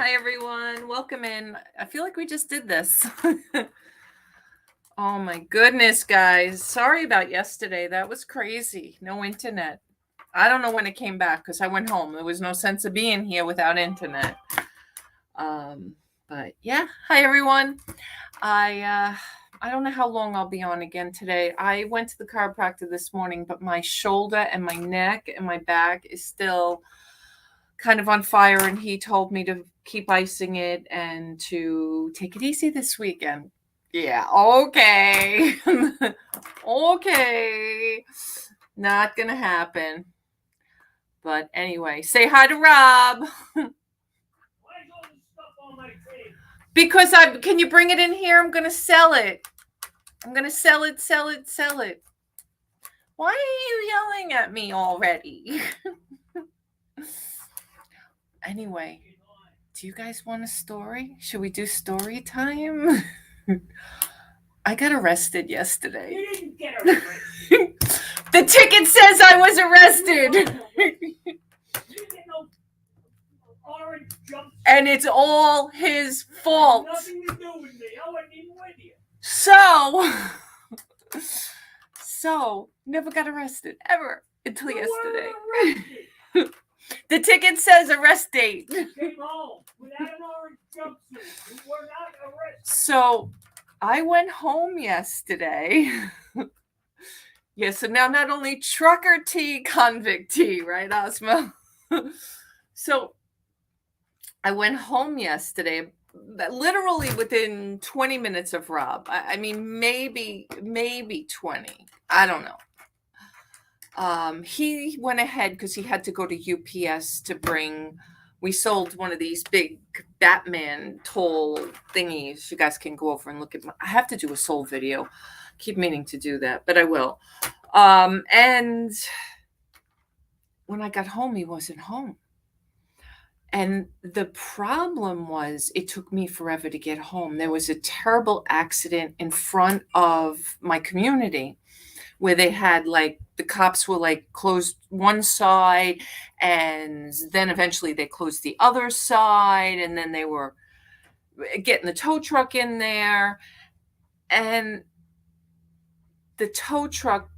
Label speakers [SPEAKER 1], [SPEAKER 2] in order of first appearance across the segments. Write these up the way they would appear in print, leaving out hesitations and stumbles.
[SPEAKER 1] Hi, everyone. Welcome in. I feel like we just did this. Oh, my goodness, guys. Sorry about yesterday. That was crazy. No internet. I don't know when it came back because I went home. There was no sense of being here without internet. But yeah. Hi, everyone. I don't know how long I'll be on again today. I went to the chiropractor this morning, but my shoulder and my neck and my back is still kind of on fire, and he told me to keep icing it and to take it easy this weekend. Yeah, okay. Okay. Not gonna happen. But anyway, say hi to Rob. Because can you bring it in here? I'm gonna sell it. I'm gonna sell it. Why are you yelling at me already? Anyway, do you guys want a story? Should we do story time? I got arrested yesterday.
[SPEAKER 2] You didn't get arrested.
[SPEAKER 1] The ticket says I was arrested.
[SPEAKER 2] You didn't get no orange jumpsuit.
[SPEAKER 1] And it's all his fault.
[SPEAKER 2] Nothing to do with me. I wasn't even with you.
[SPEAKER 1] So never got arrested ever until
[SPEAKER 2] You
[SPEAKER 1] yesterday.
[SPEAKER 2] weren't arrested.
[SPEAKER 1] The ticket says arrest date.
[SPEAKER 2] You came home without an orange jumpsuit. You were not arrested.
[SPEAKER 1] So I went home yesterday. Yeah, so now not only trucker T, convict T, right, Ozma? So I went home yesterday, literally within 20 minutes of Rob. I mean, maybe 20. I don't know. He went ahead because he had to go to UPS to bring. We sold one of these big Batman tall thingies. You guys can go over and look at. I have to do a sold video. Keep meaning to do that, but I will. And when I got home, he wasn't home. And the problem was it took me forever to get home. There was a terrible accident in front of my community where they had the cops were closed one side, and then eventually they closed the other side, and then they were getting the tow truck in there. And the tow truck,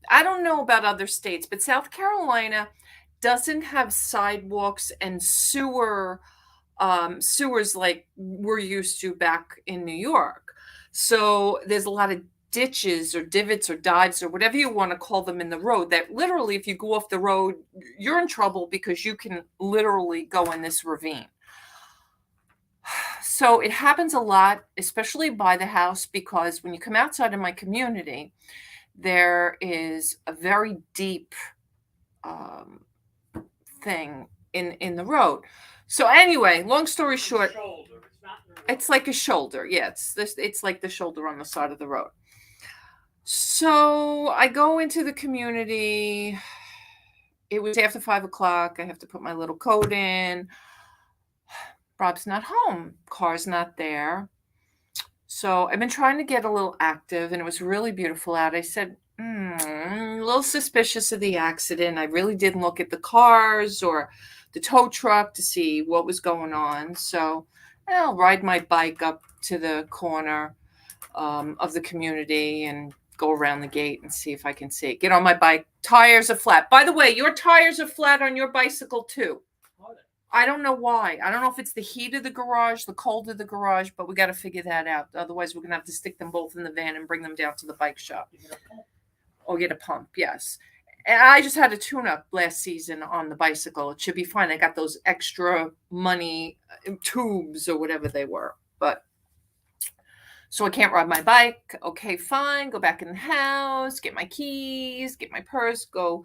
[SPEAKER 1] I don't know about other states, but South Carolina doesn't have sidewalks and sewers like we're used to back in New York. So there's a lot of ditches or divots or dives or whatever you want to call them in the road that literally, if you go off the road, you're in trouble because you can literally go in this ravine. So it happens a lot, especially by the house, because when you come outside of my community, there is a very deep thing in the road. So anyway, long story short, it's like a shoulder. Yeah, it's like the shoulder on the side of the road. So I go into the community. It was after 5 o'clock. I have to put my little coat in. Rob's not home. Car's not there. So I've been trying to get a little active, and it was really beautiful out. I said, a little suspicious of the accident. I really didn't look at the cars or the tow truck to see what was going on. So I'll ride my bike up to the corner of the community and go around the gate and see if I can see it. Get on my bike. Tires are flat. By the way, your tires are flat on your bicycle too. I don't know why. I don't know if it's the heat of the garage, the cold of the garage, but we got to figure that out. Otherwise, we're going to have to stick them both in the van and bring them down to the bike shop. Or get a pump, yes. And I just had a tune-up last season on the bicycle. It should be fine. I got those extra money tubes or whatever they were. But so I can't ride my bike. Okay, fine. Go back in the house, get my keys, get my purse, go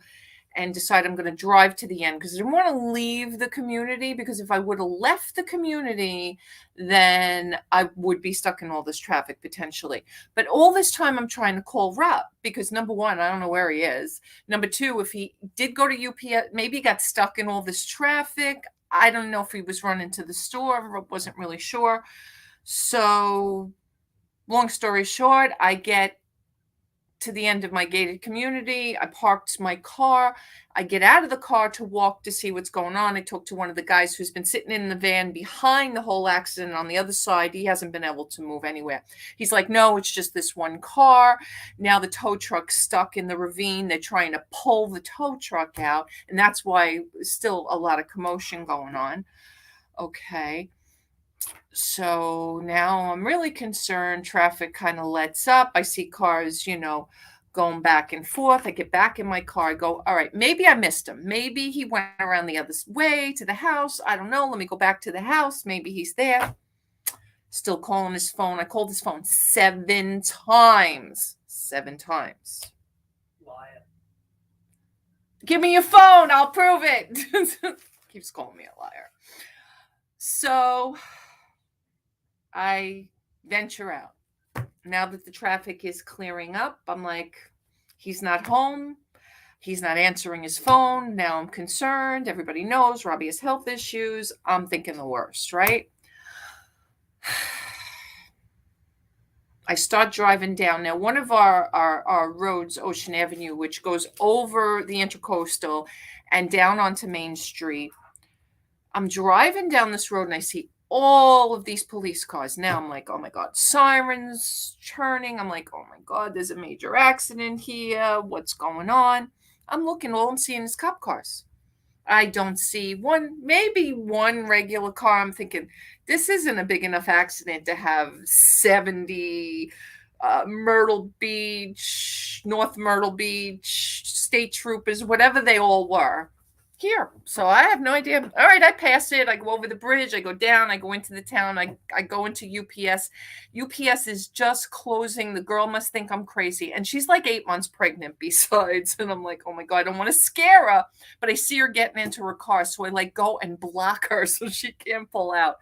[SPEAKER 1] and decide I'm going to drive to the end because I didn't want to leave the community, because if I would have left the community, then I would be stuck in all this traffic potentially. But all this time I'm trying to call Rob because, number one, I don't know where he is. Number two, if he did go to UPS, maybe he got stuck in all this traffic. I don't know if he was running to the store. Wasn't really sure. So long story short, I get to the end of my gated community. I parked my car. I get out of the car to walk to see what's going on. I talked to one of the guys who's been sitting in the van behind the whole accident on the other side. He hasn't been able to move anywhere. He's like, no, it's just this one car. Now the tow truck's stuck in the ravine. They're trying to pull the tow truck out. And that's why there's still a lot of commotion going on. Okay. So now I'm really concerned. Traffic kind of lets up. I see cars, going back and forth. I get back in my car. I go, all right, maybe I missed him. Maybe he went around the other way to the house. I don't know. Let me go back to the house. Maybe he's there. Still calling his phone. I called his phone 7 times. 7 times.
[SPEAKER 2] Liar.
[SPEAKER 1] Give me your phone. I'll prove it. Keeps calling me a liar. So I venture out. Now that the traffic is clearing up, I'm like, he's not home. He's not answering his phone. Now I'm concerned. Everybody knows Robbie has health issues. I'm thinking the worst, right? I start driving down. Now, one of our roads, Ocean Avenue, which goes over the Intercoastal and down onto Main Street. I'm driving down this road and I see all of these police cars. Now I'm like, oh my God, sirens churning. I'm like, oh my God, there's a major accident here. What's going on? I'm looking, all I'm seeing is cop cars. I don't see maybe one regular car. I'm thinking, this isn't a big enough accident to have 70 Myrtle Beach, North Myrtle Beach, state troopers, whatever they all were. Here. So I have no idea. All right, I pass it. I go over the bridge. I go down. I go into the town. I go into UPS. UPS is just closing. The girl must think I'm crazy. And she's like 8 months pregnant besides. And I'm like, oh my God, I don't want to scare her. But I see her getting into her car. So I go and block her so she can't pull out.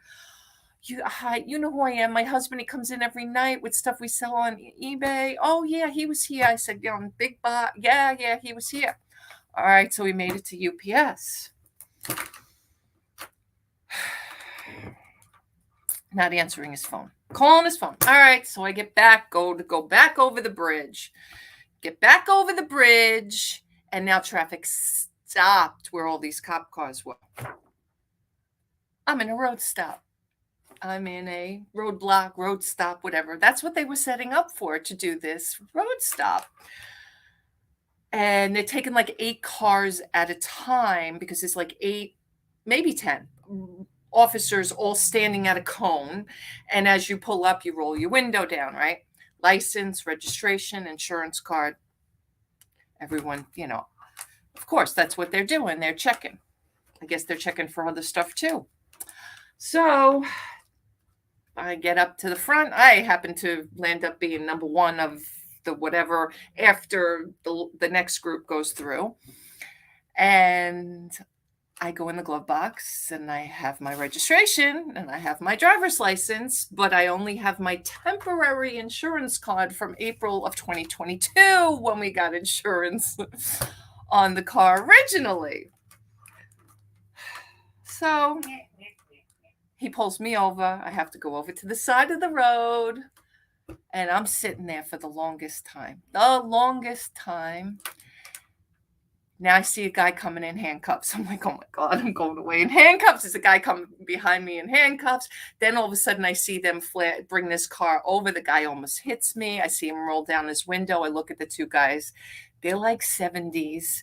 [SPEAKER 1] Hi, you know who I am. My husband, he comes in every night with stuff we sell on eBay. Oh, yeah, he was here. I said, big box. Yeah, he was here. All right, so we made it to UPS. Not answering his phone. Calling his phone. All right, so I get back, go back over the bridge. Get back over the bridge, and now traffic stopped where all these cop cars were. I'm in a road stop. I'm in a roadblock, road stop, whatever. That's what they were setting up for, to do this road stop. And they're taking like 8 cars at a time because it's like 8, maybe 10 officers all standing at a cone. And as you pull up, you roll your window down, right? License, registration, insurance card. Everyone, of course, that's what they're doing. They're checking. I guess they're checking for other stuff too. So I get up to the front. I happen to land up being number 1 of the whatever after the next group goes through. And I go in the glove box and I have my registration and I have my driver's license, but I only have my temporary insurance card from April of 2022 when we got insurance on the car originally. So he pulls me over. I have to go over to the side of the road. And I'm sitting there for the longest time. Now I see a guy coming in handcuffs. I'm like, oh my God, I'm going away in handcuffs. There's a guy coming behind me in handcuffs. Then all of a sudden I see them bring this car over. The guy almost hits me. I see him roll down his window. I look at the 2 guys. They're like 70s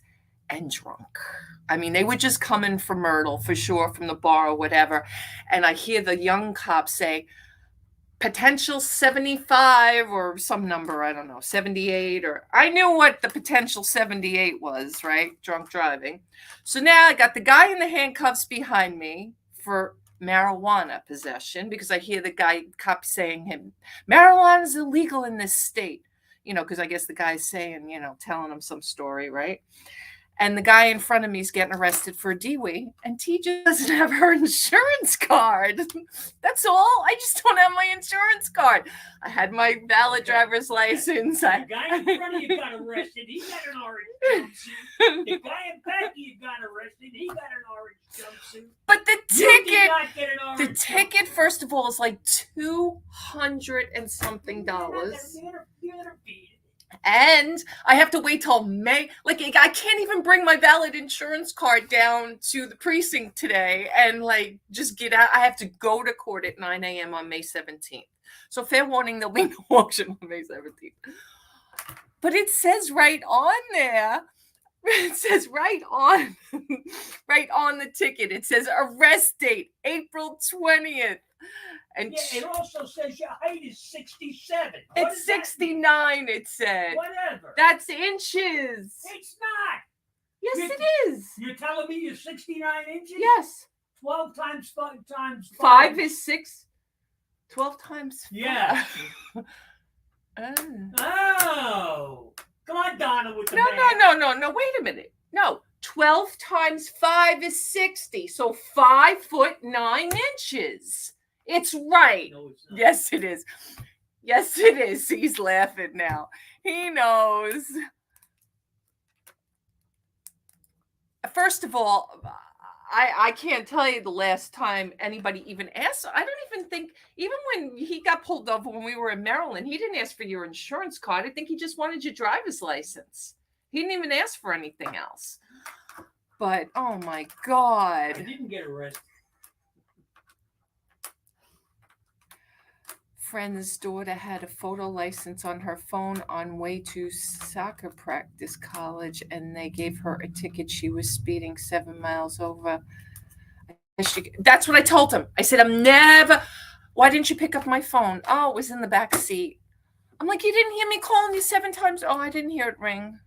[SPEAKER 1] and drunk. I mean, they were just coming from Myrtle, for sure, from the bar or whatever. And I hear the young cop say, potential 75 or some number, I don't know, 78, or I knew what the potential 78 was, right? Drunk driving. So now I got the guy in the handcuffs behind me for marijuana possession, because I hear the cop saying marijuana is illegal in this state, because I guess the guy's saying, telling him some story, right? And the guy in front of me is getting arrested for a DWI, and T just doesn't have her insurance card. That's all. I just don't have my insurance card. I had my valid driver's license.
[SPEAKER 2] The guy in front of you got arrested. He got an orange jumpsuit. The guy in back of you got arrested. He got an orange jumpsuit.
[SPEAKER 1] But the ticket, first of all, is like $200 and something. And I have to wait till May. Like, I can't even bring my valid insurance card down to the precinct today and, like, just get out. I have to go to court at 9 a.m. on May 17th. So fair warning, there'll be no auction on May 17th. But it says right on there, it says right on the ticket, it says arrest date, April 20th. And
[SPEAKER 2] yeah, it also says your height is 67.
[SPEAKER 1] It's 69, it said.
[SPEAKER 2] Whatever.
[SPEAKER 1] That's inches.
[SPEAKER 2] It's not.
[SPEAKER 1] Yes, it is.
[SPEAKER 2] You're telling me you're 69 inches?
[SPEAKER 1] Yes.
[SPEAKER 2] 12 times 5 times
[SPEAKER 1] 5 is 6. 12 times 5.
[SPEAKER 2] Yeah. Oh. Come on, Donna, with the
[SPEAKER 1] No. Wait a minute. No. 12 times 5 is 60. So 5 foot 9 inches. It's right.
[SPEAKER 2] No, it's not.
[SPEAKER 1] Yes, it is. Yes, it is. He's laughing now. He knows. First of all, I can't tell you the last time anybody even asked. I don't even think, even when he got pulled over when we were in Maryland, he didn't ask for your insurance card. I think he just wanted your driver's license. He didn't even ask for anything else. But, oh my God.
[SPEAKER 2] I didn't get arrested.
[SPEAKER 1] Friend's daughter had a photo license on her phone on way to soccer practice college, and they gave her a ticket. She was speeding 7 miles over. That's what I told him. I said, why didn't you pick up my phone? Oh, it was in the back seat. I'm like, you didn't hear me calling you 7 times? Oh, I didn't hear it ring.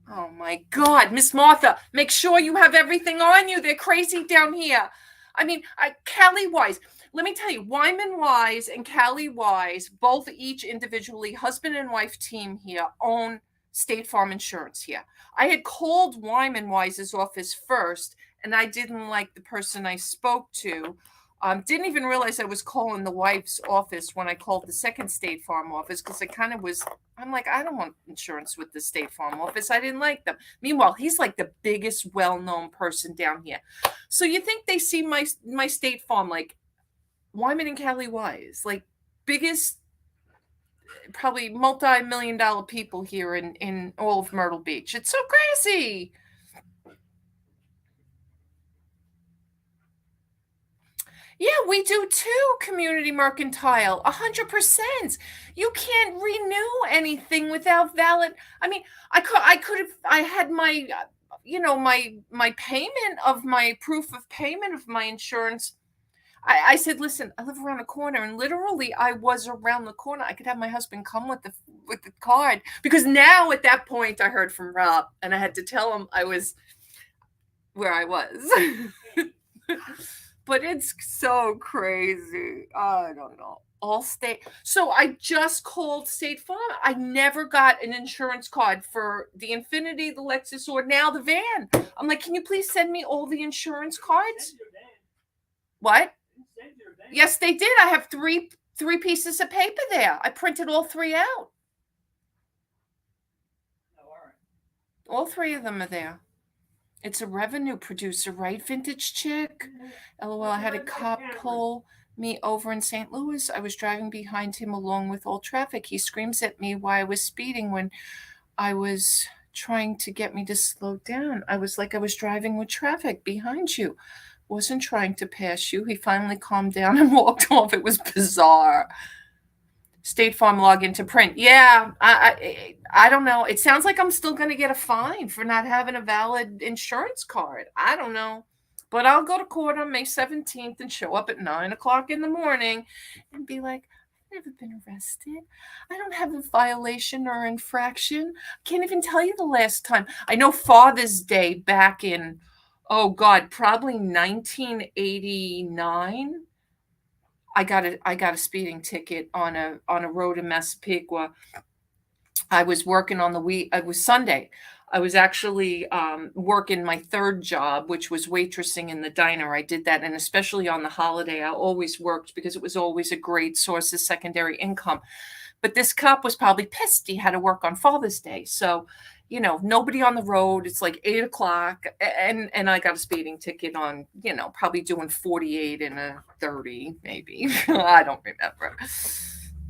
[SPEAKER 1] Oh my God, Miss Martha, make sure you have everything on you. They're crazy down here. I mean, Callie Wise. Let me tell you, Wyman Wise and Callie Wise, both each individually, husband and wife team here, own State Farm Insurance here. I had called Wyman Wise's office first, and I didn't like the person I spoke to. Didn't even realize I was calling the wife's office when I called the second State Farm office, because I'm like, I don't want insurance with the State Farm office. I didn't like them. Meanwhile, he's like the biggest well-known person down here. So you think they see my State Farm, like, Wyman and Callie Wise, like biggest, probably multi-million-dollar people here in all of Myrtle Beach. It's so crazy. Yeah, we do too, Community Mercantile, 100%. You can't renew anything without valid. I mean, I had my, my payment of my proof of payment of my insurance. I said, listen, I live around the corner, and literally I was around the corner. I could have my husband come with the card, because now at that point I heard from Rob, and I had to tell him I was where I was. But it's so crazy. I don't know. Allstate. So I just called State Farm. I never got an insurance card for the Infinity, the Lexus, or now the van. I'm like, can you please send me all the insurance cards? What? Yes, they did. I have three pieces of paper there. I printed all 3 out.
[SPEAKER 2] Oh, all right.
[SPEAKER 1] All 3 of them are there. It's a revenue producer, right? Vintage chick. LOL, I had a cop pull me over in St. Louis. I was driving behind him along with all traffic. He screams at me while I was speeding when I was trying to get me to slow down. I was like, I was driving with traffic behind you. Wasn't trying to pass you. He finally calmed down and walked off. It was bizarre. State Farm login to print. Yeah, I don't know. It sounds like I'm still going to get a fine for not having a valid insurance card. I don't know. But I'll go to court on May 17th and show up at 9 o'clock in the morning and be like, I've never been arrested. I don't have a violation or infraction. I can't even tell you the last time. I know Father's Day back in, oh God, probably 1989. I got a speeding ticket on a road in Massapequa. I was working on the week. It was Sunday. I was actually working my third job, which was waitressing in the diner. I did that, and especially on the holiday, I always worked because it was always a great source of secondary income. But this cop was probably pissed he had to work on Father's Day, so nobody on the road. It's like 8 o'clock, and I got a speeding ticket on, probably doing 48 and a 30, maybe. I don't remember.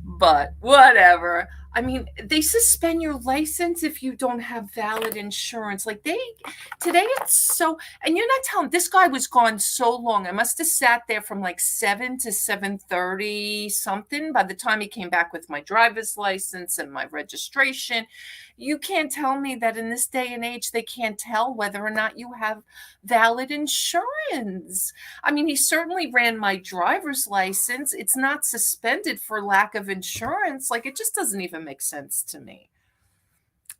[SPEAKER 1] But whatever. I mean, they suspend your license if you don't have valid insurance. Like today it's so, and you're not telling, this guy was gone so long. I must have sat there from like 7 to 7:30 something by the time he came back with my driver's license and my registration. You can't tell me that in this day and age, they can't tell whether or not you have valid insurance. I mean, he certainly ran my driver's license. It's not suspended for lack of insurance. Like, it just doesn't even make sense to me.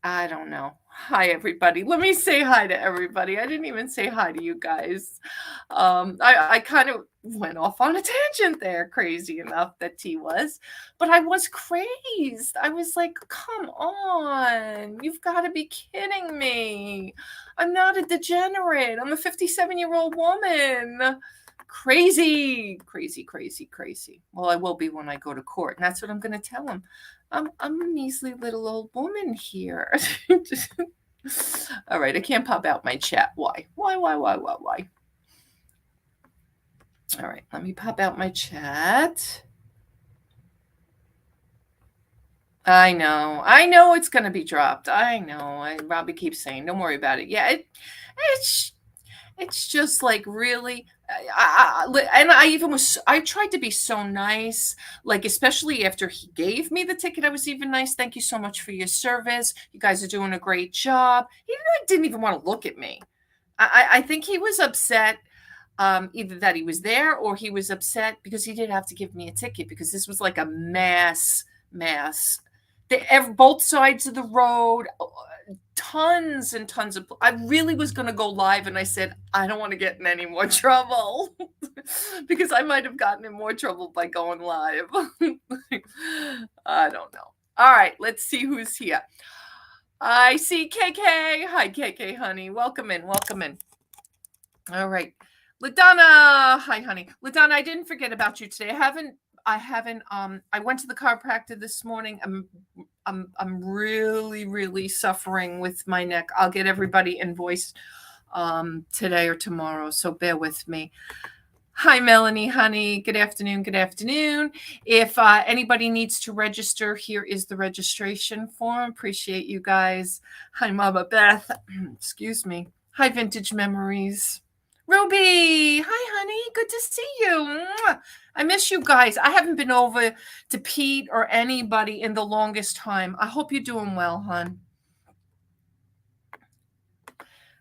[SPEAKER 1] I don't know. Hi, everybody. Let me say hi to everybody. I didn't even say hi to you guys. I kind of went off on a tangent there, crazy enough that T was, but I was crazed. I was like, come on, you've got to be kidding me. I'm not a degenerate. I'm a 57-year-old woman. Crazy, crazy, crazy, crazy. Well, I will be when I go to court, and that's what I'm going to tell him. I'm a measly little old woman here. All right, I can't pop out my chat. Why? Why? All right, let me pop out my chat. I know it's going to be dropped. I know. Robbie keeps saying, don't worry about it. Yeah, it's just like really, I tried to be so nice, like, especially after he gave me the ticket, I was even nice. Thank you so much for your service. You guys are doing a great job. He didn't even want to look at me. I think he was upset, either that he was there or he was upset because he did have to give me a ticket because this was like a mass. Both sides of the road, tons and tons of. I really was going to go live, and I said I don't want to get in any more trouble because I might have gotten in more trouble by going live. I don't know. All right, let's see who's here. I see KK. Hi, KK, honey. Welcome in. All right, LaDonna. Hi, honey. LaDonna, I didn't forget about you today. I went to the chiropractor this morning. I'm really suffering with my neck. I'll get everybody invoiced today or tomorrow, so bear with me. Hi, Melanie, honey. Good afternoon. If anybody needs to register, here is the registration form. Appreciate you guys. Hi, Mama Beth. Excuse me. Hi, Vintage Memories. Ruby. Hi, honey. Good to see you. I miss you guys. I haven't been over to Pete or anybody in the longest time. I hope you're doing well, hon.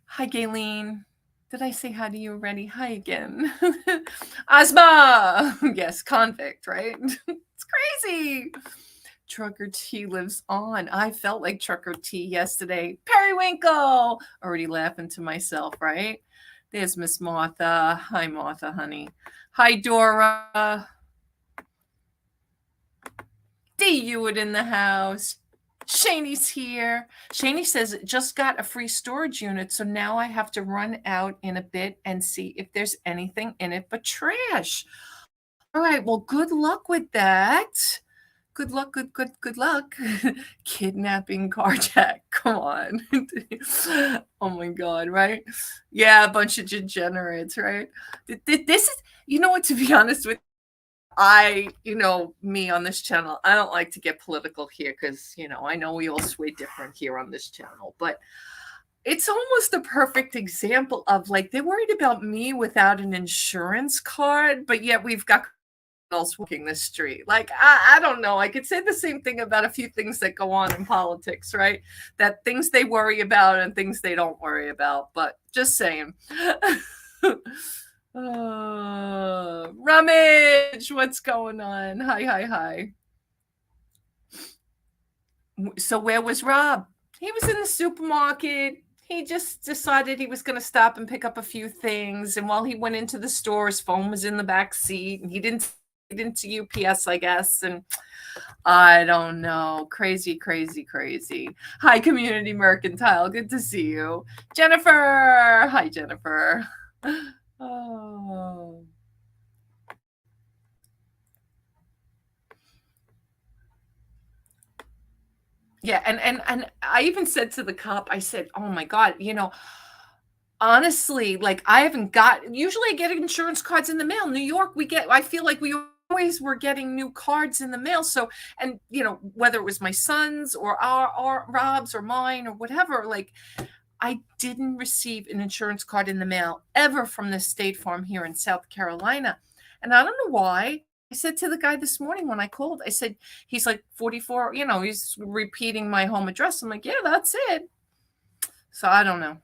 [SPEAKER 1] Hi, Gayleen. Did I say hi to you already? Hi again. Asma. Yes, convict, right? It's crazy. Trucker T lives on. I felt like Trucker T yesterday. Periwinkle. Already laughing to myself, right? There's Miss Martha. Hi, Martha, honey. Hi, Dora. D Hewitt in the house. Shaney's here. Shaney says, just got a free storage unit, so now I have to run out in a bit and see if there's anything in it but trash. All right, well, good luck with that. Good luck. Kidnapping, carjack. Come on. Oh my God, right? Yeah, a bunch of degenerates, right? This is, you know what, to be honest with me on this channel, I don't like to get political here because, I know we all sway different here on this channel, but it's almost a perfect example of like, they're worried about me without an insurance card, but yet we've got else walking the street. Like, I don't know. I could say the same thing about a few things that go on in politics, right? That things they worry about and things they don't worry about. But just saying. Rummage, what's going on? Hi. So where was Rob? He was in the supermarket. He just decided he was going to stop and pick up a few things. And while he went into the store, his phone was in the back seat, and he didn't into UPS, I guess. And I don't know. Crazy. Hi, Community Mercantile. Good to see you. Jennifer. Hi, Jennifer. Oh. Yeah, and I even said to the cop, I said, oh my God, honestly, like, I haven't usually I get insurance cards in the mail. New York, I feel like we always were getting new cards in the mail. So, and whether it was my son's or our Rob's or mine or whatever, like I didn't receive an insurance card in the mail ever from the State Farm here in South Carolina. And I don't know why. I said to the guy this morning when I called, I said, he's like 44, he's repeating my home address. I'm like, yeah, that's it. So I don't know.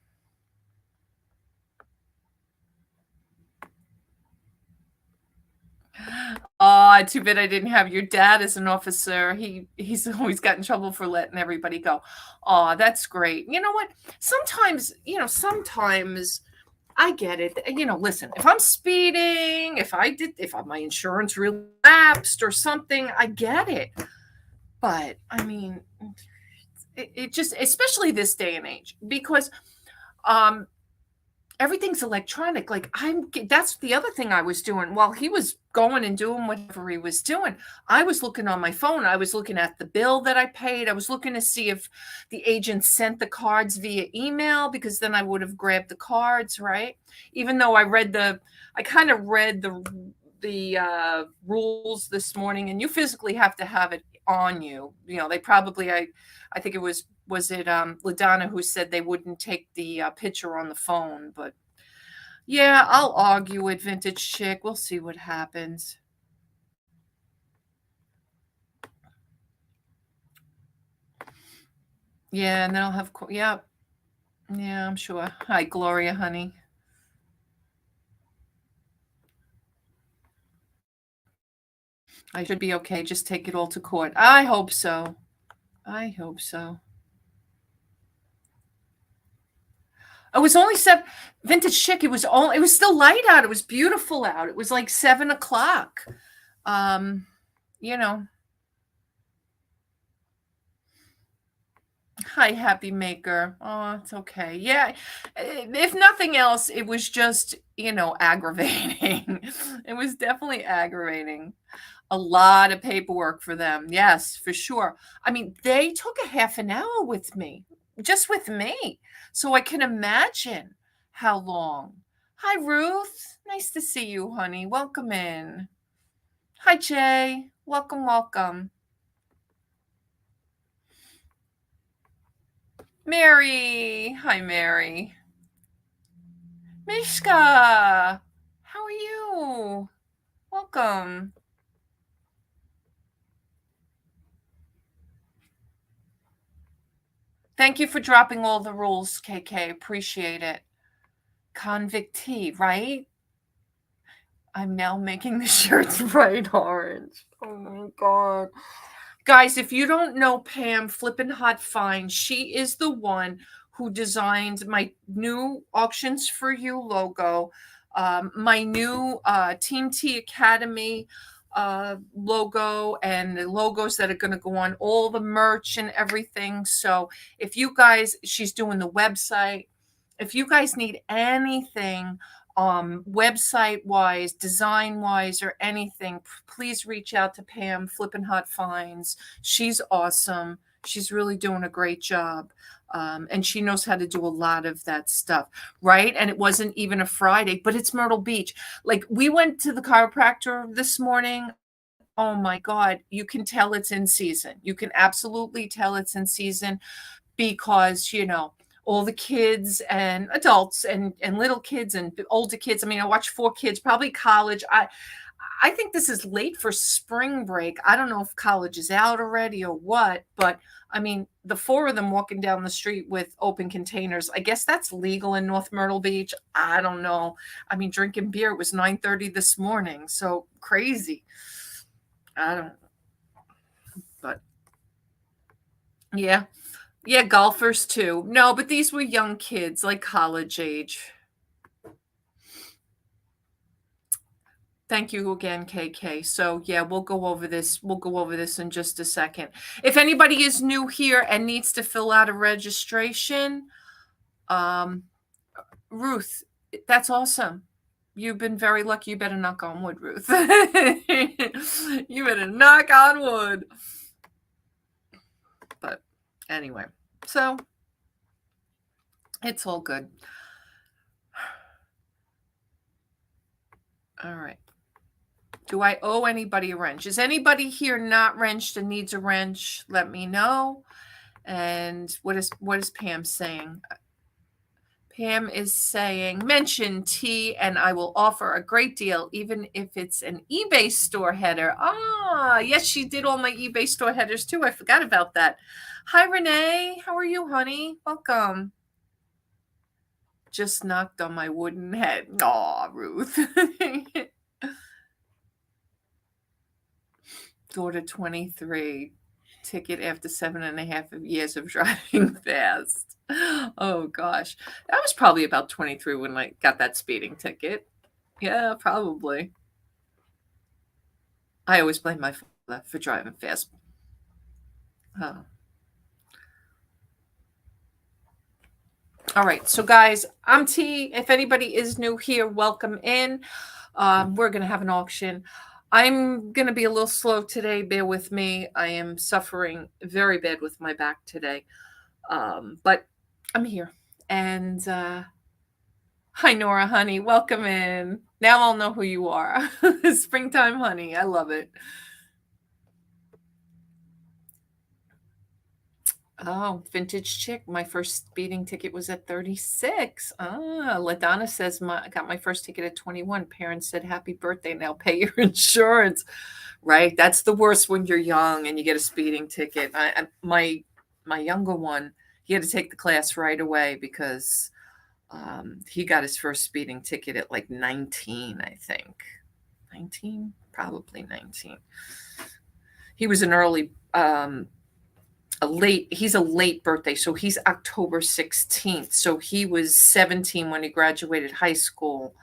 [SPEAKER 1] Oh, too bad I didn't have your dad as an officer. He's always got in trouble for letting everybody go. Oh, that's great. You know what? Sometimes I get it. Listen, if I'm speeding, if my insurance really lapsed or something, I get it. But I mean, it just, especially this day and age, because everything's electronic. Like that's the other thing I was doing while he was going and doing whatever he was doing. I was looking on my phone. I was looking at the bill that I paid. I was looking to see if the agent sent the cards via email, because then I would have grabbed the cards, right? Even though I kind of read the rules this morning, and you physically have to have it on you. They probably, I think it was it LaDonna who said they wouldn't take the picture on the phone. But yeah, I'll argue with Vintage Chick. We'll see what happens. Yeah, and then I'll have, yeah, I'm sure. Hi, Gloria, honey. I should be okay. Just take it all to court. I hope so. I hope so. It was only Vintage Chick. It was still light out. It was beautiful out. It was like 7:00. Hi, Happy Maker. Oh, it's okay. Yeah. If nothing else, it was just, aggravating. It was definitely aggravating. A lot of paperwork for them. Yes, for sure. I mean, they took a half an hour with me, just with me. So I can imagine how long. Hi, Ruth. Nice to see you, honey. Welcome in. Hi, Jay. Welcome, welcome. Mary. Hi, Mary. Mishka. How are you? Welcome. Thank you for dropping all the rules, KK. Appreciate it. Convict tea, right? I'm now making the shirts bright orange. Oh my God. Guys, if you don't know Pam Flippin' Hot Fine, she is the one who designed my new Auctions for You logo, my new Team T Academy logo, and the logos that are going to go on all the merch and everything. So if you guys, she's doing the website. If you guys need anything website wise, design wise, or anything, please reach out to Pam Flippin' Hot Finds. She's awesome. She's really doing a great job. And she knows how to do a lot of that stuff, right? And it wasn't even a Friday, but it's Myrtle Beach. Like, we went to the chiropractor this morning. Oh my God, you can tell it's in season. You can absolutely tell it's in season, because, all the kids and adults and little kids and older kids. I mean, I watched 4 kids, probably college. I think this is late for spring break. I don't know if college is out already or what, but I mean, the 4 of them walking down the street with open containers. I guess that's legal in North Myrtle Beach. I don't know. I mean, drinking beer, it was 9:30 this morning. So crazy. I don't know. But yeah. Yeah, golfers too. No, but these were young kids, like college age. Thank you again, KK. So yeah, we'll go over this. We'll go over this in just a second. If anybody is new here and needs to fill out a registration, Ruth, that's awesome. You've been very lucky. You better knock on wood, Ruth. You better knock on wood. But anyway, so it's all good. All right. Do I owe anybody a wrench? Is anybody here not wrenched and needs a wrench? Let me know. And what is Pam saying? Pam is saying, mention T and I will offer a great deal, even if it's an eBay store header. Ah, yes, she did all my eBay store headers too. I forgot about that. Hi, Renee. How are you, honey? Welcome. Just knocked on my wooden head. Aw, Ruth. Daughter 23. Ticket after 7.5 years of driving fast. Oh gosh, that was probably about 23 when I got that speeding ticket. Yeah, probably. I always blame my father for driving fast. Oh. All right, so guys, I'm T. If anybody is new here, welcome in. We're gonna have an auction. I'm going to be a little slow today. Bear with me. I am suffering very bad with my back today. But I'm here. And hi, Nora, honey. Welcome in. Now I'll know who you are. Springtime, honey. I love it. Oh, vintage chick. My first speeding ticket was at 36. Donna says, I got my first ticket at 21. Parents said, happy birthday. Now pay your insurance. Right? That's the worst when you're young and you get a speeding ticket. My younger one, he had to take the class right away because he got his first speeding ticket at like 19, I think. 19? Probably 19. He was an early, he's a late birthday. So he's October 16th. So he was 17 when he graduated high school.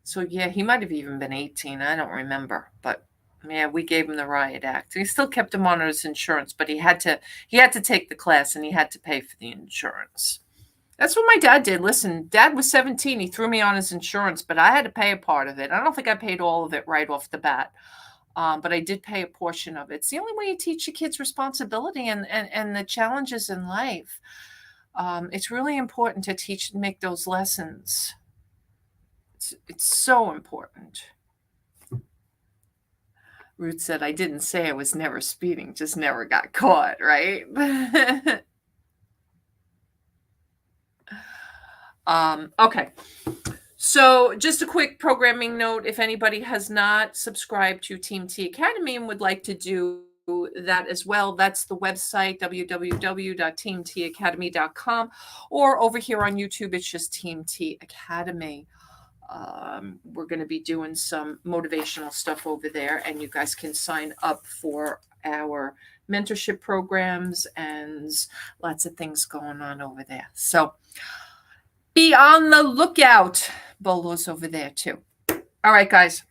[SPEAKER 1] So yeah, he might have even been 18. I don't remember, but yeah, we gave him the riot act. We still kept him on his insurance, but he had to take the class and he had to pay for the insurance. That's what my dad did. Listen, Dad was 17. He threw me on his insurance, but I had to pay a part of it. I don't think I paid all of it right off the bat. But I did pay a portion of it. It's the only way you teach your kids responsibility and the challenges in life. It's really important to make those lessons. It's so important. Ruth said, I didn't say I was never speeding, just never got caught, right? Okay. So just a quick programming note. If anybody has not subscribed to Team T Academy and would like to do that as well, that's the website, www.teamtacademy.com, or over here on YouTube, it's just Team T Academy. We're going to be doing some motivational stuff over there, and you guys can sign up for our mentorship programs and lots of things going on over there. So be on the lookout. Bolo's over there too. All right, guys.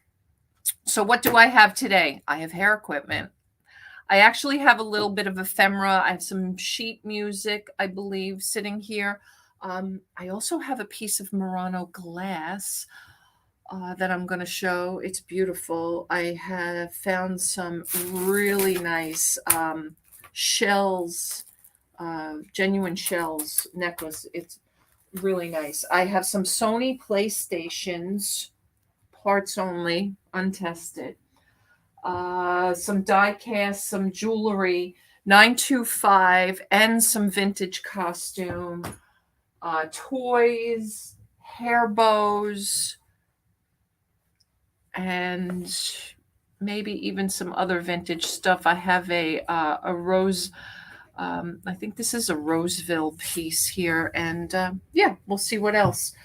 [SPEAKER 1] So what do I have today? I have hair equipment. I actually have a little bit of ephemera. I have some sheet music, I believe, sitting here. I also have a piece of Murano glass that I'm going to show. It's beautiful. I have found some really nice shells, genuine shells necklace. It's really nice. I have some Sony PlayStations, parts only, untested. Some DieCast, some jewelry, 925, and some vintage costume. Toys, hair bows, and maybe even some other vintage stuff. I have a rose. I think this is a Roseville piece here, and yeah, we'll see what else.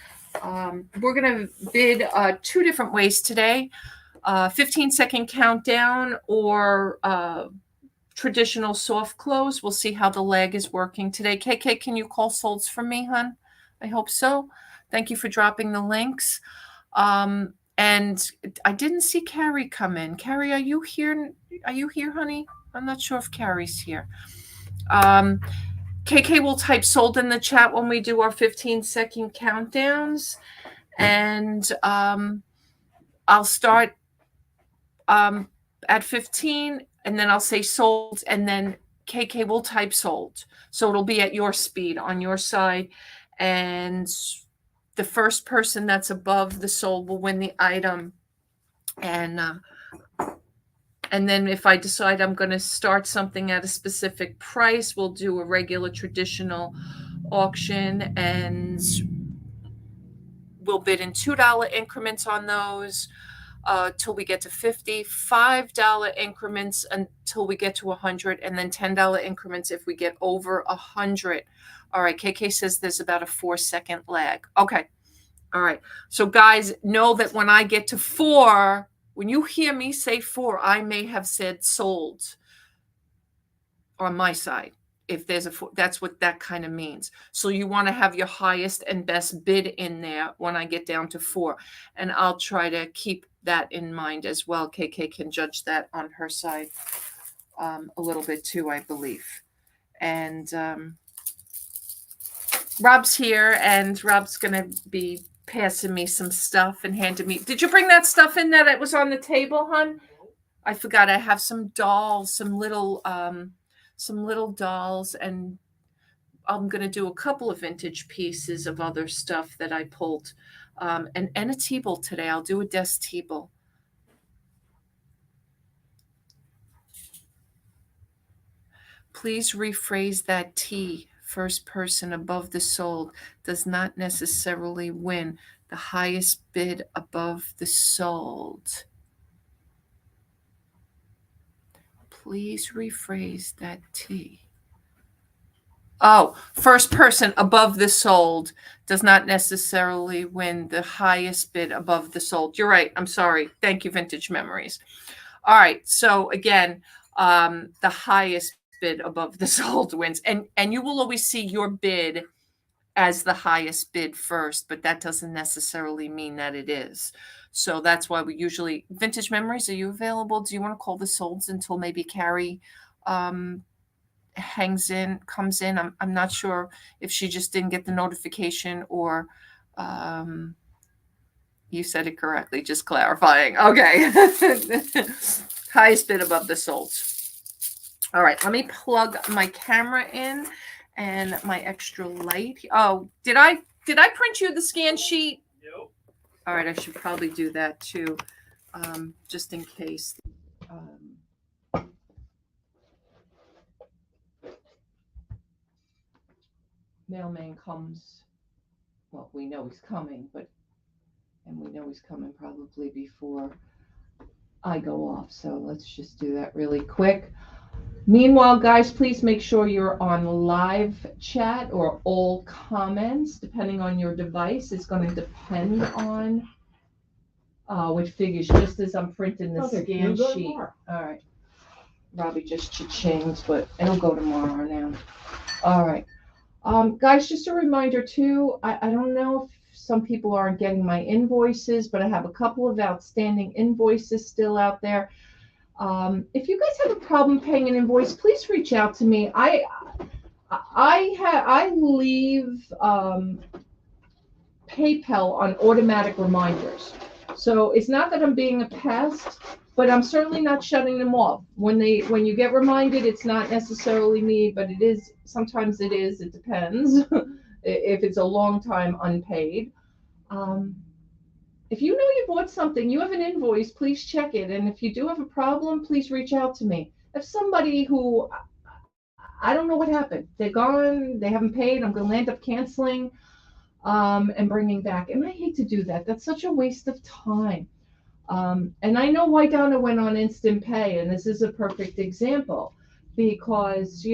[SPEAKER 1] We're gonna bid 2 different ways today: 15-second countdown or traditional soft close. We'll see how the leg is working today. KK, can you call solds for me, hon? I hope so. Thank you for dropping the links. And I didn't see Carrie come in. Carrie, are you here? Are you here, honey? I'm not sure if Carrie's here. KK will type sold in the chat when we do our 15-second countdowns. And I'll start at 15, and then I'll say sold, and then KK will type sold. So it'll be at your speed on your side. And the first person that's above the sold will win the item. And And then if I decide I'm going to start something at a specific price, we'll do a regular traditional auction, and we'll bid in $2 increments on those till we get to 50, $5 increments until we get to 100, and then $10 increments if we get over 100. All right, KK says there's about a 4-second lag. Okay. All right. So guys, know that when I get to 4, when you hear me say 4, I may have said sold on my side. If there's a 4, that's what that kind of means. So you want to have your highest and best bid in there when I get down to 4. And I'll try to keep that in mind as well. KK can judge that on her side a little bit too, I believe. And Rob's here, and Rob's going to be passing me some stuff and handing me. Did you bring that stuff in there that was on the table, hon? I forgot. I have some dolls, some little dolls, and I'm going to do a couple of vintage pieces of other stuff that I pulled, and a table today. I'll do a desk table. Please rephrase that T. First person above the sold does not necessarily win. The highest bid above the sold. Please rephrase that T. Oh, first person above the sold does not necessarily win the highest bid above the sold. You're right. I'm sorry. Thank you, Vintage Memories. All right. So again, the highest bid above the sold wins. And you will always see your bid as the highest bid first, but that doesn't necessarily mean that it is. So that's why we usually, Vintage Memories, are you available? Do you want to call the solds until maybe Carrie comes in? I'm not sure if she just didn't get the notification or you said it correctly, just clarifying. Okay. Highest bid above the solds. All right, let me plug my camera in and my extra light. Oh, did I print you the scan sheet?
[SPEAKER 2] Nope.
[SPEAKER 1] All right, I should probably do that too, just in case. Mailman comes. Well, we know he's coming, and we know he's coming probably before I go off. So let's just do that really quick. Meanwhile, guys, please make sure you're on live chat or all comments, depending on your device. It's going to depend on which figures, just as I'm printing the scan sheet. All right. Robbie just cha-chinged, but it'll go tomorrow now. All right. Guys, just a reminder, too, I don't know if some people aren't getting my invoices, but I have a couple of outstanding invoices still out there. If you guys have a problem paying an invoice, please reach out to me. I leave PayPal on automatic reminders. So it's not that I'm being a pest, but I'm certainly not shutting them off. When you get reminded, it's not necessarily me, but it is. Sometimes it is. It depends if it's a long time unpaid. If you know you bought something, you have an invoice, please check it. And if you do have a problem, please reach out to me. If somebody who, I don't know what happened, they're gone, they haven't paid, I'm going to end up canceling and bringing back. And I hate to do that. That's such a waste of time. And I know why Donna went on Instant Pay, and this is a perfect example. Because,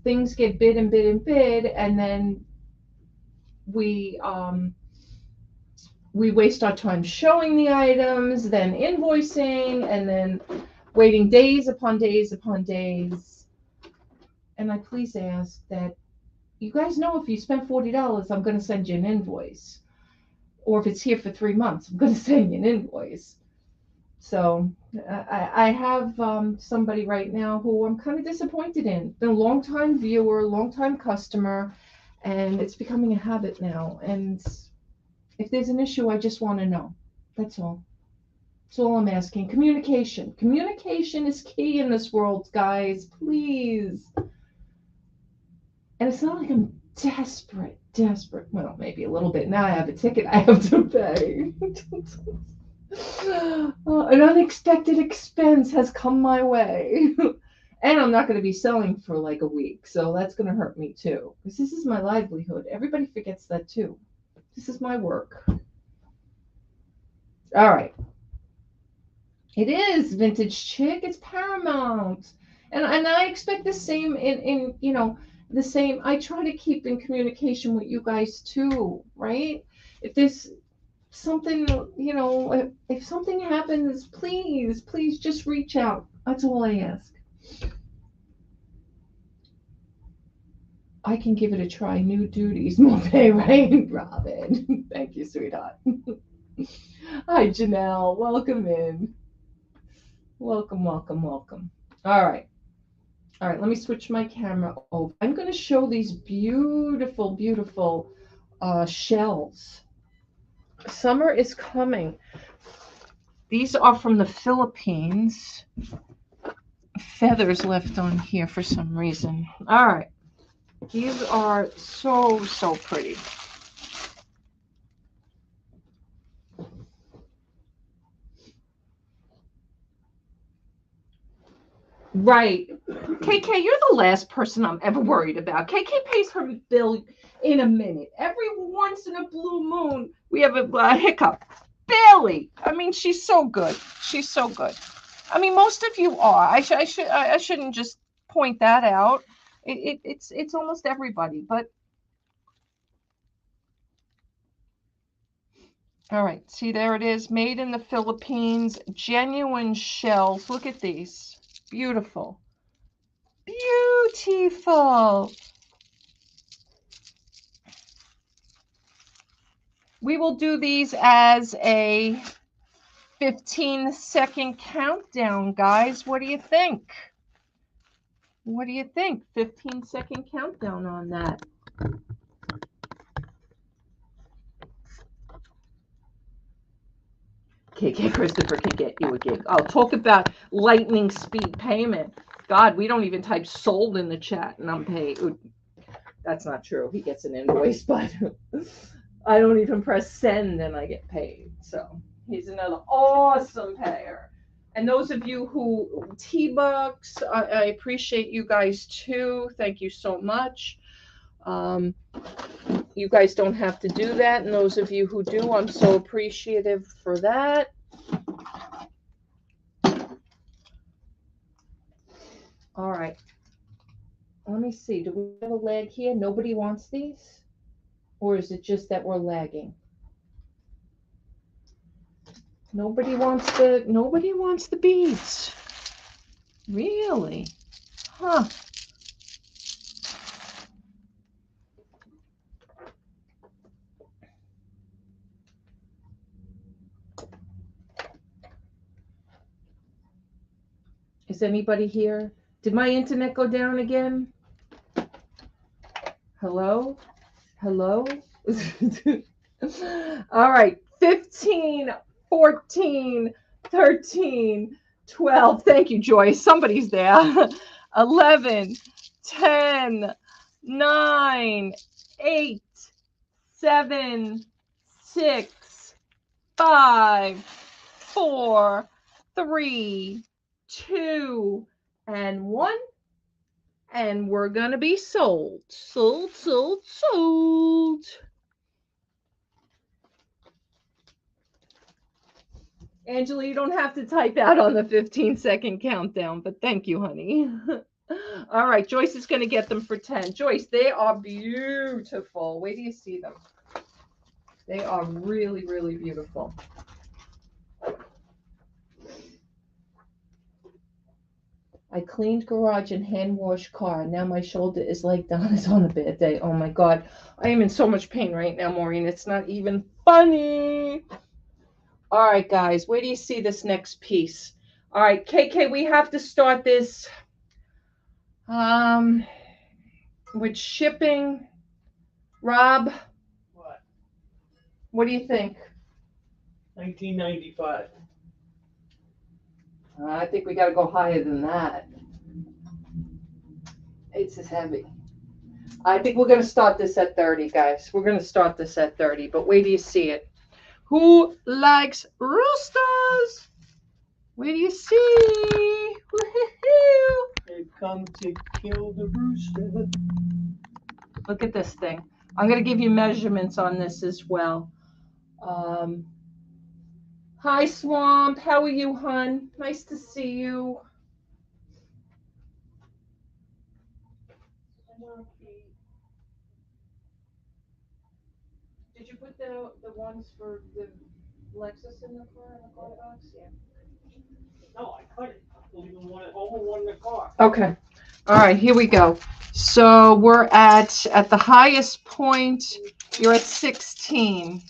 [SPEAKER 1] things get bid and bid and bid, and then we waste our time showing the items, then invoicing, and then waiting days upon days upon days. And I please ask that you guys know if you spent $40, I'm going to send you an invoice. Or if it's here for 3 months, I'm going to send you an invoice. So I have somebody right now who I'm kind of disappointed in. Been a long-time viewer, long-time customer, and it's becoming a habit now. And if there's an issue, I just want to know. That's all. That's all I'm asking. Communication. Communication is key in this world, guys. Please. And it's not like I'm desperate. Well, maybe a little bit. Now I have a ticket I have to pay.
[SPEAKER 3] An unexpected expense has come my way. And I'm not going to be selling for like a week. So that's going to hurt me too. Because this is my livelihood. Everybody forgets that too. This is my work. All right. It is vintage chick. It's Paramount. And I expect the same in the same. I try to keep in communication with you guys too, right? If there's something, if something happens, please just reach out. That's all I ask. I can give it a try. New duties, more pay, right? Robin. Thank you, sweetheart. Hi, Janelle. Welcome in. Welcome. All right. Let me switch my camera over. I'm going to show these beautiful shells. Summer is coming. These are from the Philippines. Feathers left on here for some reason. All right. These are so pretty. Right. KK, you're the last person I'm ever worried about. KK pays her bill in a minute. Every once in a blue moon, we have a hiccup. Barely. I mean, she's so good. She's so good. I mean, most of you are. I shouldn't just point that out. It's almost everybody. But all right. See, there it is. Made in the Philippines. Genuine shells. Look at these. Beautiful. Beautiful. We will do these as a 15-second countdown, guys. What do you think? 15-second countdown on that. KK Christopher can get you a gig. I'll talk about lightning speed payment. God, we don't even type sold in the chat and I'm paid. That's not true. He gets an invoice, but I don't even press send and I get paid. So he's another awesome payer. And those of you who T-Bucks, I appreciate you guys too. Thank you so much. You guys don't have to do that. And those of you who do, I'm so appreciative for that. All right. Let me see. Do we have a lag here? Nobody wants these? Or is it just that we're lagging? Nobody wants the beads. Really? Huh. Is anybody here? Did my internet go down again? Hello? Hello? All right. 15, 14, 13, 12. Thank you, Joyce. Somebody's there. 11, 10, 9, 8, 7, 6, 5, 4, 3, 2, and 1. And we're going to be sold. Sold. Angela, you don't have to type out on the 15-second countdown, but thank you, honey. All right, Joyce is going to get them for 10. Joyce, they are beautiful. Wait till you see them. They are really, really beautiful. I cleaned garage and hand washed car. Now my shoulder is like Donna's on a bad day. Oh my God. I am in so much pain right now, Maureen. It's not even funny. All right, guys. Where do you see this next piece? All right, KK, we have to start this with shipping. Rob? What do you think?
[SPEAKER 2] $19.95.
[SPEAKER 3] I think we got to go higher than that. It's heavy. I think we're going to start this at 30, guys. We're going to start this at 30, but wait till you see it. Who likes roosters? Where do you see? Woo-hoo-hoo.
[SPEAKER 2] They've come to kill the rooster.
[SPEAKER 3] Look at this thing. I'm going to give you measurements on this as well. Hi, Swamp. How are you, hon? Nice to see you. Did you put the ones for the Lexus in the car box? Yeah.
[SPEAKER 2] No, I cut it. I'm leaving one at home and one in the car.
[SPEAKER 3] Okay. All right, here we go. So we're at the highest point, you're at 16.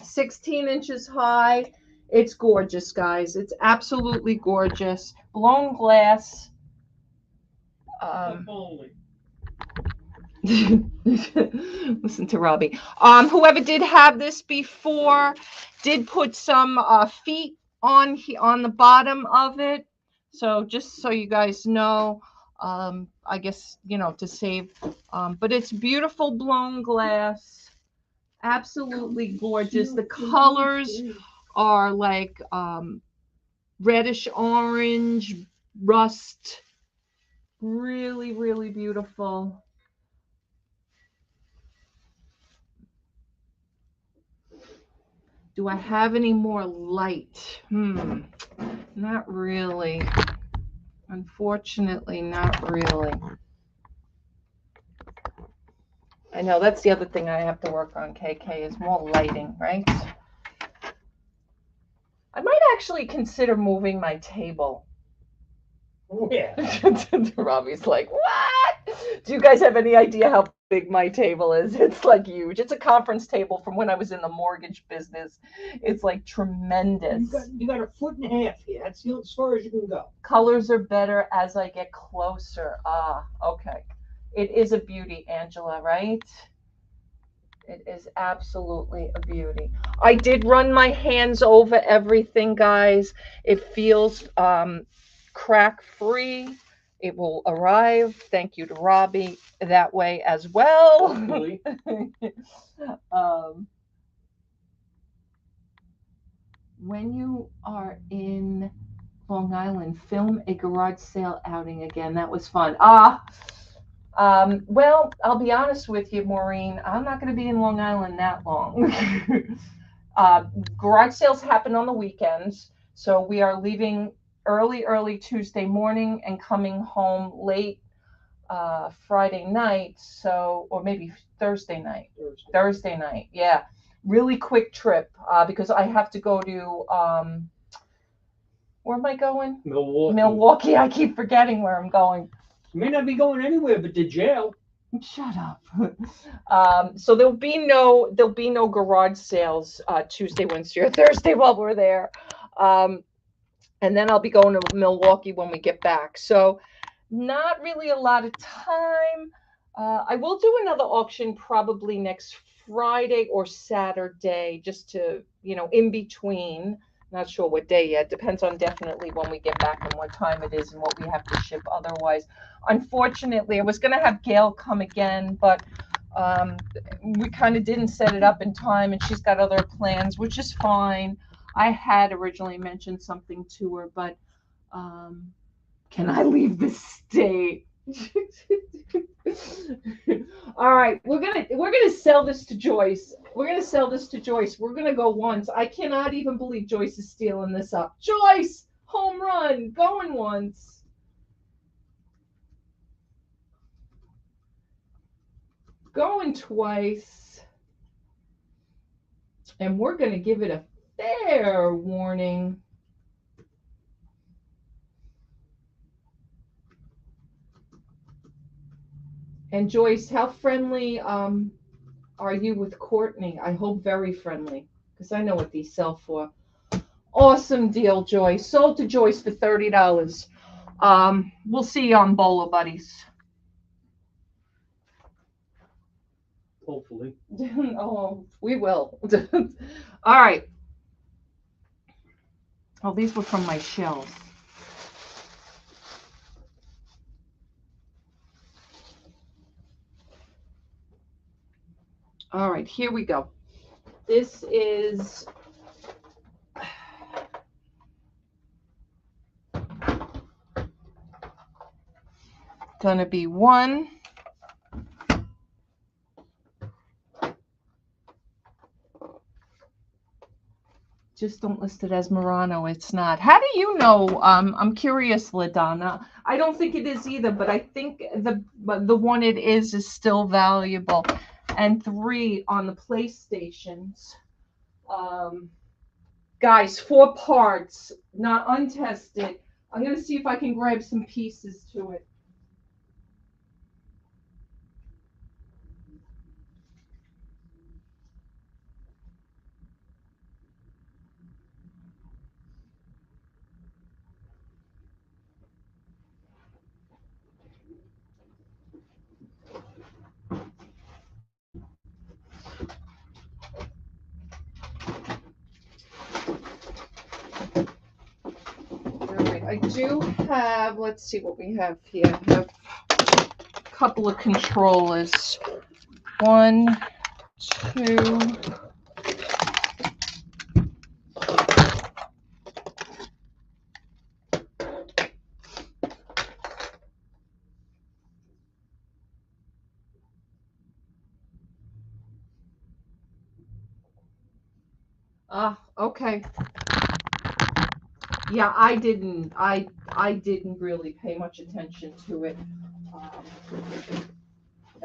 [SPEAKER 3] 16 inches high. It's gorgeous, guys. It's absolutely gorgeous. Blown glass.
[SPEAKER 2] Only.
[SPEAKER 3] Listen to Robbie. Whoever did have this before did put some feet on the bottom of it. So just so you guys know, I guess, you know, to save. But it's beautiful blown glass. Absolutely gorgeous. The colors are like reddish orange, rust. Really, really beautiful. Do I have any more light? Not really. Unfortunately, not really. I know that's the other thing I have to work on, KK, is more lighting, right? I might actually consider moving my table.
[SPEAKER 2] Yeah.
[SPEAKER 3] Robbie's like, what? Do you guys have any idea how big my table is? It's like huge. It's a conference table from when I was in the mortgage business. It's like tremendous.
[SPEAKER 2] You got a foot and a half here. That's as far as you can go.
[SPEAKER 3] Colors are better as I get closer. Ah, okay. It is a beauty, Angela, right? It is absolutely a beauty. I did run my hands over everything, guys. It feels crack free. It will arrive. Thank you to Robbie that way as well.
[SPEAKER 2] Hopefully.
[SPEAKER 3] When you are in Long Island, film a garage sale outing again. That was fun. Well, I'll be honest with you, Maureen. I'm not going to be in Long Island that long. Garage sales happen on the weekends, so we are leaving early Tuesday morning and coming home late Friday night. So, or maybe Thursday night. Thursday night, yeah. Really quick trip because I have to go to where am I going? Milwaukee. I keep forgetting where I'm going.
[SPEAKER 2] You may not be going anywhere but to jail.
[SPEAKER 3] Shut up. So there'll be no garage sales Tuesday, Wednesday, or Thursday while we're there. And then I'll be going to Milwaukee when we get back. So not really a lot of time. I will do another auction probably next Friday or Saturday, just to, you know, in between. Not sure what day yet. Depends on definitely when we get back and what time it is and what we have to ship otherwise. Unfortunately, I was going to have Gail come again, but we kind of didn't set it up in time, and she's got other plans, which is fine. I had originally mentioned something to her, but can I leave the state? All right, we're gonna sell this to Joyce. We're gonna go once. I cannot even believe Joyce is stealing this up. Joyce, home run, going once. Going twice. And we're gonna give it a fair warning. And Joyce, how friendly are you with Courtney? I hope very friendly, because I know what these sell for. Awesome deal, Joyce. Sold to Joyce for $30. We'll see you on Bowler Buddies.
[SPEAKER 2] Hopefully.
[SPEAKER 3] Oh, we will. All right. Oh, these were from my shelves. All right, here we go. This is gonna be one. Just don't list it as Murano. It's not. How do you know? I'm curious, LaDonna. I don't think it is either, but I think the one it is still valuable. And 3 on the PlayStations. Guys, 4 parts, not untested. I'm gonna see if I can grab some pieces to it. I do have, let's see what we have here. I have a couple of controllers. 1, 2. Okay. Yeah, I didn't really pay much attention to it.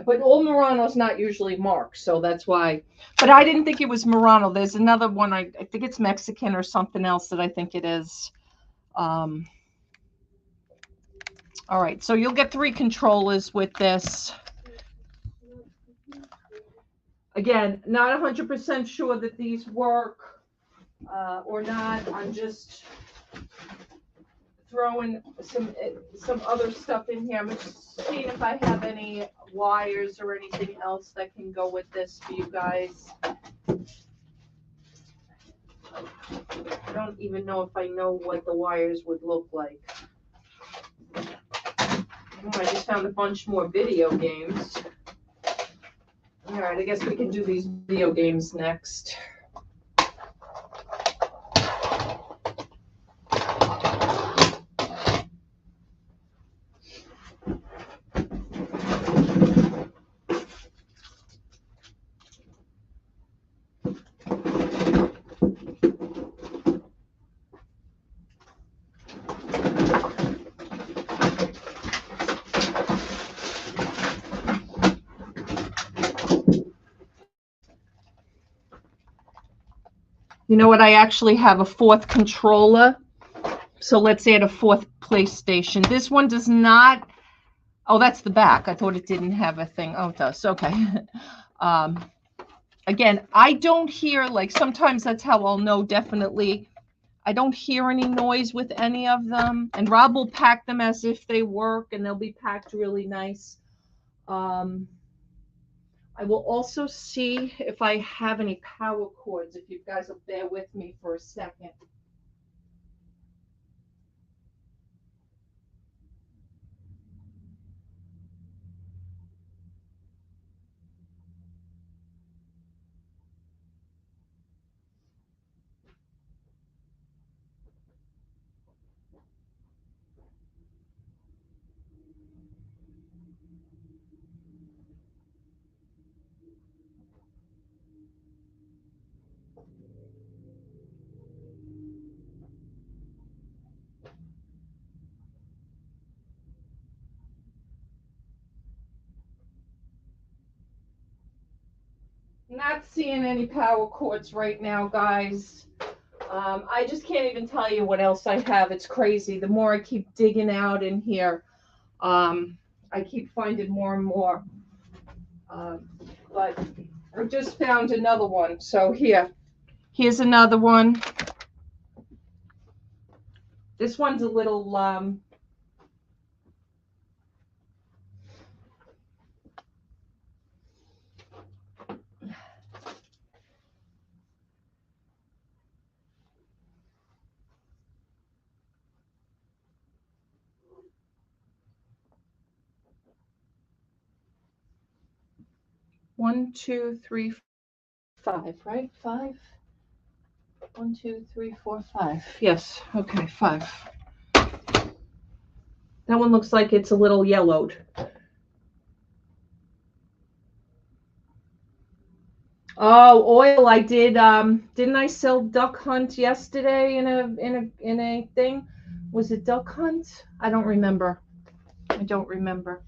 [SPEAKER 3] But all Murano's not usually marked, so that's why. But I didn't think it was Murano. There's another one, I think it's Mexican or something else that I think it is. All right, so you'll get 3 controllers with this. Again, not 100% sure that these work or not. I'm just throwing some other stuff in here. I'm just seeing if I have any wires or anything else that can go with this for you guys. I don't even know if I know what the wires would look like. Oh, I just found a bunch more video games. All right, I guess we can do these video games next. You know what? I actually have a 4th controller. So let's add a 4th PlayStation. This one does not. Oh, that's the back. I thought it didn't have a thing. Oh, it does. Okay. Again, I don't hear, like, sometimes that's how I'll know definitely. I don't hear any noise with any of them. And Rob will pack them as if they work, and they'll be packed really nice. I will also see if I have any power cords, if you guys will bear with me for a second. Not seeing any power cords right now, guys. I just can't even tell you what else I have. It's crazy. The more I keep digging out in here, I keep finding more and more. But I just found another one. So here's another one. This one's a little 1, 2, 3, 5, right? 5. 1, 2, 3, 4, 5. Yes. Okay, 5. That one looks like it's a little yellowed. Oh, oil! I did. Didn't I sell Duck Hunt yesterday in a thing? Was it Duck Hunt? I don't remember. I don't remember.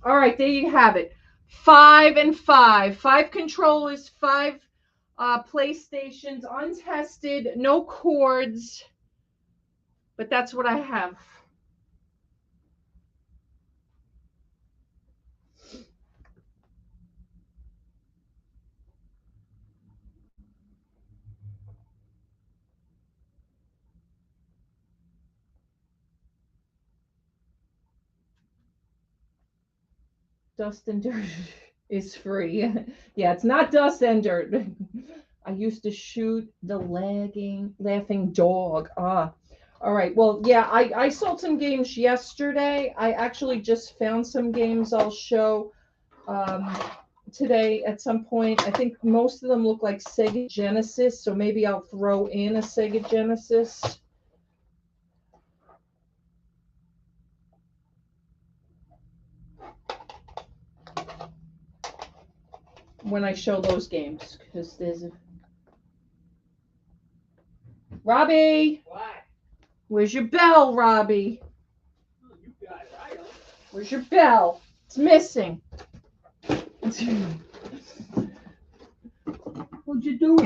[SPEAKER 3] All right, there you have it. 5 and 5. 5 controllers, 5 PlayStations, untested, no cords. But that's what I have. Dust and Dirt is free. Yeah, it's not Dust and Dirt. I used to shoot the laughing dog. Ah. All right. Well, yeah, I sold some games yesterday. I actually just found some games I'll show today at some point. I think most of them look like Sega Genesis, so maybe I'll throw in a Sega Genesis. When I show those games, because there's a Robbie.
[SPEAKER 2] What?
[SPEAKER 3] Where's your bell, Robbie?
[SPEAKER 2] Oh, you got it. I don't.
[SPEAKER 3] Where's your bell? It's missing. What'd you do?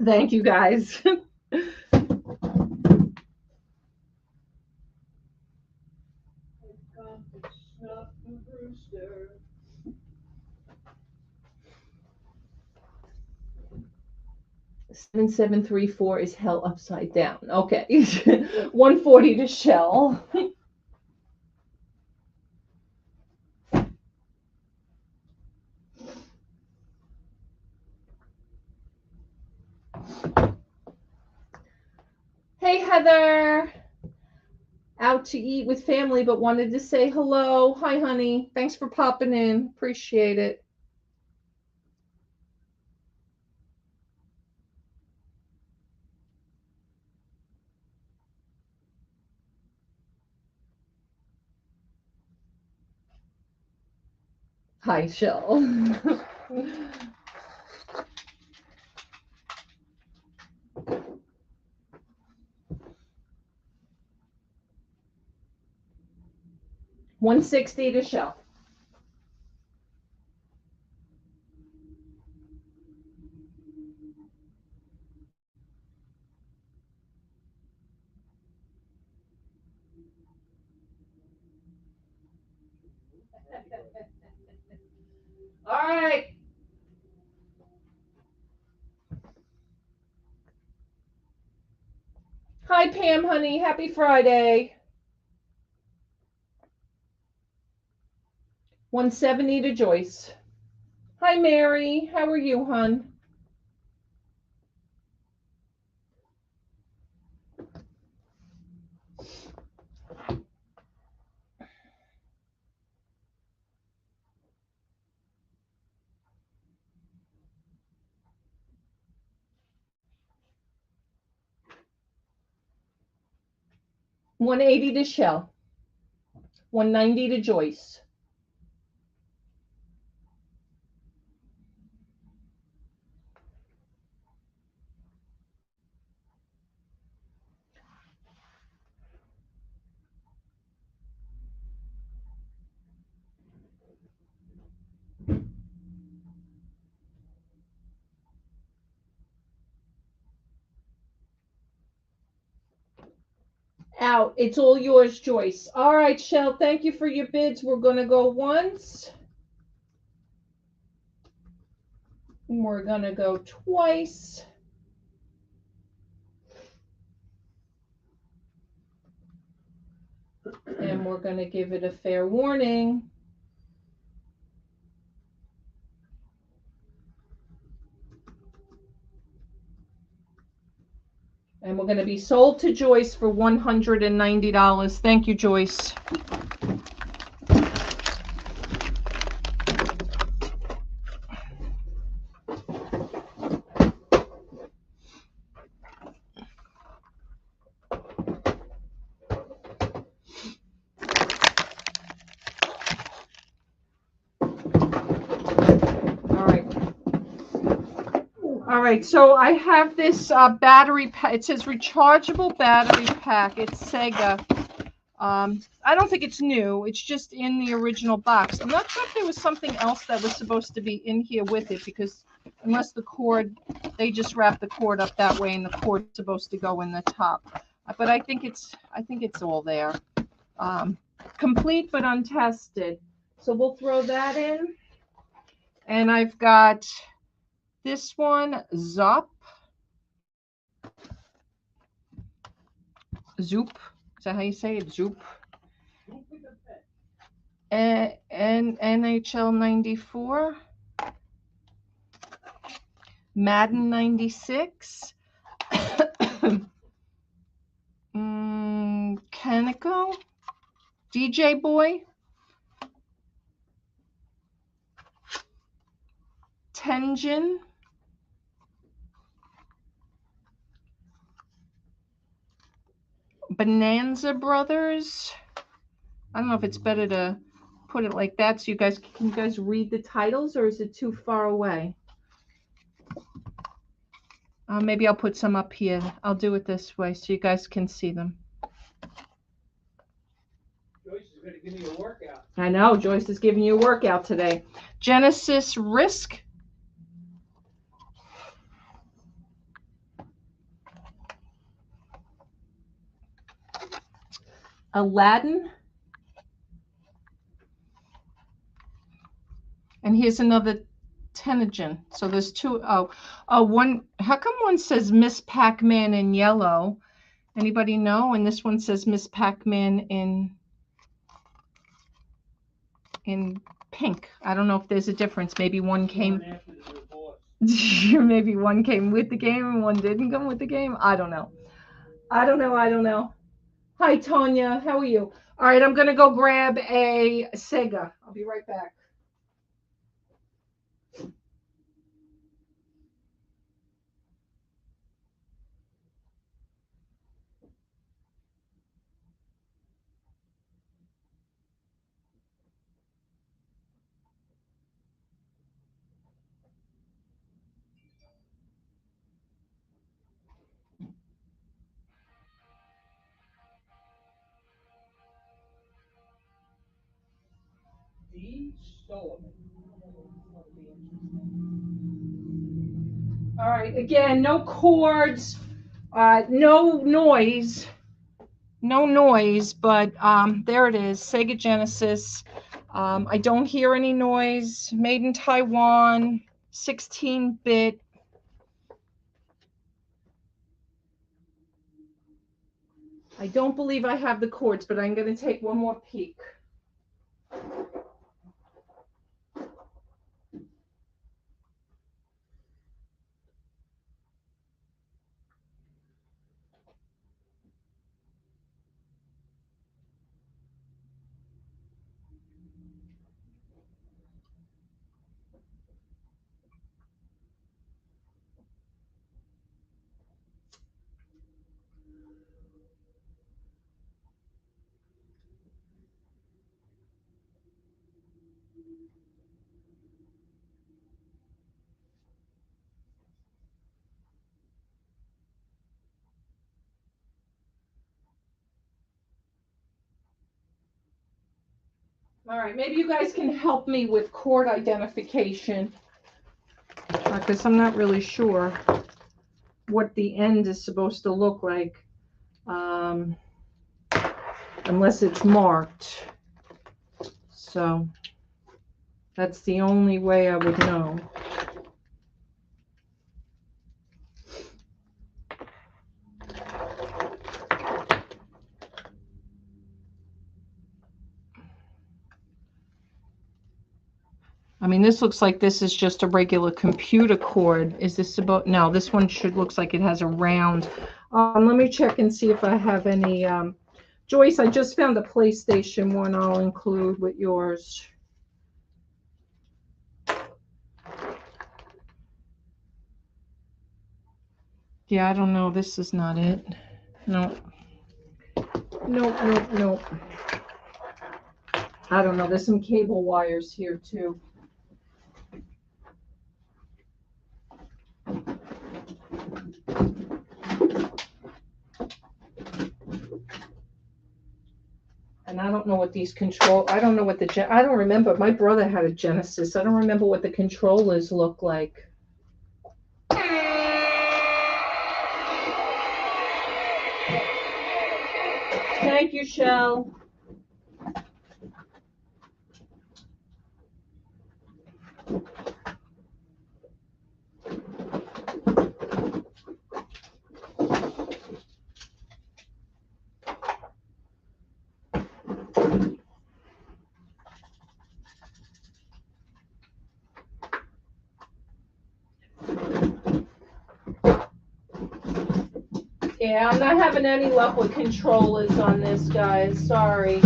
[SPEAKER 3] Thank you, guys. Seven 734 is hell upside down. Okay. 140 to shell. Hey, Heather. Out to eat with family, but wanted to say hello. Hi, honey. Thanks for popping in. Appreciate it. Hi, Shell. $160 to Shell. All right. Hi, Pam, honey. Happy Friday. 170 to Joyce. Hi, Mary. How are you, hon? $180 to Shell. 190 to Joyce. Out. It's all yours, Joyce. All right, Shell. Thank you for your bids. We're going to go once. And we're going to go twice. And we're going to give it a fair warning. we're going to be sold to Joyce for $190. Thank you, Joyce. All right, so I have this battery pack. It says rechargeable battery pack. It's Sega. I don't think it's new. It's just in the original box. I'm not sure if there was something else that was supposed to be in here with it, because unless the cord, they just wrap the cord up that way, and the cord's supposed to go in the top. But I think it's all there. Complete but untested. So we'll throw that in. And I've got this one, Zoop. Is that how you say it? Zoop. And NHL 94. Madden 96. Kaneko. DJ Boy. Tenjin. Bonanza Brothers. I don't know if it's better to put it like that so can you guys read the titles, or is it too far away? Maybe I'll put some up here. I'll do it this way so you guys can see them.
[SPEAKER 2] Joyce is going to give me a workout.
[SPEAKER 3] I know, Joyce is giving you a workout today. Genesis Risk. Aladdin. And here's another Tenjin. So there's two. One. How come one says Miss Pac-Man in yellow? Anybody know? And this one says Miss Pac-Man in pink. I don't know if there's a difference. Maybe one came. Maybe one came with the game and one didn't come with the game. I don't know. I don't know. Hi, Tonya. How are you? All right, I'm going to go grab a Sega. I'll be right back. All right, again, no cords, no noise, but there it is, Sega Genesis. I don't hear any noise, made in Taiwan, 16-bit. I don't believe I have the cords, but I'm going to take one more peek. All right, maybe you guys can help me with cord identification, because I'm not really sure what the end is supposed to look like, unless it's marked. So that's the only way I would know. I mean, this looks like this is just a regular computer cord. Is this about? No, this one looks like it has a round Let me check and see if I have any. Joyce, I just found a PlayStation one I'll include with yours. Yeah, I don't know. This is not it. No. Nope, nope, nope. I don't know. There's some cable wires here too. And I don't know what these I don't know what I don't remember. My brother had a Genesis. I don't remember what the controllers look like. Thank you, Shell. Yeah, I'm not having any luck with controllers on this, guys. Sorry.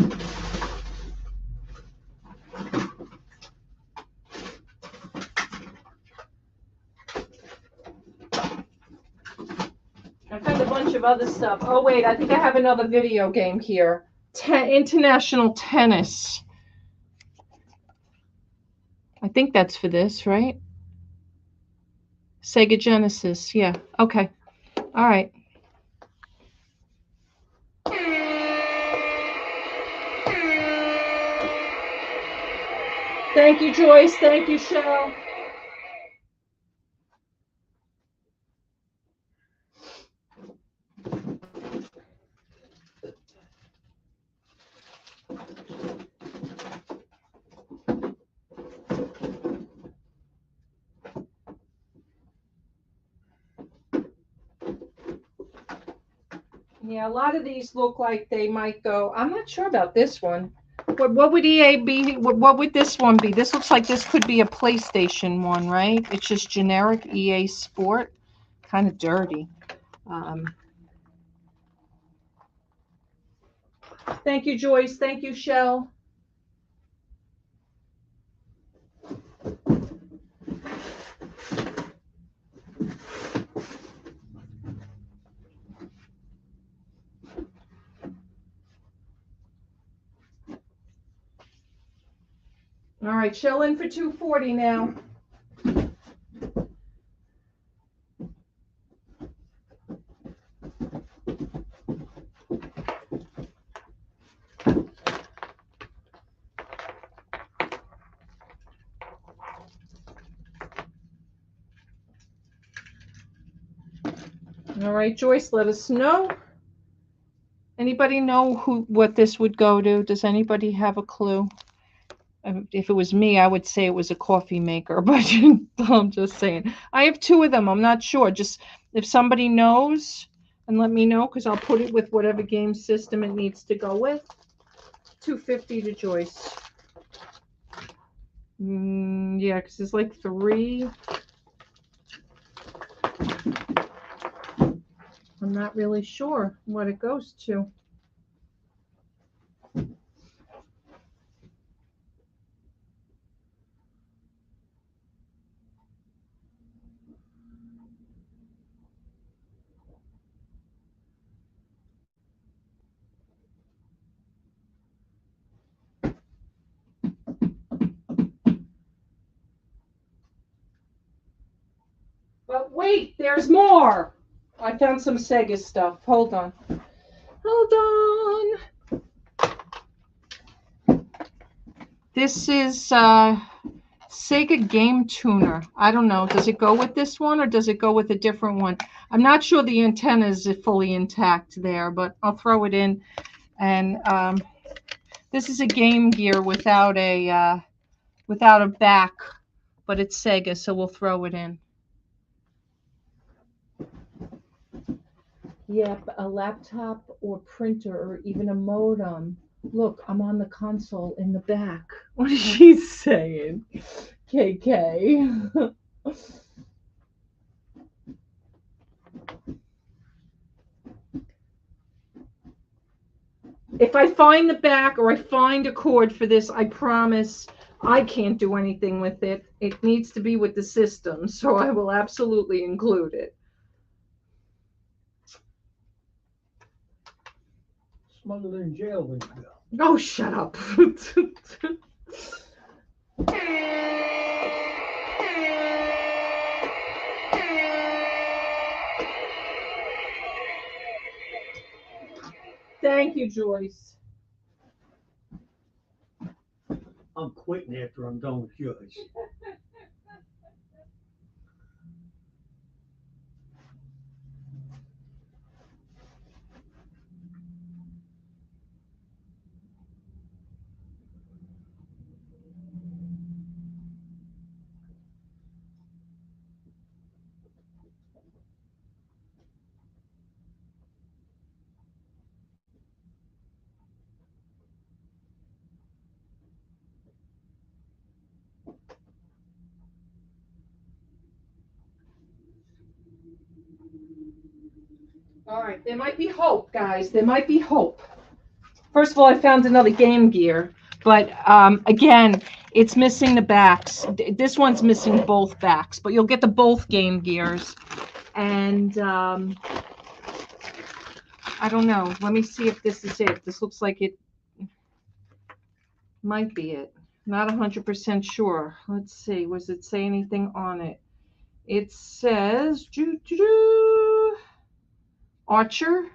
[SPEAKER 3] I found a bunch of other stuff. Oh, wait, I think I have another video game here. International Tennis. I think that's for this, right? Sega Genesis. Yeah. Okay. All right. Thank you, Joyce. Thank you, Shell. Yeah, a lot of these look like they might go. I'm not sure about this one. What would EA be? What would this one be? This looks like this could be a PlayStation one, right? It's just generic EA Sport. Kind of dirty. Thank you, Joyce. Thank you, Shell. All right, Shell in for 240 now. All right, Joyce, let us know. Anybody know what this would go to? Does anybody have a clue? If it was me, I would say it was a coffee maker, but I'm just saying. I have two of them. I'm not sure. Just if somebody knows, and let me know, because I'll put it with whatever game system it needs to go with. 250 to Joyce. Yeah, because there's like 3. I'm not really sure what it goes to. But wait, there's more. I found some Sega stuff. Hold on. Hold on. This is Sega Game Tuner. I don't know. Does it go with this one or does it go with a different one? I'm not sure the antenna is fully intact there, but I'll throw it in. And this is a Game Gear without a back, but it's Sega, so we'll throw it in. Yep, a laptop or printer or even a modem. Look, I'm on the console in the back. What is she saying? KK. If I find the back or I find a cord for this, I promise I can't do anything with it. It needs to be with the system, so I will absolutely include it.
[SPEAKER 2] Smothered in jail when you go.
[SPEAKER 3] Oh, shut up. Thank you, Joyce.
[SPEAKER 2] I'm quitting after I'm done with yours.
[SPEAKER 3] All right, there might be hope, guys. There might be hope. First of all, I found another Game Gear, but again, it's missing the backs. This one's missing both backs, but you'll get the both Game Gears. And I don't know. Let me see if this is it. This looks like it might be it. Not 100% sure. Let's see. Does it say anything on it? It says Archer.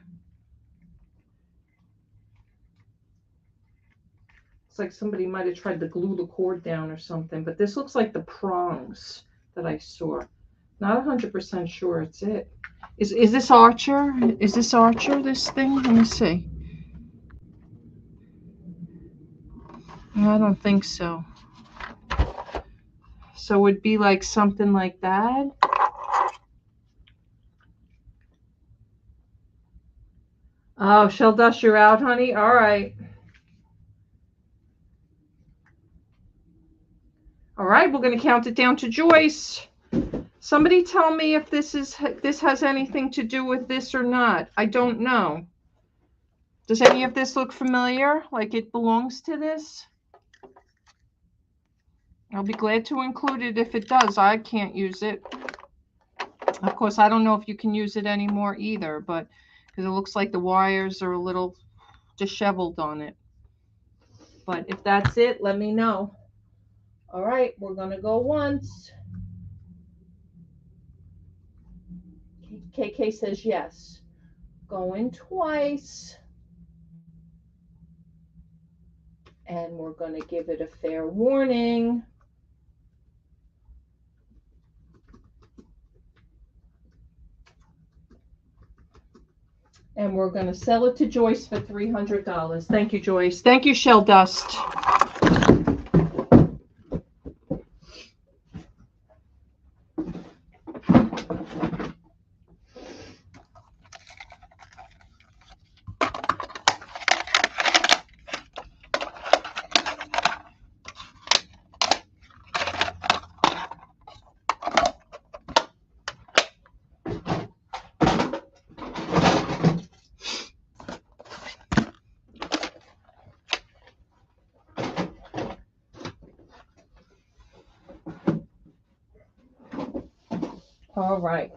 [SPEAKER 3] It's like somebody might have tried to glue the cord down or something, but this looks like the prongs that I saw. Not 100% sure it's it. Is this Archer? Is this Archer, this thing? Let me see. I don't think so. So it would be like something like that. Oh, Shell Dust, you're out, honey? All right. All right, we're going to count it down to Joyce. Somebody tell me if this has anything to do with this or not. I don't know. Does any of this look familiar? Like it belongs to this? I'll be glad to include it if it does. I can't use it. Of course, I don't know if you can use it anymore either, but because it looks like the wires are a little disheveled on it. But if that's it, let me know. All right, we're going to go once. KK says yes. Going twice. And we're going to give it a fair warning. And we're going to sell it to Joyce for $300. Thank you, Joyce. Thank you, Shell Dust. All right.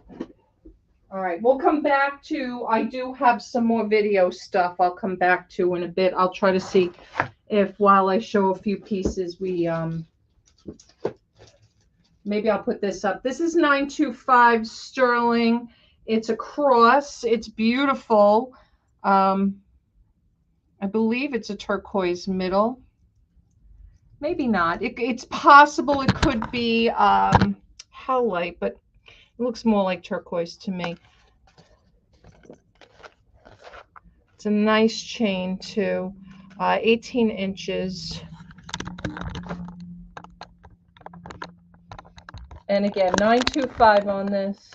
[SPEAKER 3] All right. We'll come back to, I do have some more video stuff I'll come back to in a bit. I'll try to see if while I show a few pieces, we, maybe I'll put this up. This is 925 sterling. It's a cross. It's beautiful. I believe it's a turquoise middle. Maybe not. It's possible it could be howlite, but it looks more like turquoise to me. It's a nice chain too. 18 inches. And again, 925 on this.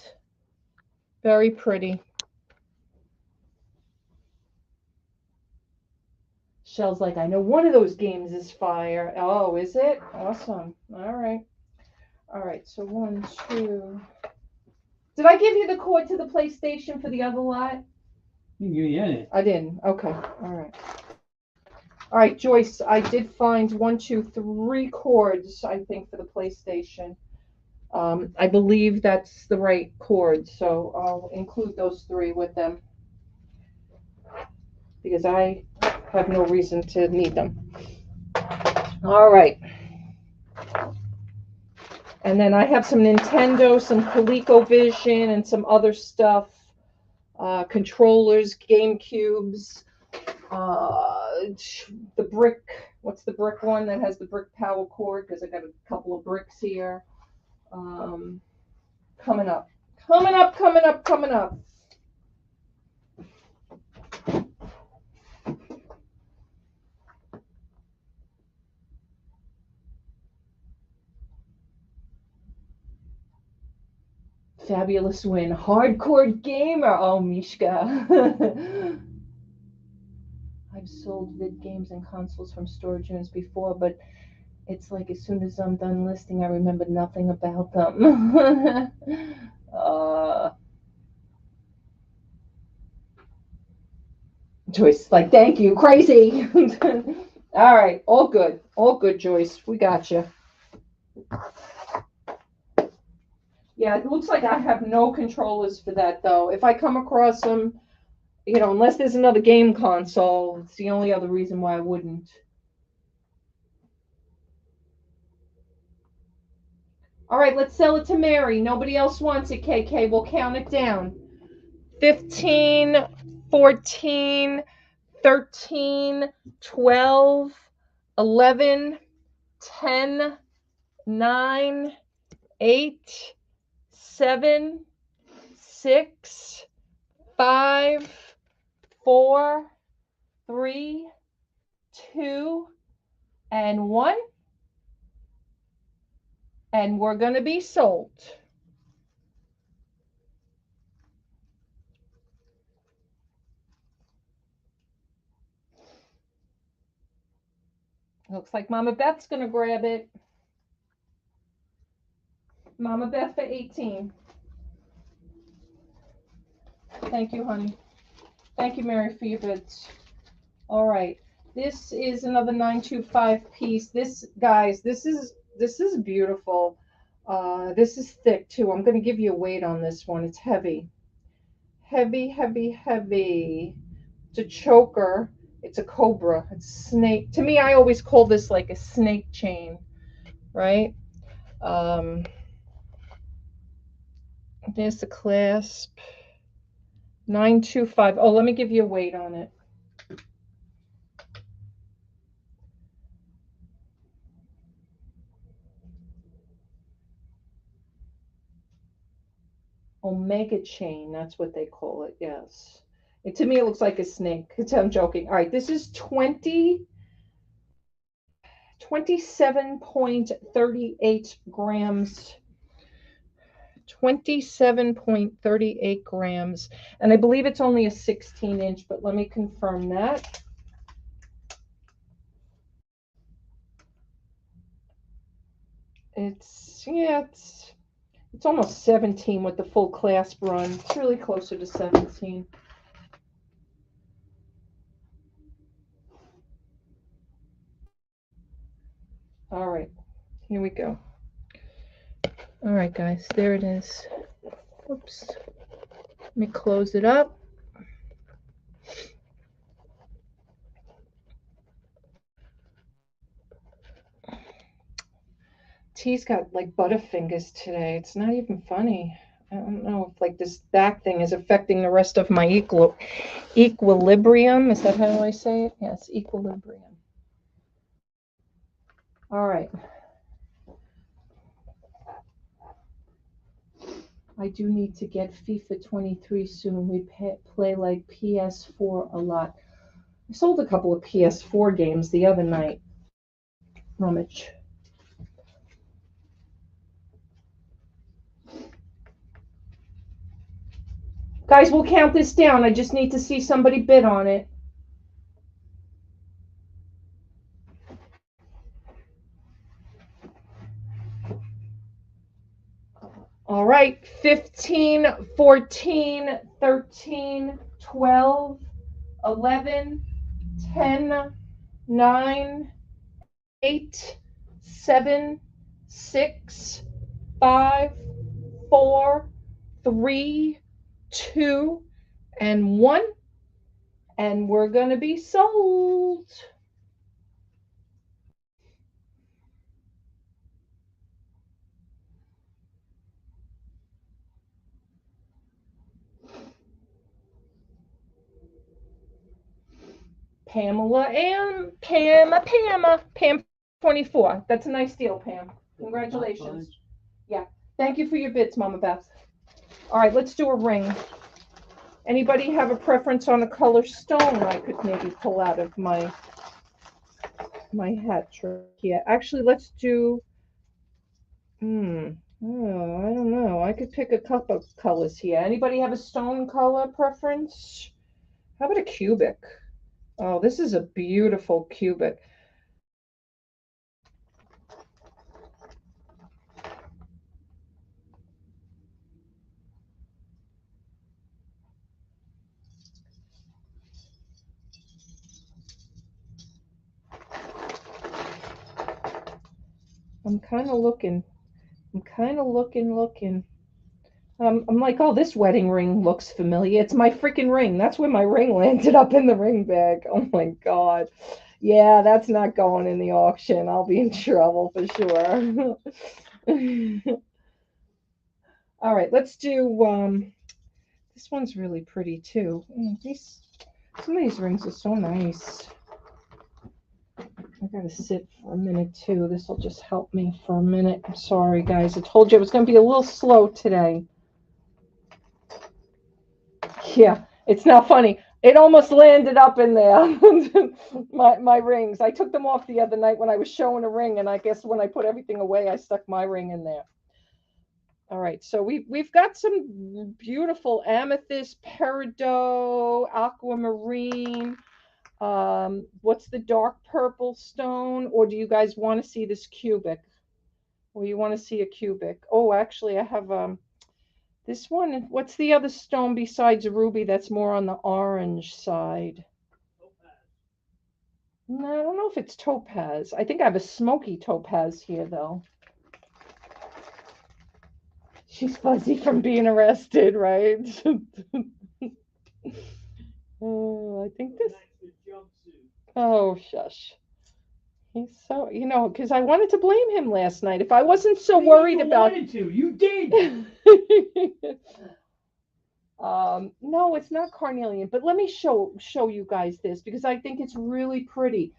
[SPEAKER 3] Very pretty. Shell's like, I know one of those games is fire. Oh, is it? Awesome. All right. All right. So 1, 2. Did I give you the cord to the PlayStation for the other lot?
[SPEAKER 2] You can give me any.
[SPEAKER 3] I didn't. Okay. All right. All right, Joyce, I did find 1, 2, 3 cords, I think, for the PlayStation. I believe that's the right cord, so I'll include those 3 with them because I have no reason to need them. All right. And then I have some Nintendo, some ColecoVision, and some other stuff. Controllers, GameCubes, the brick. What's the brick one that has the brick power cord? Because I got a couple of bricks here. Coming up. Fabulous win. Hardcore gamer. Oh, Mishka. I've sold vid games and consoles from storage units before, but it's like as soon as I'm done listing, I remember nothing about them. Joyce, like, thank you. Crazy. All right. All good. All good, Joyce. We got you. Yeah, it looks like I have no controllers for that, though. If I come across them, you know, unless there's another game console, it's the only other reason why I wouldn't. All right, let's sell it to Mary. Nobody else wants it, KK. We'll count it down. 15, 14, 13, 12, 11, 10, 9, 8, 7, 6, 5, 4, 3, 2, and 1. And we're going to be sold. Looks like Mama Beth's going to grab it. Mama Beth for 18. Thank you, honey. Thank you, Mary, for your bids. All right. This is another 925 piece. This, guys, this is beautiful. This is thick, too. I'm going to give you a weight on this one. It's heavy. Heavy, heavy, heavy. It's a choker. It's a cobra. It's a snake. To me, I always call this like a snake chain, right? There's the clasp. 925. Oh, let me give you a weight on it. Omega chain, that's what they call it, yes. To me, it looks like a snake. I'm joking. All right, this is 27.38 grams. 27.38 grams. And I believe it's only a 16-inch, but let me confirm that. It's almost 17 with the full clasp run. It's really closer to 17. All right, here we go. All right, guys, there it is. Oops. Let me close it up. T's got like butterfingers today. It's not even funny. I don't know if like this back thing is affecting the rest of my equilibrium. Is that how I say it? Yes, equilibrium. All right. I do need to get FIFA 23 soon. We play like PS4 a lot. I sold a couple of PS4 games the other night. Rummage. Guys, we'll count this down. I just need to see somebody bid on it. All right, 15, 14, 13, 12, 11, 10, 9, 8, 7, 6, 5, 4, 3, 2, and 1. And we're going to be sold. Pamela and Pam 24. That's a nice deal, Pam. Congratulations. Yeah. Thank you for your bits, Mama Beth. All right, let's do a ring. Anybody have a preference on a color stone I could maybe pull out of my hat trick here? Actually, let's do, oh, I don't know. I could pick a couple of colors here. Anybody have a stone color preference? How about a cubic? Oh, this is a beautiful cubic. I'm kind of looking. I'm like, oh, this wedding ring looks familiar. It's my freaking ring. That's where my ring landed up in the ring bag. Oh my God. Yeah, that's not going in the auction. I'll be in trouble for sure. All right, let's do, this one's really pretty too. Some of these rings are so nice. I gotta sit for a minute too. This will just help me for a minute. I'm sorry, guys. I told you it was going to be a little slow today. Yeah, it's not funny. It almost landed up in there. my rings. I took them off the other night when I was showing a ring, and I guess when I put everything away, I stuck my ring in there. All right, so we've got some beautiful amethyst, peridot, aquamarine. What's the dark purple stone? Or do you guys want to see this cubic? Or you want to see a cubic? Oh, actually, I have this one. What's the other stone besides ruby that's more on the orange side? No, I don't know if it's topaz. I think I have a smoky topaz here, though. She's fuzzy from being arrested, right? Oh, I think this. Oh, shush. He's so, because I wanted to blame him last night. If I wasn't so worried about.
[SPEAKER 2] You did.
[SPEAKER 3] No, it's not carnelian, but let me show you guys this because I think it's really pretty.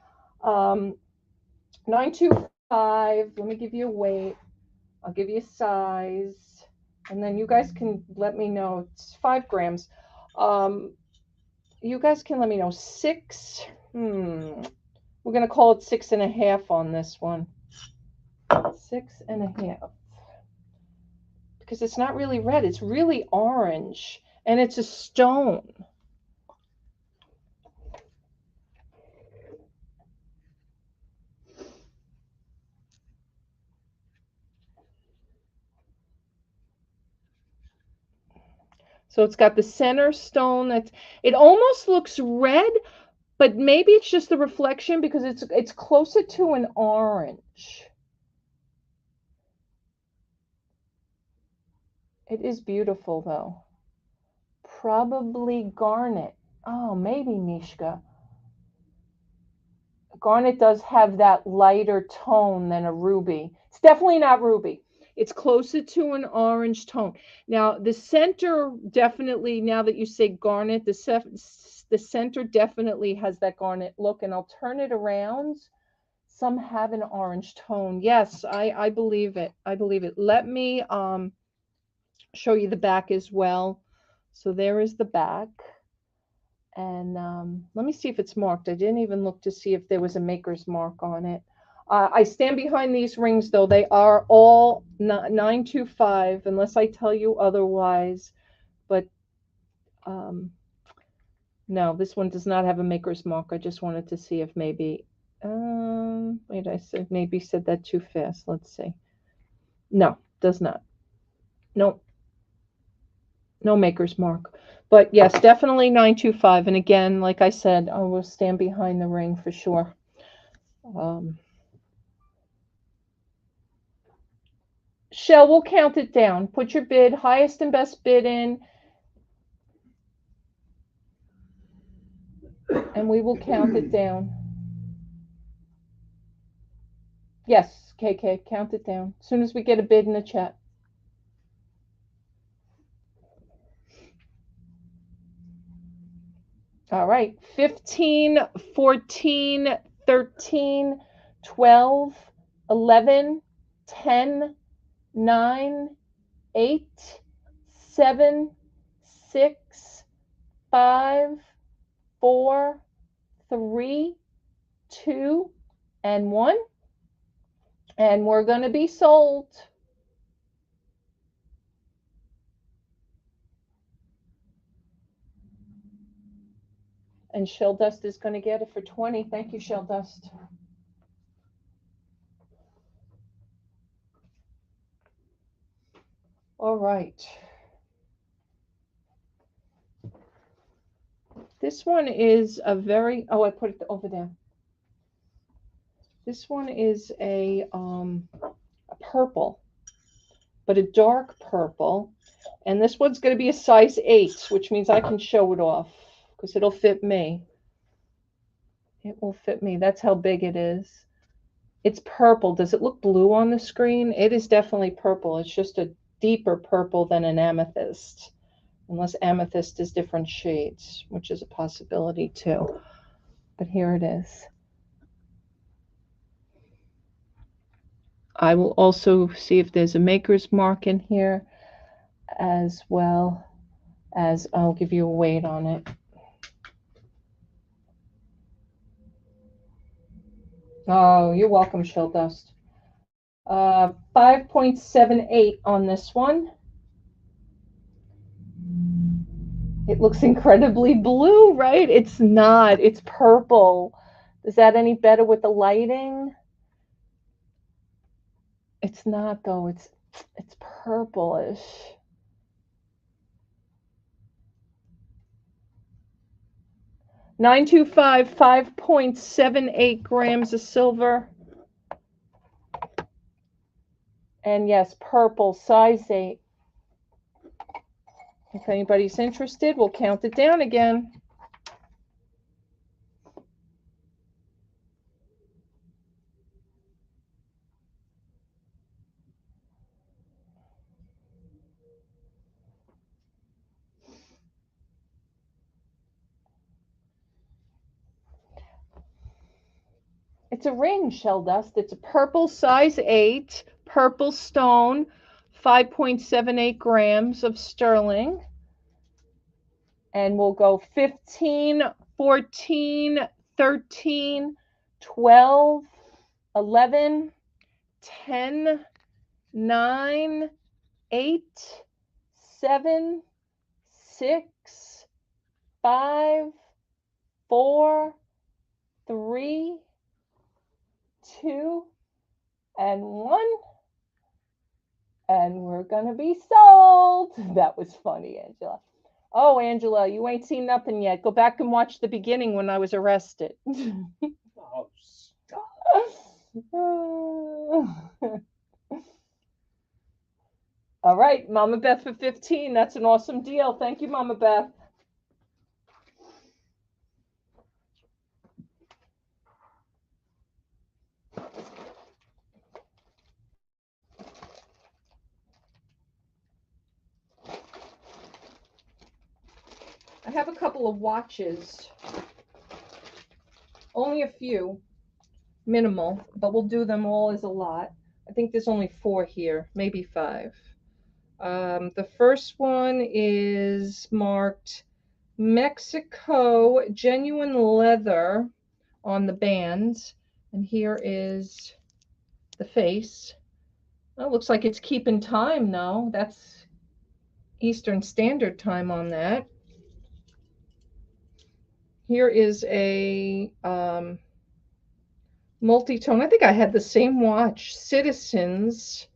[SPEAKER 3] 925. Let me give you a weight. I'll give you a size, and then you guys can let me know. It's 5 grams. You guys can let me know. 6. We're gonna call it 6.5 on this one. 6.5. Because it's not really red, it's really orange, and it's a stone. So it's got the center stone it almost looks red, but maybe it's just the reflection because it's closer to an orange. It is beautiful though. Probably garnet. Oh, maybe Mishka. Garnet does have that lighter tone than a ruby. It's definitely not ruby. It's closer to an orange tone. Now, the center definitely, now that you say garnet, the center definitely has that garnet look, and I'll turn it around. Some have an orange tone. Yes, I believe it. I believe it. Let me show you the back as well. So there is the back. And let me see if it's marked. I didn't even look to see if there was a maker's mark on it. I stand behind these rings, though. They are all 925, unless I tell you otherwise. But no, this one does not have a maker's mark. I just wanted to see if maybe, wait, I said maybe said that too fast. Let's see. No, does not. Nope. No maker's mark. But yes, definitely 925. And again, like I said, I will stand behind the ring for sure. Shell, we'll count it down. Put your bid, highest and best bid in, and we will count it down. Yes, KK, count it down. As soon as we get a bid in the chat. All right, 15, 14, 13, 12, 11, 10, 9, 8, 7, 6, 5, 4, 3, 2, and 1. And we're going to be sold. And Shell Dust is going to get it for 20. Thank you, Shell Dust. All right. This one is a very, oh, I put it over there. This one is a purple, but a dark purple. And this one's going to be a size 8, which means I can show it off because it'll fit me. It will fit me. That's how big it is. It's purple. Does it look blue on the screen? It is definitely purple. It's just a deeper purple than an amethyst, unless amethyst is different shades, which is a possibility too. But here it is. I will also see if there's a maker's mark in here, as well as I'll give you a weight on it. Oh, you're welcome, Shell Dust. 5.78 on this one. It looks incredibly blue, right? It's not. It's purple. Is that any better with the lighting? It's not, though. It's purplish. $925, 5.78 grams of silver. And yes, purple, size 8. If anybody's interested, we'll count it down again. It's a ring, Shell Dust. It's a purple size 8, purple stone, 5.78 grams of sterling. And we'll go 15, 14, 13, 12, 11, 10, 9, 8, 7, 6, 5, 4, 3, 2, and 1. And we're going to be sold. That was funny, Angela. Oh, Angela, you ain't seen nothing yet. Go back and watch the beginning when I was arrested.
[SPEAKER 2] Oh, stop.
[SPEAKER 3] All right, Mama Beth for 15. That's an awesome deal. Thank you, Mama Beth. I have a couple of watches. Only a few. Minimal, but we'll do them all as a lot. I think there's only 4 here, maybe 5. The first one is marked Mexico genuine leather on the bands. And here is the face. Oh, looks like it's keeping time now. That's Eastern Standard Time on that. Here is a multi-tone. I think I had the same watch, Citizens.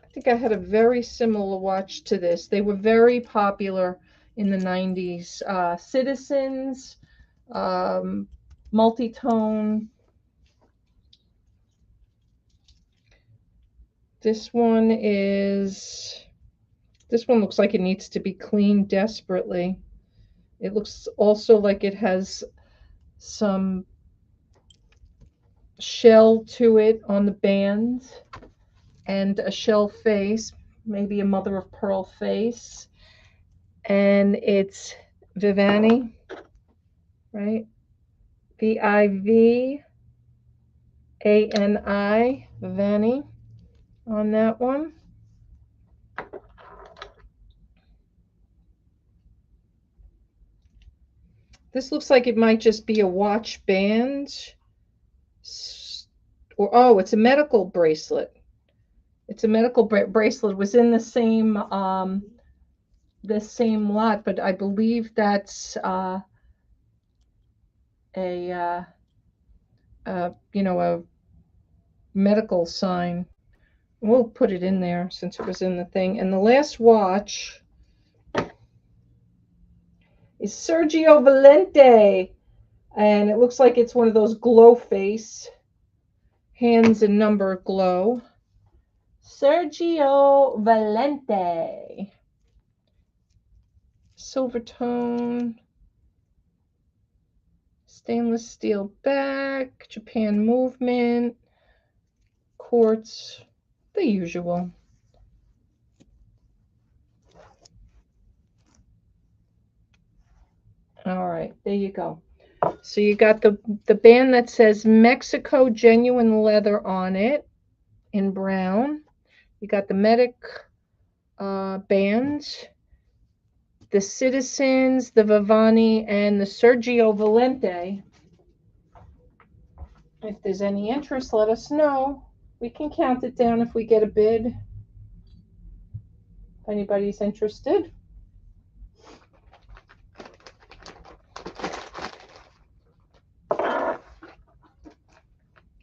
[SPEAKER 3] I think I had a very similar watch to this. They were very popular in the 90s. Citizens, multi-tone. This one looks like it needs to be cleaned desperately. It looks also like it has some shell to it on the band and a shell face, maybe a mother of pearl face. And it's Vivani, right? Vivani, Vivani on that one. This looks like it might just be a watch band. Or, oh, it's a medical bracelet. It's a medical bracelet. It was in the same lot, but I believe that's a medical sign. We'll put it in there since it was in the thing. And the last watch is Sergio Valente, and it looks like it's one of those glow face, hands and number glow. Sergio Valente. Silver tone, stainless steel back, Japan movement, quartz, the usual. All right, there you go. So you got the band that says Mexico genuine leather on it in brown. You got the medic bands, the Citizens, the Vivani, and the Sergio Valente. If there's any interest, let us know. We can count it down if we get a bid. If anybody's interested.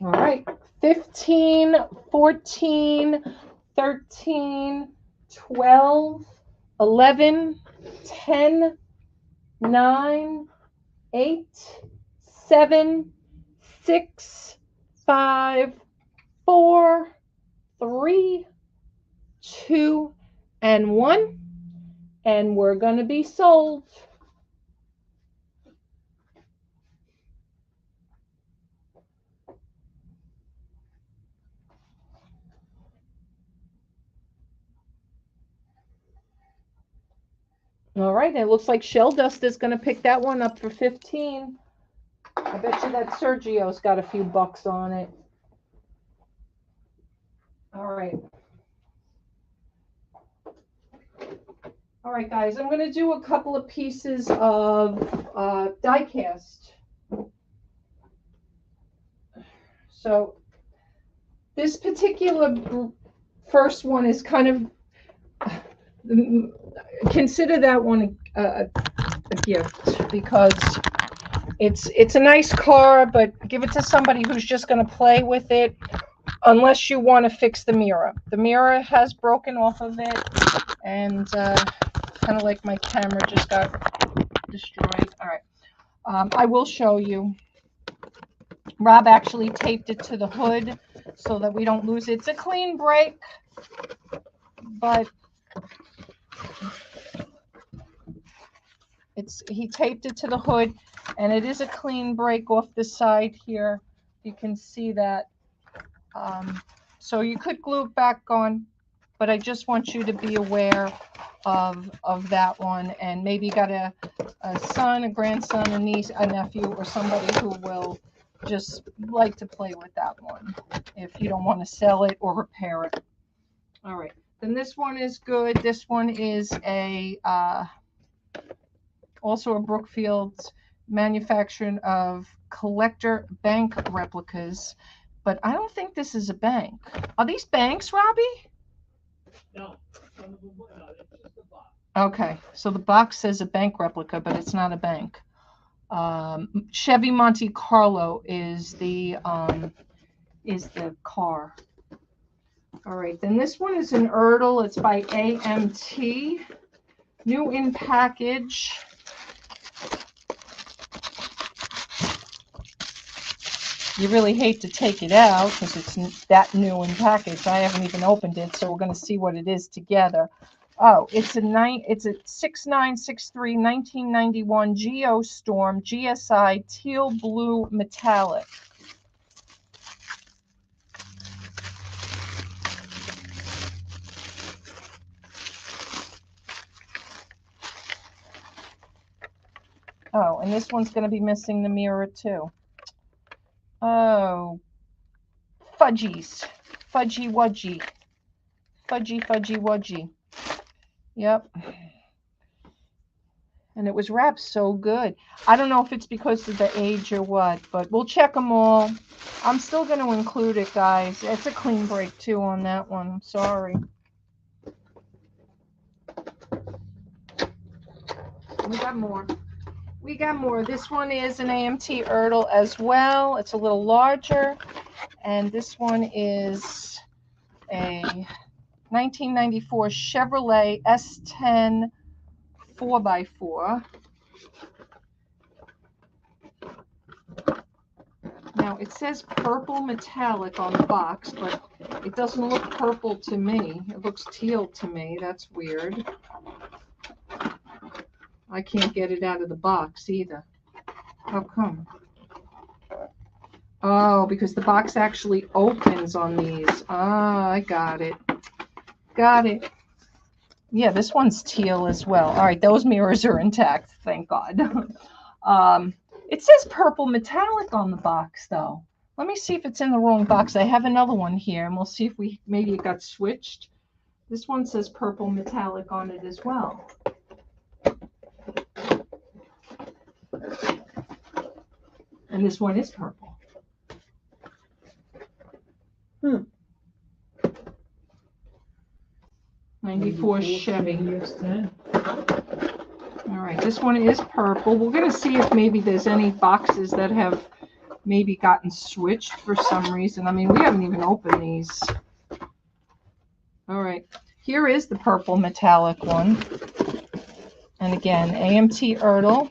[SPEAKER 3] All right, 15, 14, 13, 12, 11, 10, 9, 8, 7, 6, 5, 4, 3, 2, and 1. And we're going to be sold. All right, it looks like Shell Dust is going to pick that one up for 15. I bet you that Sergio's got a few bucks on it. All right. All right, guys, I'm going to do a couple of pieces of DieCast. So this particular first one is kind of, consider that one a gift, because it's a nice car, but give it to somebody who's just going to play with it, unless you want to fix the mirror. The mirror has broken off of it, and kind of like my camera just got destroyed. All right, I will show you. Rob actually taped it to the hood so that we don't lose it. It's a clean break, but he taped it to the hood, and it is a clean break off the side here. You can see that. So you could glue it back on, but I just want you to be aware of that one. And maybe you got a son, a grandson, a niece, a nephew, or somebody who will just like to play with that one if you don't want to sell it or repair it. All right, then this one is good. This one is a also a Brookfield manufacturing of collector bank replicas, but I don't think this is a bank. Are these banks, Robbie?
[SPEAKER 2] No, it's just a box.
[SPEAKER 3] Okay, so the box says a bank replica, but it's not a bank. Chevy Monte Carlo is the car. All right, then this one is an Erdl. It's by AMT. New in package. You really hate to take it out because it's that new in package. I haven't even opened it, so we're going to see what it is together. Oh, it's a 6963 1991 Geostorm GSI teal blue metallic. Oh, and this one's going to be missing the mirror too. Oh, fudgies. Fudgy wudgy. Fudgy wudgy. Yep. And it was wrapped so good. I don't know if it's because of the age or what, but we'll check them all. I'm still going to include it, guys. It's a clean break too on that one. I'm sorry. We got more. We got more. This one is an AMT Erdl as well. It's a little larger. And this one is a 1994 Chevrolet S10 4x4. Now it says purple metallic on the box, but it doesn't look purple to me. It looks teal to me. That's weird. I can't get it out of the box either. How come? Oh, because the box actually opens on these. Ah, I got it. Got it. Yeah, this one's teal as well. All right, those mirrors are intact, thank God. It says purple metallic on the box, though. Let me see if it's in the wrong box. I have another one here, and we'll see if maybe it got switched. This one says purple metallic on it as well. And this one is purple. 94 Chevy. All right, this one is purple. We're going to see if maybe there's any boxes that have maybe gotten switched for some reason. I mean, we haven't even opened these. All right, here is the purple metallic one. And again, AMT Erdl.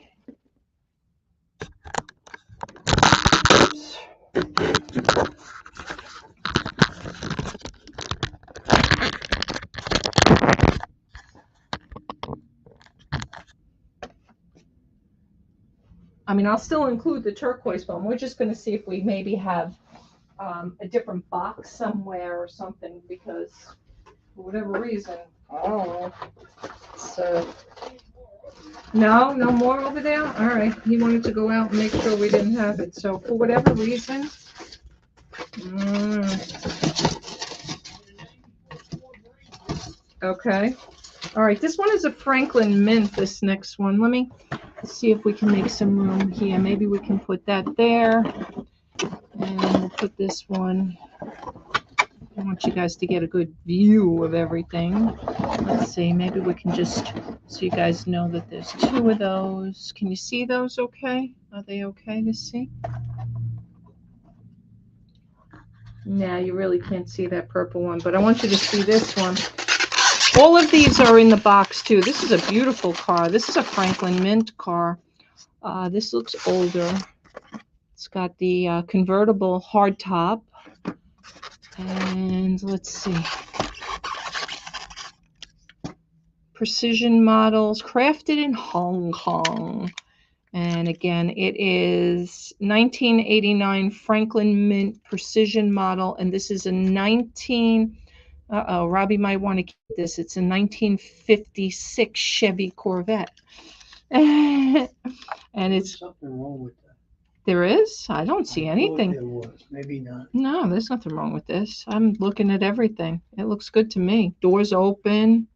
[SPEAKER 3] I mean, I'll still include the turquoise one. We're just going to see if we maybe have a different box somewhere or something, because for whatever reason, I don't know. So, no more over there? All right. He wanted to go out and make sure we didn't have it. So for whatever reason, okay. All right. This one is a Franklin Mint, this next one. Let me see if we can make some room here. Maybe we can put that there. And we'll put this one. I want you guys to get a good view of everything. Let's see. Maybe we can just, so you guys know that there's two of those. Can you see those okay? Are they okay to see? Nah, you really can't see that purple one, but I want you to see this one. All of these are in the box too. This is a beautiful car. This is a Franklin Mint car. This looks older. It's got the convertible hardtop. And let's see. Precision models, crafted in Hong Kong. And again, it is 1989 Franklin Mint precision model. And this is a Robbie might want to keep this. It's a 1956 Chevy Corvette. And it's
[SPEAKER 2] something wrong with that.
[SPEAKER 3] There is? I don't see anything.
[SPEAKER 2] There was. Maybe not.
[SPEAKER 3] No, there's nothing wrong with this. I'm looking at everything. It looks good to me. Doors open.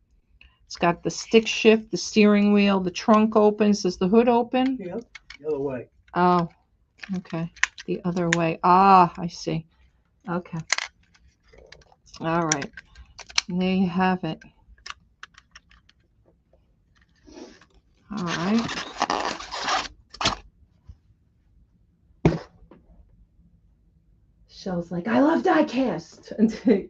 [SPEAKER 3] It's got the stick shift, the steering wheel, the trunk opens. Does the hood open?
[SPEAKER 2] Yep. The other way.
[SPEAKER 3] Oh, okay. The other way. Ah, I see. Okay. All right. There you have it. All right. Shell's like, I love DieCast.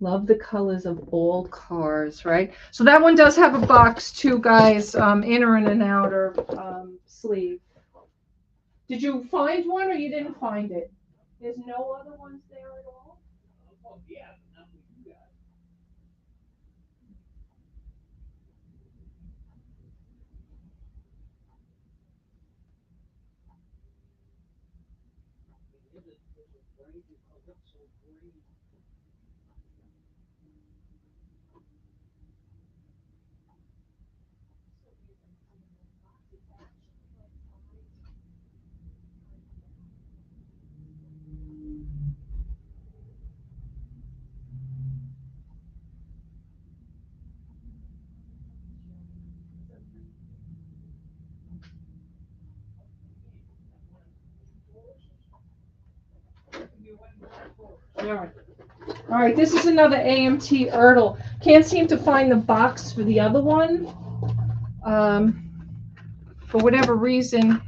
[SPEAKER 3] Love the colors of old cars, right? So that one does have a box too, guys. Inner and an outer sleeve. Did you find one or you didn't find it? There's no other ones there at all?
[SPEAKER 2] Oh, yeah, but not with you guys. There's a brain, calypso brain.
[SPEAKER 3] All right, this is another AMT Erdl. Can't seem to find the box for the other one, for whatever reason.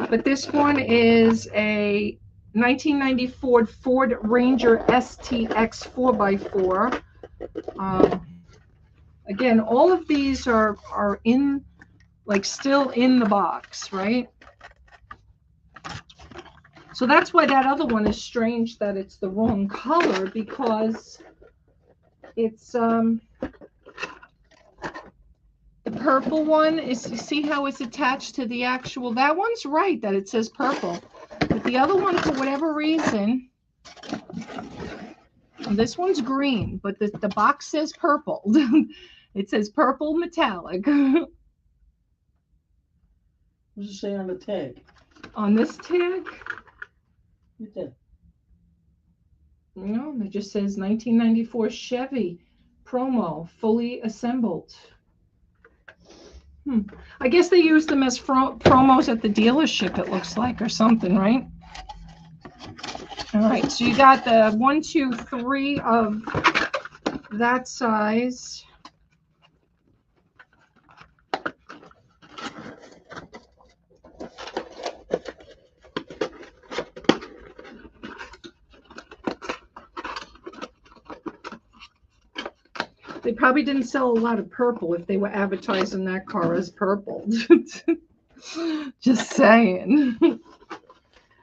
[SPEAKER 3] But this one is a 1994 Ford Ranger STX 4x4. Again, all of these are in, like, still in the box, right? So that's why that other one is strange that it's the wrong color, because it's the purple one is, you see how it's attached to the actual, that one's right that it says purple, but the other one, for whatever reason, this one's green, but the box says purple. It says purple metallic.
[SPEAKER 4] What does it say on the tag?
[SPEAKER 3] On this tag,
[SPEAKER 4] Right there.
[SPEAKER 3] no, it just says 1994 Chevy promo, fully assembled. I guess they use them as promos at the dealership, it looks like, or something, right? All right, so you got the 1, 2, 3 of that size. They probably didn't sell a lot of purple if they were advertising that car as purple. Just saying.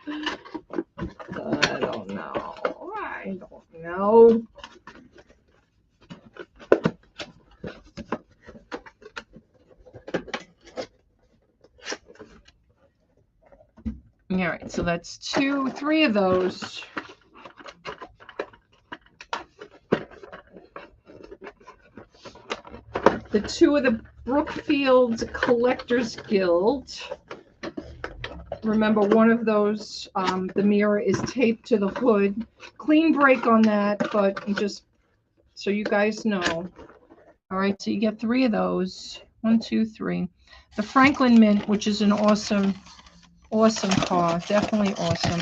[SPEAKER 3] I don't know. I don't know. All right, so that's 2, 3 of those. The 2 of the Brookfield Collectors Guild. Remember, one of those, the mirror is taped to the hood. Clean break on that, but just so you guys know. All right, so you get 3 of those. 1, 2, 3. The Franklin Mint, which is an awesome, awesome car. Definitely awesome.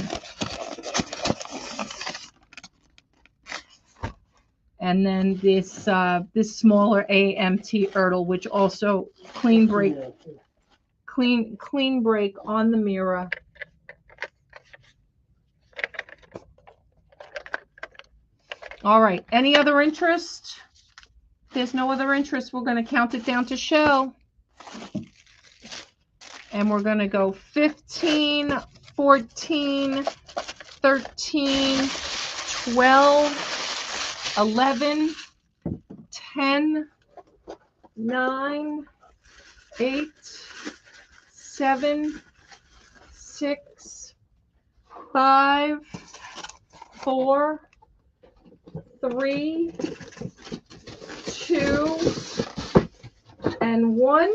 [SPEAKER 3] And then this this smaller AMT Erdl, which also clean break, clean break on the mirror. All right. Any other interest? If there's no other interest, we're going to count it down to show. And we're going to go 15, 14, 13, 12, 11, 10, 9, 8, 7, 6, 5, 4, 3, 2, and 1.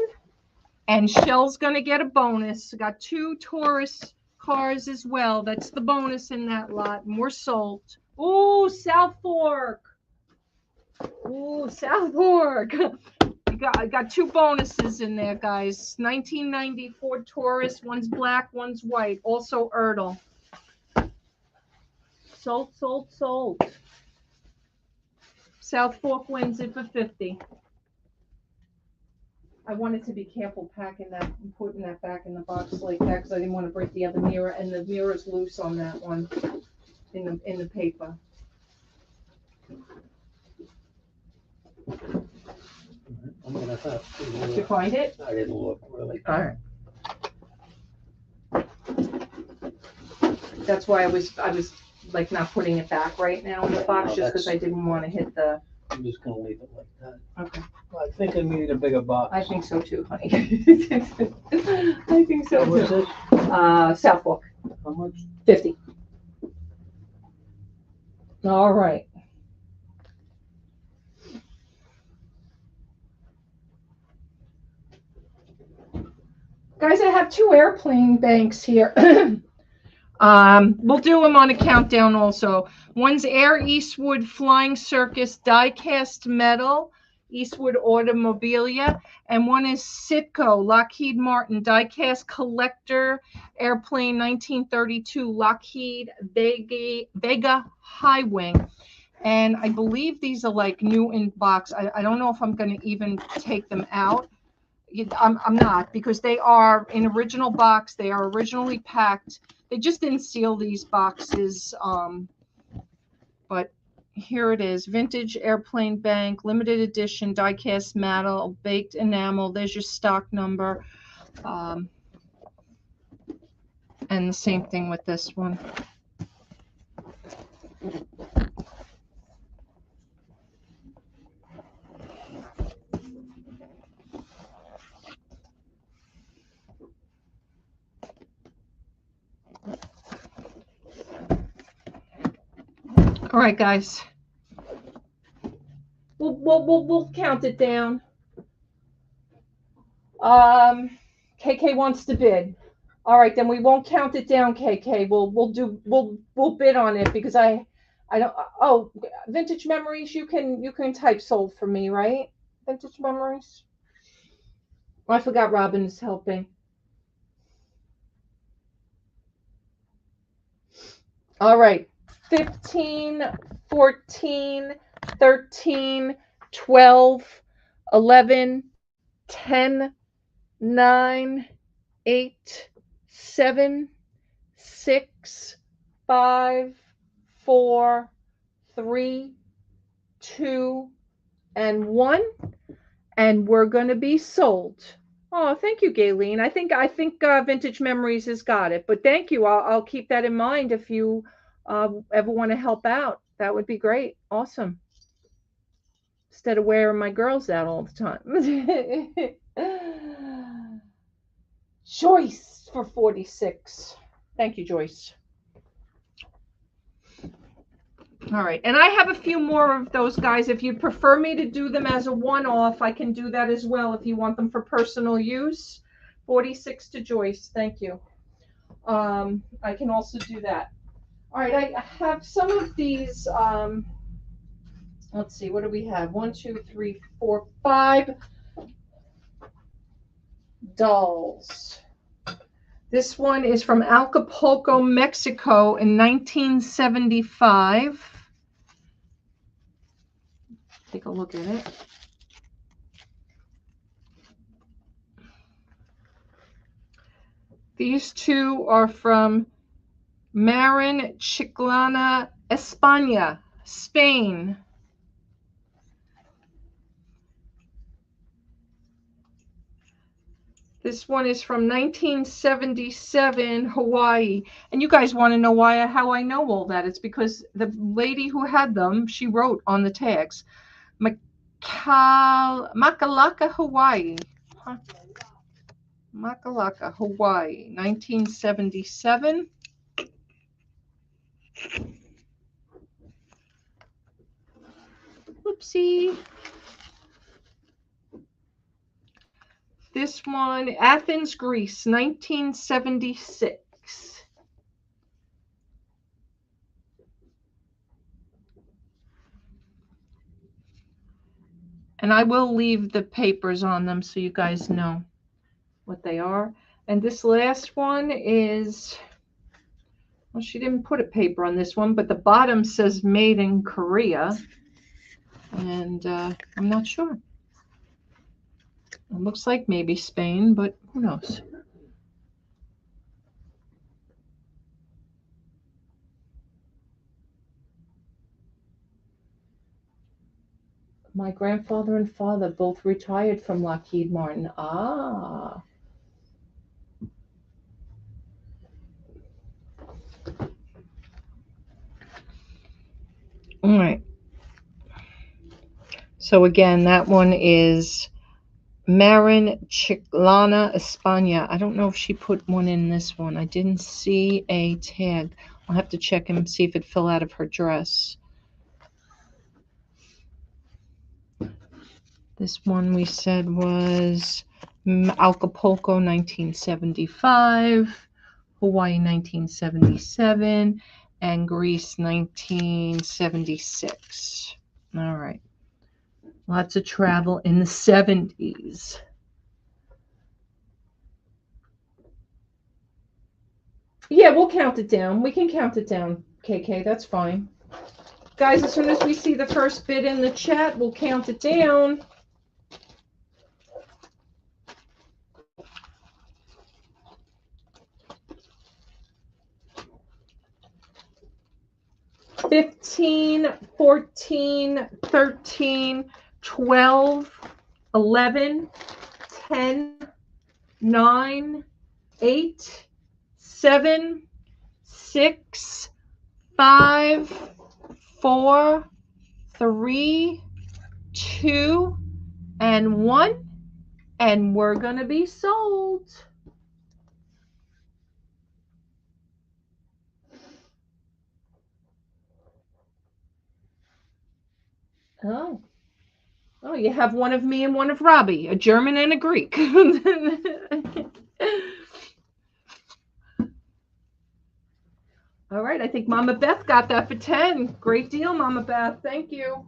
[SPEAKER 3] And Shell's going to get a bonus. We got 2 Taurus cars as well. That's the bonus in that lot. More sold. Ooh, South Fork. Ooh, South Fork. I got 2 bonuses in there, guys. 1994 Taurus. One's black, one's white. Also Erdl. Sold, sold, sold. South Fork wins it for 50. I wanted to be careful packing that and putting that back in the box like that because I didn't want to break the other mirror, and the mirror's loose on that one in the paper.
[SPEAKER 4] I'm gonna have
[SPEAKER 3] Did you find it?
[SPEAKER 4] I didn't look really.
[SPEAKER 3] All right. that's why I was like not putting it back right now in the box,
[SPEAKER 4] No,
[SPEAKER 3] just because I didn't want to hit the.
[SPEAKER 4] I'm just gonna leave it like that.
[SPEAKER 3] Okay.
[SPEAKER 4] I think I need a bigger box.
[SPEAKER 3] I think so too, honey. I think so
[SPEAKER 4] What's
[SPEAKER 3] too.
[SPEAKER 4] it?
[SPEAKER 3] Southwark,
[SPEAKER 4] How much?
[SPEAKER 3] 50. All right. Guys, I have 2 airplane banks here. We'll do them on a countdown also. One's Air Eastwood Flying Circus die-cast metal, Eastwood Automobilia, and one is Sitco Lockheed Martin die-cast collector airplane 1932 Lockheed Vega High Wing. And I believe these are like new in box. I don't know if I'm going to even take them out. I'm not, because they are in original box. They are originally packed. They just didn't seal these boxes. But here it is. Vintage airplane bank, limited edition, die-cast metal, baked enamel. There's your stock number. And the same thing with this one. All right, guys. We'll count it down. KK wants to bid. All right, then we won't count it down, KK. We'll bid on it, because I don't. Oh, Vintage Memories. You can type sold for me, right? Vintage Memories. Oh, I forgot Robin is helping. All right. 15, 14, 13, 12, 11, 10, 9, 8, 7, 6, 5, 4, 3, 2, and 1. And we're going to be sold. Oh, thank you, Gayleen. I think Vintage Memories has got it. But thank you. I'll keep that in mind if you ever want to help out. That would be great. Awesome. Instead of wearing my girls out all the time. Joyce for 46. Thank you, Joyce. All right. And I have a few more of those, guys. If you prefer me to do them as a one-off, I can do that as well if you want them for personal use. 46 to Joyce. Thank you. I can also do that. All right. I have some of these. Let's see. What do we have? 1, 2, 3, 4, 5 dolls. This one is from Acapulco, Mexico in 1975. Take a look at it. These two are from Marin, Chiclana, España, Spain. This one is from 1977, Hawaii. And you guys want to know how I know all that? It's because the lady who had them, she wrote on the tags, Makalaka, Hawaii. Huh? Makalaka, Hawaii, 1977. Whoopsie. This one, Athens, Greece, 1976. And I will leave the papers on them so you guys know what they are. And this last one is, well, she didn't put a paper on this one, but the bottom says made in Korea. And I'm not sure. It looks like maybe Spain, but who knows? My grandfather and father both retired from Lockheed Martin. Ah. So again, that one is Marin Chiclana España. I don't know if she put one in this one. I didn't see a tag. I'll have to check and see if it fell out of her dress. This one we said was Acapulco 1975, Hawaii 1977, and Greece 1976. All right. Lots of travel in the 70s. Yeah, we'll count it down. We can count it down, KK. That's fine. Guys, as soon as we see the first bid in the chat, we'll count it down. $15, $14, $13, $12, $11, $10, $9, $8, $7, $6, $5, $4, $3, $2, and $1, and we're gonna be sold. Oh, you have one of me and one of Robbie, a German and a Greek. All right, I think Mama Beth got that for 10. Great deal, Mama Beth. Thank you.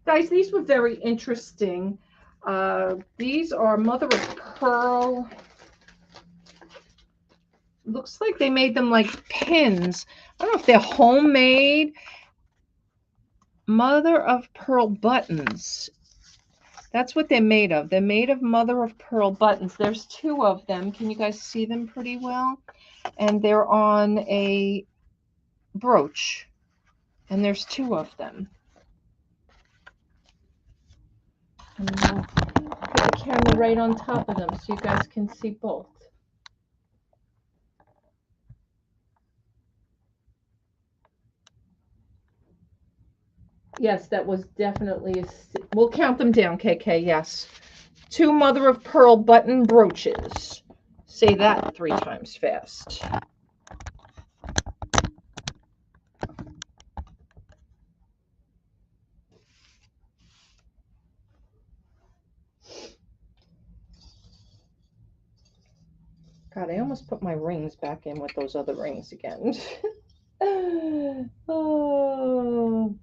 [SPEAKER 3] Guys, these were very interesting. These are mother of pearl. Looks like they made them like pins. I don't know if they're homemade. Mother of pearl buttons. That's what they're made of. They're made of mother of pearl buttons. There's 2 of them. Can you guys see them pretty well? And they're on a brooch. And there's 2 of them. And I'll put the camera right on top of them so you guys can see both. Yes, that was definitely a... We'll count them down, KK, yes. 2 mother of pearl button brooches. Say that 3 times fast. God, I almost put my rings back in with those other rings again. Oh.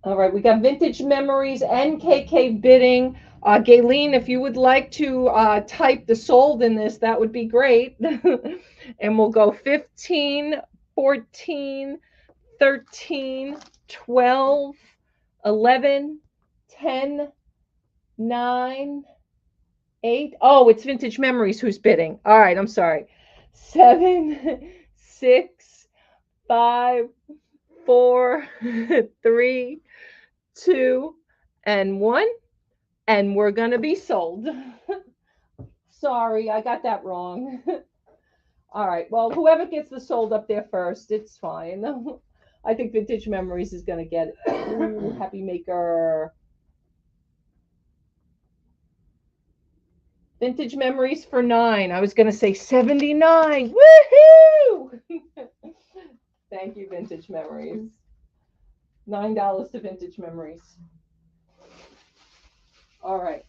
[SPEAKER 3] All right, we got Vintage Memories and KK bidding. Gayleen, if you would like to type the sold in this, that would be great. And we'll go 15, 14, 13, 12, 11, 10, 9, 8. Oh, it's Vintage Memories who's bidding. All right, I'm sorry. 7, 6, 5, 4, 3, 2, and 1. And we're going to be sold. Sorry, I got that wrong. All right, well, whoever gets the sold up there first, it's fine. I think Vintage Memories is going to get it. Ooh, Happy Maker. Vintage Memories for 9. I was going to say 79. Woohoo! Thank you, Vintage Memories. $9 to Vintage Memories. All right.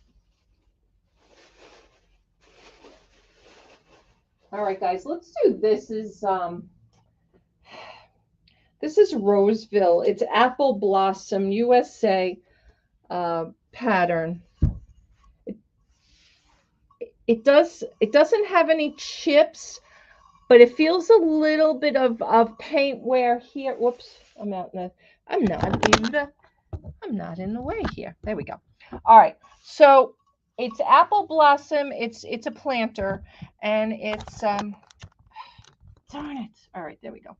[SPEAKER 3] All right, guys, let's do this. This is Roseville. It's Apple Blossom USA pattern. It doesn't have any chips, but it feels a little bit of paint wear here. Whoops, I'm not in the way here. There we go. All right, so it's Apple Blossom. It's a planter, and it's darn it. All right, there we go.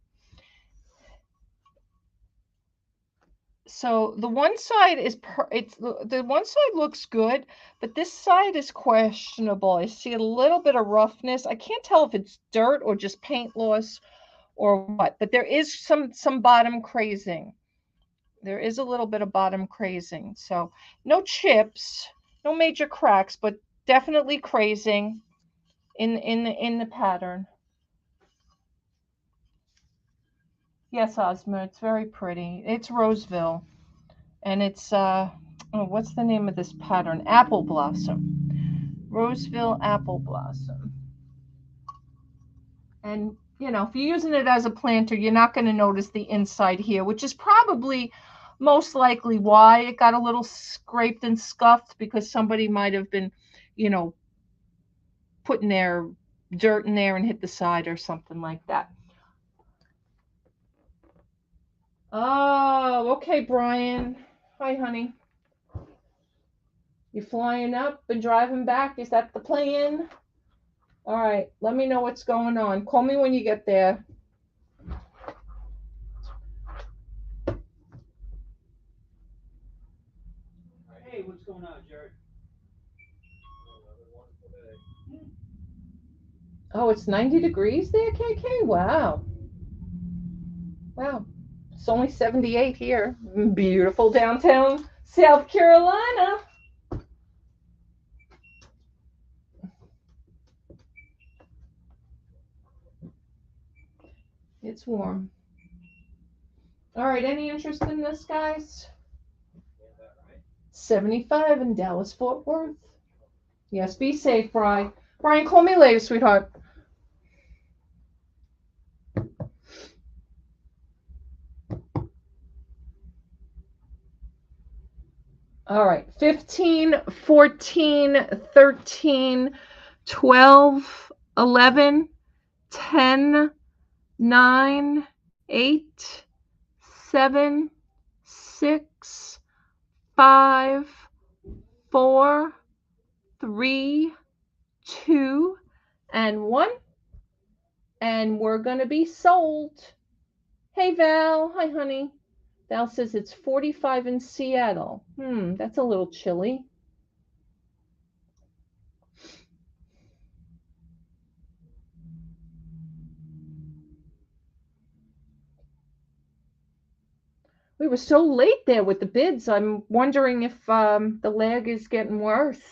[SPEAKER 1] So the one side is the one side looks good, but this side is questionable. I see a little bit of roughness. I can't tell if it's dirt or just paint loss or what, but there is some bottom crazing. There is a little bit of bottom crazing. So no chips, no major cracks, but definitely crazing in the pattern. Yes, Ozma, it's very pretty. It's Roseville, and it's oh, what's the name of this pattern? Apple Blossom. Roseville Apple Blossom. And you know, if you're using it as a planter, you're not going to notice the inside here, which is probably most likely why it got a little scraped and scuffed, because somebody might have been, you know, putting their dirt in there and hit the side or something like that. Oh, okay, Brian. Hi, honey. You flying up and driving back? Is that the plan? All right, let me know what's going on. Call me when you get there.
[SPEAKER 2] Hey, what's going on, Jared?
[SPEAKER 3] Oh, it's 90 degrees there, KK? Wow. Wow. It's only 78 here. Beautiful downtown South Carolina. It's warm. All right, any interest in this, guys? 75 in Dallas, Fort Worth. Yes, be safe, Brian. Brian, call me later, sweetheart. All right, 15, 14, 13, 12, 11, 10, 9, 8, 7, 6, 5, 4, 3, 2, and 1. And we're going to be sold. Hey, Val. Hi, honey. Val says it's 45 in Seattle. That's a little chilly. We were so late there with the bids. I'm wondering if the lag is getting worse.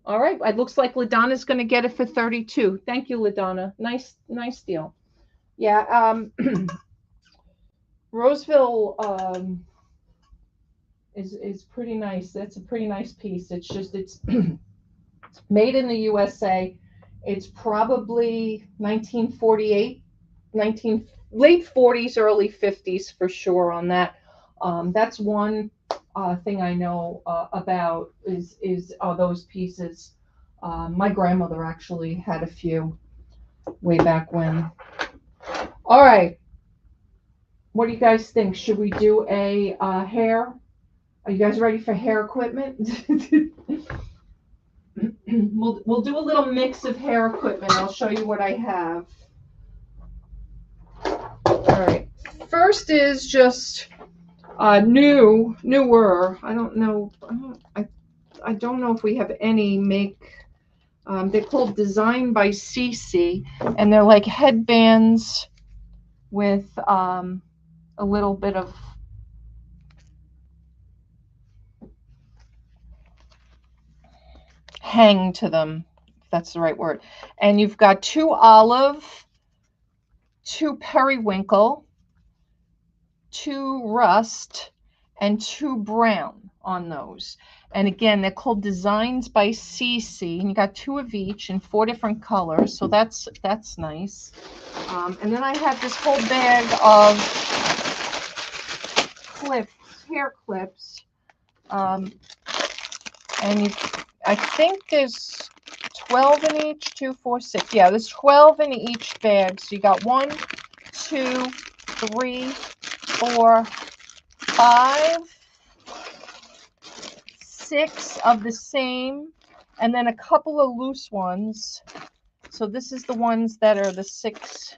[SPEAKER 3] All right. It looks like LaDonna's going to get it for 32. Thank you, LaDonna. Nice deal. Yeah. Roseville is pretty nice. That's a pretty nice piece. It's just, it's made in the USA. It's probably 1948, late 40s, early 50s for sure on that. That's one thing I know about is those pieces. My grandmother actually had a few way back when. All right. What do you guys think? Should we do a hair? Are you guys ready for hair equipment? We'll do a little mix of hair equipment. I'll show you what I have. All right. First is just newer. I don't know. I don't know if we have any make. They're called Design by CC, and they're like headbands with a little bit of hang to them, if that's the right word. And you've got 2 olive, 2 periwinkle, 2 rust, and 2 brown on those. And again, they're called Designs by CC, and you got 2 of each in 4 different colors, so that's nice. And then I have this whole bag of clips, hair clips, and I think there's 12 in each, 2, 4, 6. Yeah, there's 12 in each bag. So you got 1, 2, 3, 4, 5, 6 of the same, and then a couple of loose ones. So this is the ones that are the 6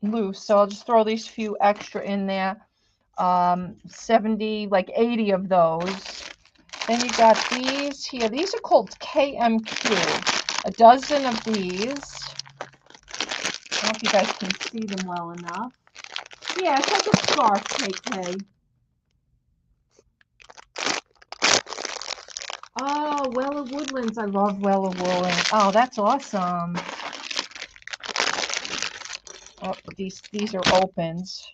[SPEAKER 3] loose. So I'll just throw these few extra in there.
[SPEAKER 1] 70, like 80 of those. Then you got these here. These are called KMQ. A dozen of these. I don't know if you guys can see them well enough. Yeah, it's like a scarf, KK. Oh, Weller Woodlands. I love Weller Woodlands. Oh, that's awesome. Oh, these are opens.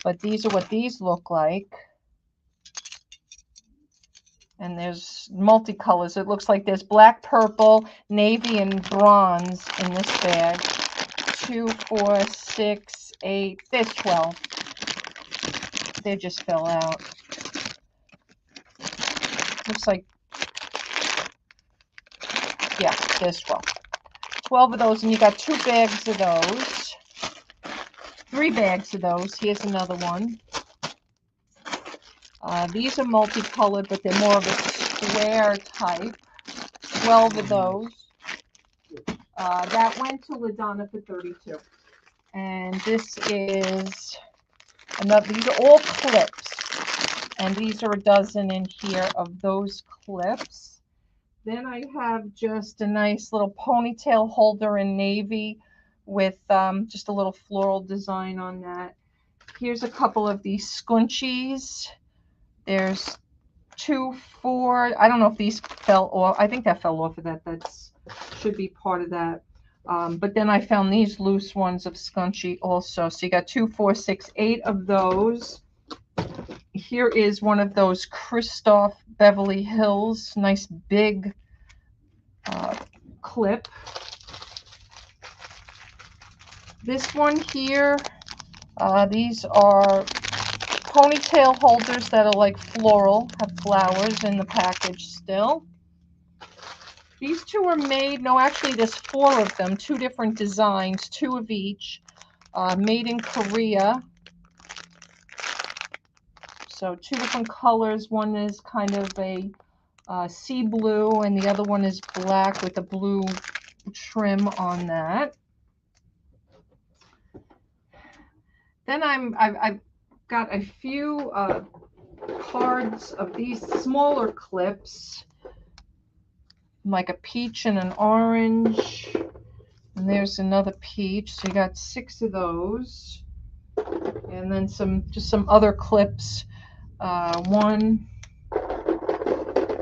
[SPEAKER 1] But these are what these look like. And there's multicolors. It looks like there's black, purple, navy, and bronze in this bag. 2, 4, 6, 8. There's 12. They just fell out. Looks like, yeah, there's 12. 12 of those, and you got 2 bags of those. 3 bags of those. Here's another one. These are multicolored, but they're more of a square type. 12 of those. That went to Donna for 32. And this is another, these are all clips. And these are a dozen in here of those clips. Then I have just a nice little ponytail holder in navy with just a little floral design on that. Here's a couple of these scrunchies. There's 2, 4. I don't know if these fell off. I think that fell off of that. That's should be part of that. But then I found these loose ones of scrunchie also. So you got 2, 4, 6, 8 of those. Here is one of those Christoph Beverly Hills. Nice big clip. This one here, these are ponytail holders that are like floral, have flowers in the package still. These 2 are made, no, actually there's 4 of them, 2 different designs, 2 of each, made in Korea. So 2 different colors. One is kind of a sea blue, and the other one is black with a blue trim on that. Then I've got a few cards of these smaller clips, like a peach and an orange. And there's another peach. So you got 6 of those. And then just some other clips.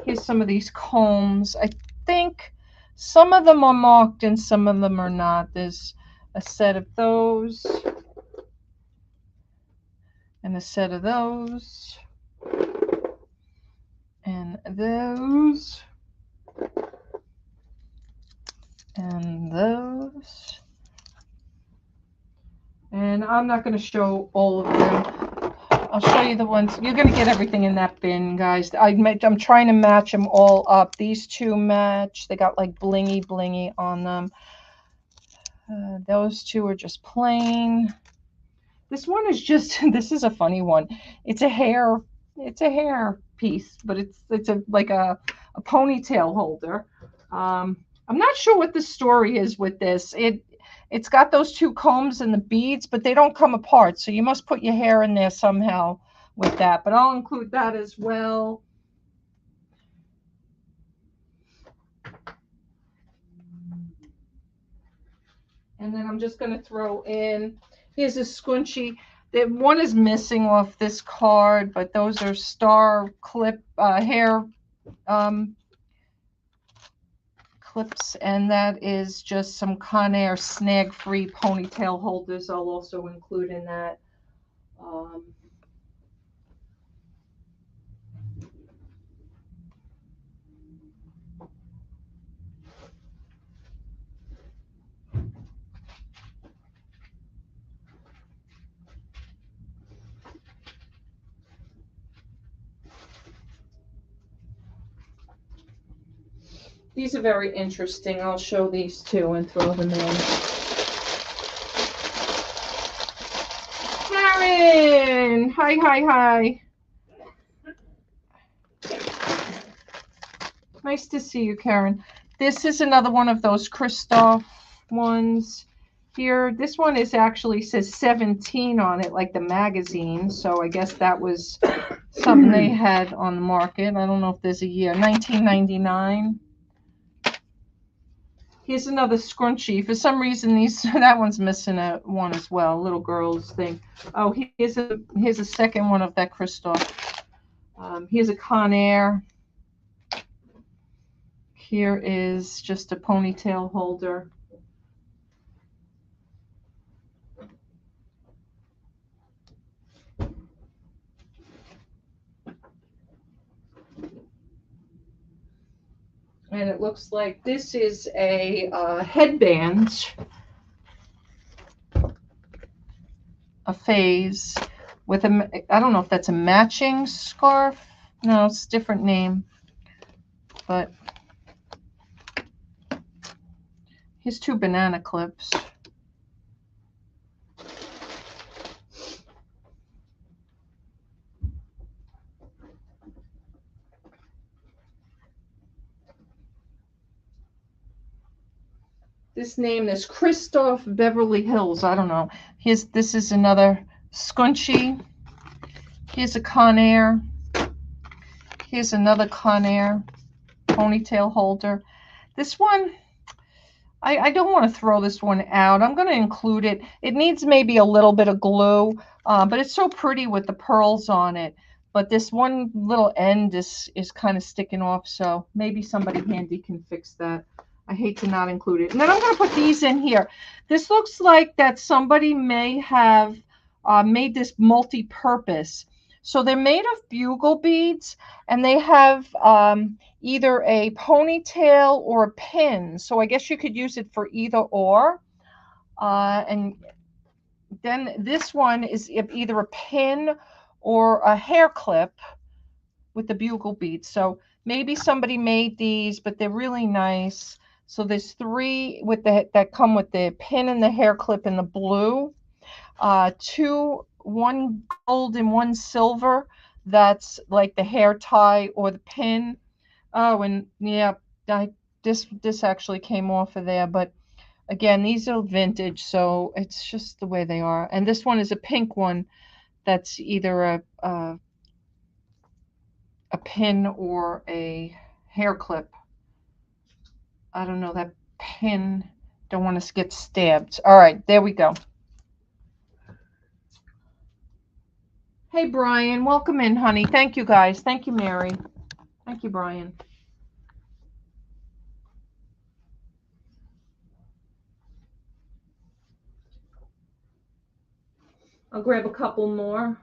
[SPEAKER 1] Here's some of these combs. I think some of them are marked and some of them are not. There's a set of those. And a set of those. And those. And those. And I'm not going to show all of them. I'll show you the ones. You're going to get everything in that bin, guys. I'm trying to match them all up. These 2 match. They got like blingy blingy on them. Those 2 are just plain. This one is just, this is a funny one. It's a hair piece, but it's like a ponytail holder. I'm not sure what the story is with this. It's got those 2 combs and the beads, but they don't come apart. So you must put your hair in there somehow with that. But I'll include that as well. And then I'm just going to throw in, here's a scrunchie. One is missing off this card, but those are star clip hair clips, and that is just some Conair snag-free ponytail holders. I'll also include in that. These are very interesting. I'll show these 2 and throw them in. Karen! Hi, hi, hi. Nice to see you, Karen. This is another one of those Christoph ones. Here, this one is actually says 17 on it, like the magazine. So I guess that was something they had on the market. I don't know if there's a year. 1999. Here's another scrunchie. For some reason, that one's missing a one as well. Little girls thing. Oh, here's a second one of that Christoph. Here's a Conair. Here is just a ponytail holder. And it looks like this is a headband, a phase with I don't know if that's a matching scarf. No, it's a different name. But here's 2 banana clips. This name is Christoph Beverly Hills. I don't know. This is another scrunchie. Here's a Conair. Here's another Conair ponytail holder. This one, I don't want to throw this one out. I'm going to include it. It needs maybe a little bit of glue, but it's so pretty with the pearls on it. But this one little end is kind of sticking off, so maybe somebody handy can fix that. I hate to not include it. And then I'm going to put these in here. This looks like that somebody may have made this multi-purpose. So they're made of bugle beads, and they have either a ponytail or a pin. So I guess you could use it for either or. And then this one is either a pin or a hair clip with the bugle beads. So maybe somebody made these, but they're really nice. So there's 3 with that come with the pin and the hair clip in the blue, 2, 1 gold and 1 silver. That's like the hair tie or the pin. Oh, and yeah, this actually came off of there. But again, these are vintage, so it's just the way they are. And this one is a pink one. That's either a pin or a hair clip. I don't know, that pin, don't want to get stabbed. All right, there we go. Hey, Brian, welcome in, honey. Thank you, guys. Thank you, Mary. Thank you, Brian. I'll grab a couple more.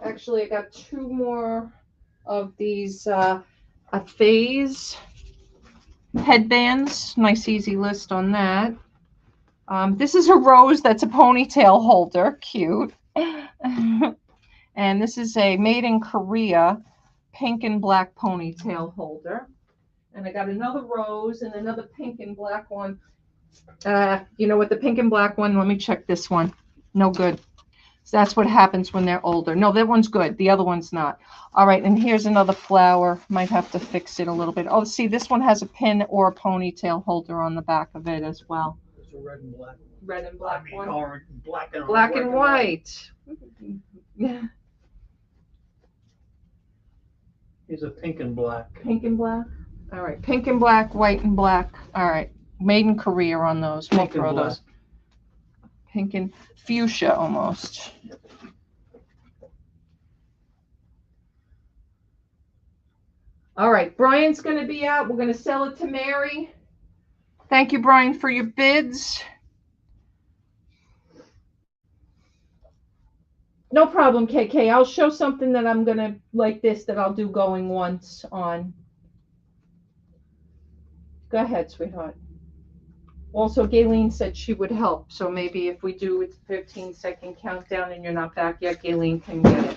[SPEAKER 1] Actually, I got 2 more of these a phase headbands. Nice easy list on that. This is a rose that's a ponytail holder. Cute. And this is a made in Korea pink and black ponytail holder. And I got another rose and another pink and black one. You know what, the pink and black one, let me check this one. No good. So that's what happens when they're older. No, that one's good. The other one's not. All right, and here's another flower. Might have to fix it a little bit. Oh, see, this one has a pin or a ponytail holder on the back of it as well.
[SPEAKER 4] It's a red and black.
[SPEAKER 1] Red and black one.
[SPEAKER 4] Orange, black and
[SPEAKER 1] Black and white. Yeah.
[SPEAKER 4] Here's a pink and black.
[SPEAKER 1] Pink and black. All right, pink and black, white and black. All right, made in Korea on those. We'll
[SPEAKER 4] Pink and
[SPEAKER 1] throw
[SPEAKER 4] black.
[SPEAKER 1] those. Pink and fuchsia almost. All right, Brian's going to be out. We're going to sell it to Mary. Thank you, Brian, for your bids. No problem, KK. I'll show something that I'm going to, like this, that I'll do going once on. Go ahead, sweetheart. Also, Gayleen said she would help. So maybe if we do a 15-second countdown and you're not back yet, Gayleen can get it.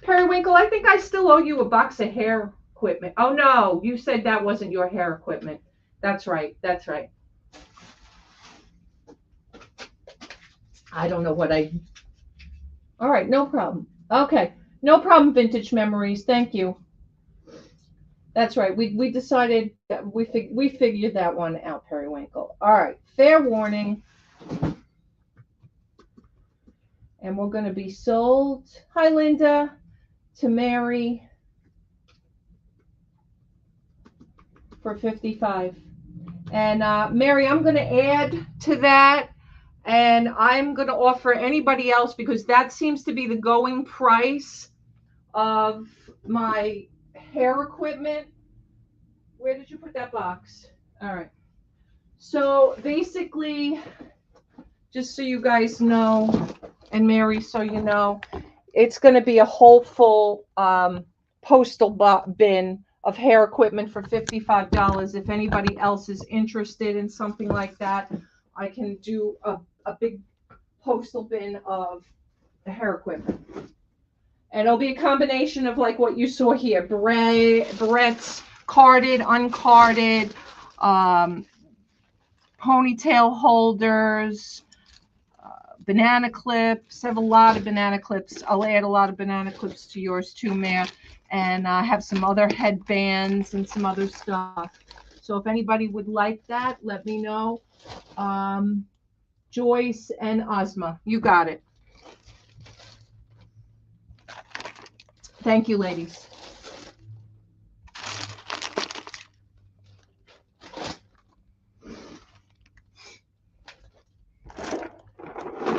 [SPEAKER 1] Periwinkle, I think I still owe you a box of hair equipment. Oh, no, you said that wasn't your hair equipment. That's right. That's right. I don't know what I... All right, no problem.
[SPEAKER 3] Okay, no problem, Vintage Memories. Thank you. That's right. We decided that we figured that one out, Periwinkle. All right, fair warning. And we're going to be sold. Hi, Linda. To Mary for 55. And Mary, I'm going to add to that. And I'm going to offer anybody else, because that seems to be the going price of my hair equipment. Where did you put that box? All right. So basically, just so you guys know, and Mary, so you know, it's going to be a whole full postal bin of hair equipment for $55. If anybody else is interested in something like that, I can do a big postal bin of the hair equipment. And it'll be a combination of like what you saw here, barrettes, carded, uncarded, ponytail holders, banana clips. I have a lot of banana clips. I'll add a lot of banana clips to yours too, Mare. And I have some other headbands and some other stuff. So if anybody would like that, let me know. Joyce and Ozma, you got it. Thank you, ladies.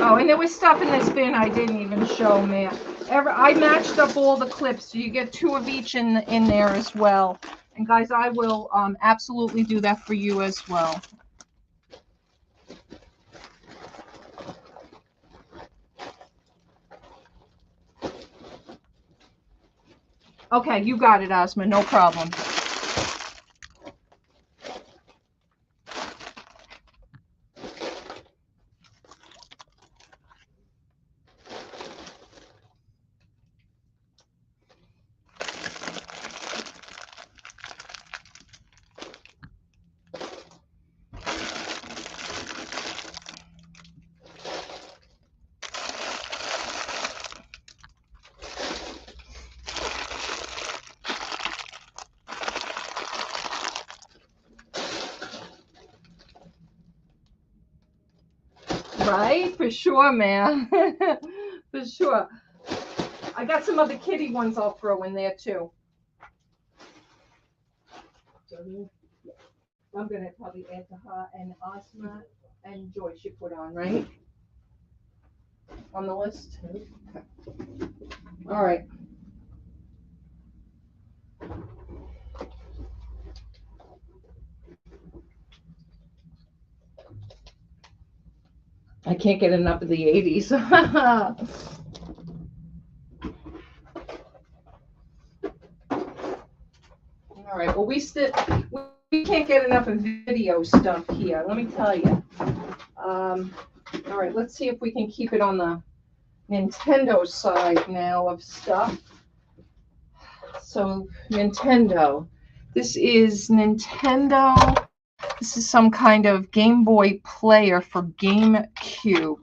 [SPEAKER 3] Oh, and there was stuff in this bin I didn't even show, man. I matched up all the clips, so you get 2 of each in there as well. And guys, I will absolutely do that for you as well. Okay, you got it, Ozma. No problem. Right? For sure, man. For sure. I got some other kitty ones I'll throw in there too. I'm going to probably add to her and Ozma and Joyce you put on, right? On the list? Okay. All right. I can't get enough of the 80s. All right. Well, we can't get enough of video stuff here. Let me tell you. All right. Let's see if we can keep it on the Nintendo side now of stuff. So Nintendo. This is Nintendo. This is some kind of Game Boy player for GameCube.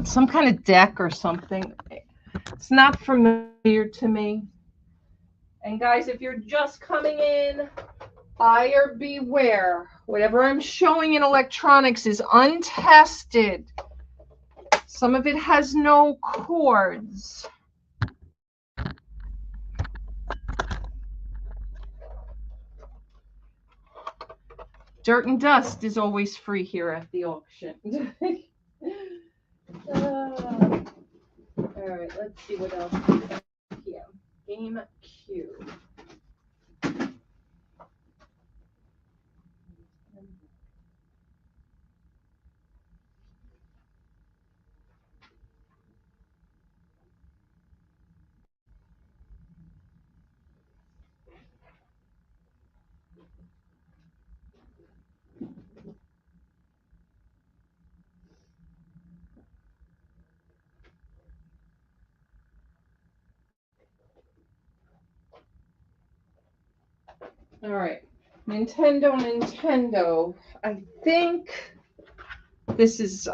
[SPEAKER 3] Some kind of deck or something. It's not familiar to me. And guys, if you're just coming in, buyer beware. Whatever I'm showing in electronics is untested. Some of it has no cords. Dirt and dust is always free here at the auction. All right, let's see what else we got here. GameCube. All right.
[SPEAKER 1] Nintendo. I think this is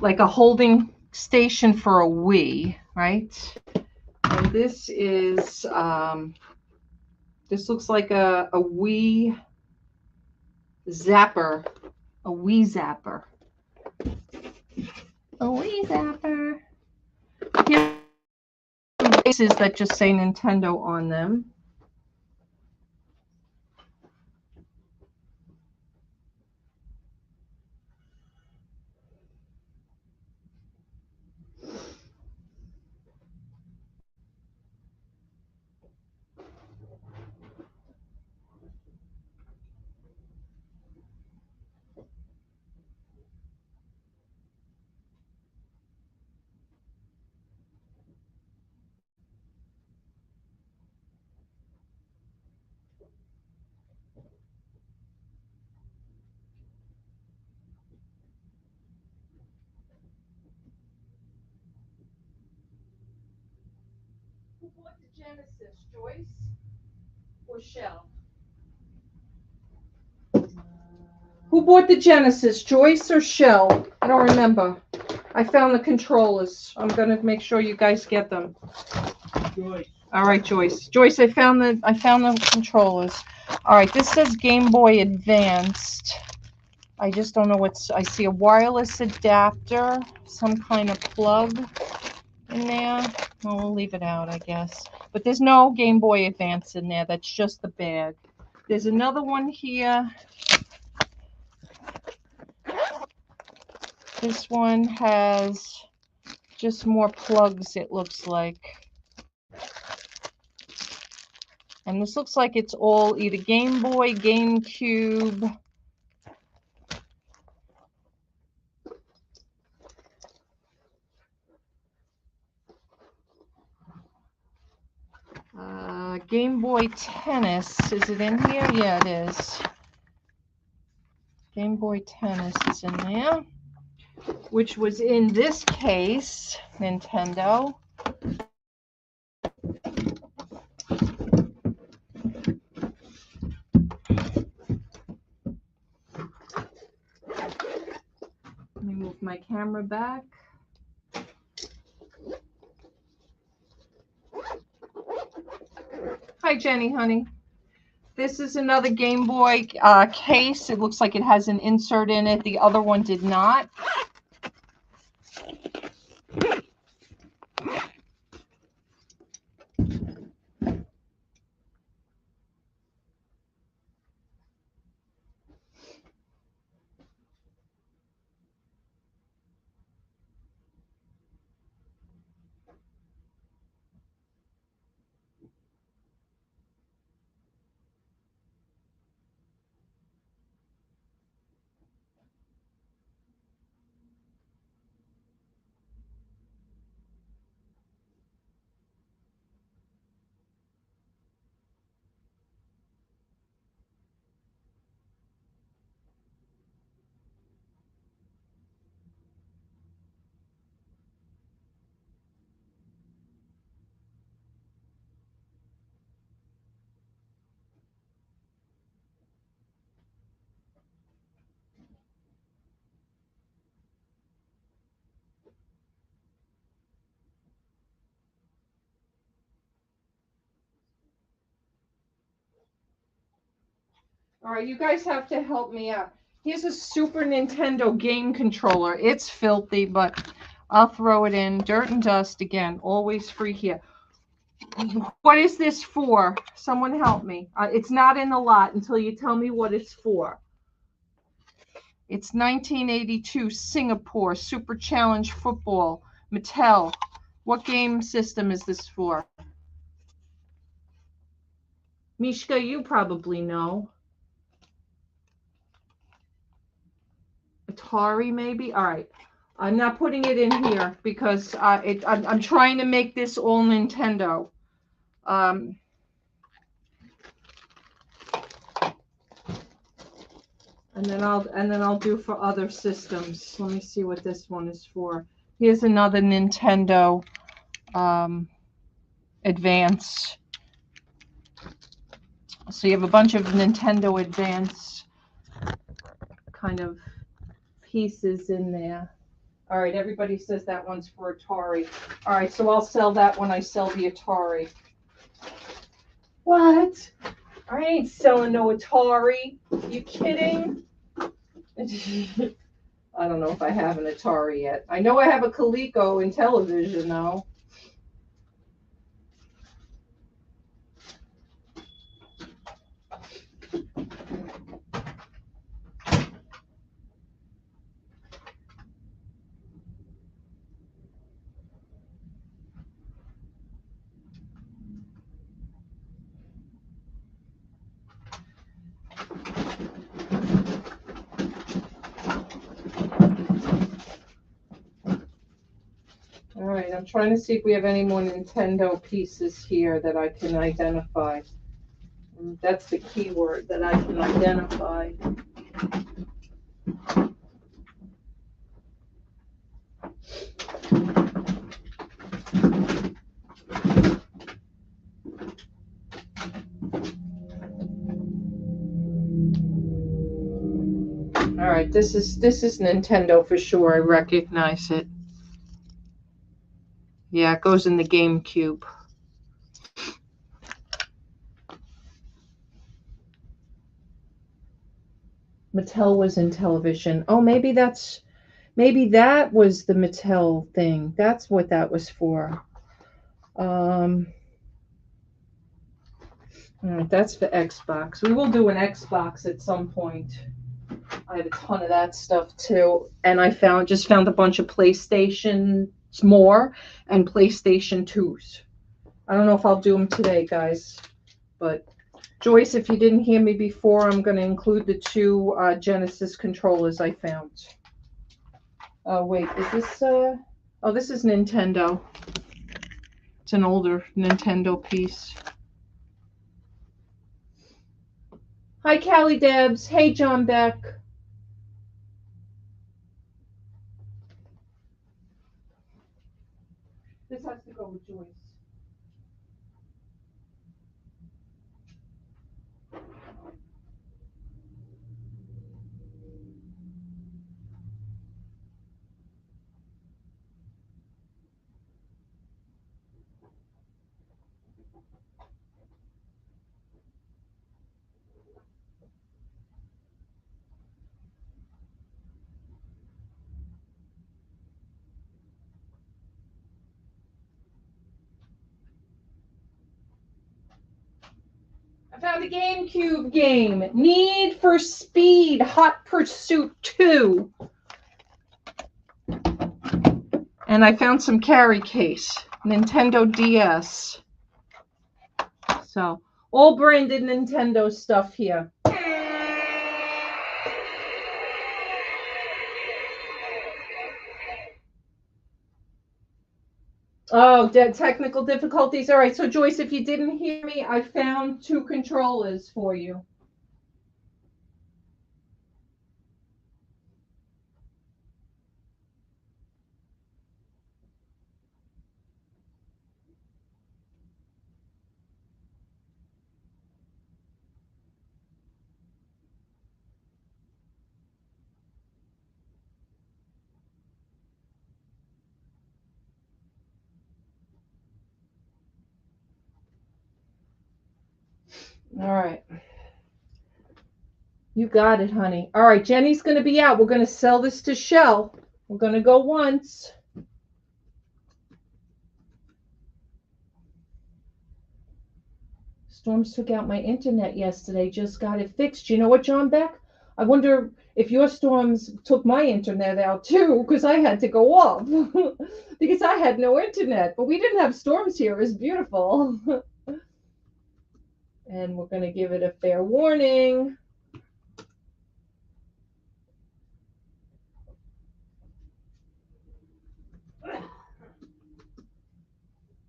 [SPEAKER 1] like a holding station for a Wii, right? And this is this looks like a Wii zapper. A Wii zapper. A Wii zapper. Here's some cases that just say Nintendo on them. Who bought the Genesis, Joyce or Shell? Who bought the Genesis, Joyce or Shell? I don't remember. I found the controllers. I'm gonna make sure you guys get them.
[SPEAKER 2] Joyce.
[SPEAKER 1] All right, Joyce. Joyce, I found the controllers. All right, this says Game Boy Advanced. I just don't know what's. I see a wireless adapter, some kind of plug in there. Well, we'll leave it out, I guess. But there's no Game Boy Advance in there. That's just the bag. There's another one here. This one has just more plugs, it looks like. And this looks like it's all either Game Boy, GameCube. Game Boy Tennis. Is it in here? Yeah, it is. Game Boy Tennis is in there, which was in this case, Nintendo. Let me move my camera back. Hi, Jenny, honey. This is another Game Boy case. It looks like it has an insert in it. The other one did not. All right, you guys have to help me out. Here's a Super Nintendo game controller. It's filthy, but I'll throw it in. Dirt and dust, again, always free here. What is this for? Someone help me. It's not in the lot until you tell me what it's for. It's 1982 Singapore Super Challenge Football, Mattel. What game system is this for? Mishka, you probably know. Atari, maybe? All right. I'm not putting it in here because I'm trying to make this all Nintendo. And then I'll do for other systems. Let me see what this one is for. Here's another Nintendo Advance.
[SPEAKER 3] So you have a bunch of Nintendo Advance kind of pieces in there. All right, everybody says that one's for Atari. All right, so I'll sell that when I sell the Atari. What? I ain't selling no Atari. You kidding? I don't know if I have an Atari yet. I know I have a Coleco in television, though. All right, I'm trying to see if we have any more Nintendo pieces here that I can identify. That's the key word, that I can identify. All right, this is Nintendo for sure. I recognize it. Yeah, it goes in the GameCube. Mattel was in television. Oh, maybe that was the Mattel thing. That's what that was for. All right, that's for Xbox. We will do an Xbox at some point. I have a ton of that stuff too. And I just found a bunch of PlayStations more and PlayStation 2s. I don't know if I'll do them today, guys. But Joyce, if you didn't hear me before, I'm going to include the two Genesis controllers I found. Oh, wait, is this... Oh, this is Nintendo. It's an older Nintendo piece. Hi, Callie Debs. Hey, John Beck. This has to go with Joyce. I found a GameCube game. Need for Speed Hot Pursuit 2. And I found some carry case. Nintendo DS. So, all branded Nintendo stuff here. Oh, technical difficulties. All right, so Joyce, if you didn't hear me, I found two controllers for you. All right. You got it, honey. All right, Jenny's going to be out. We're going to sell this to Shell. We're going to go once. Storms took out my internet yesterday. Just got it fixed. You know what, John Beck? I wonder if your storms took my internet out too, because I had to go off because I had no internet. But we didn't have storms here. It was beautiful. And we're going to give it a fair warning.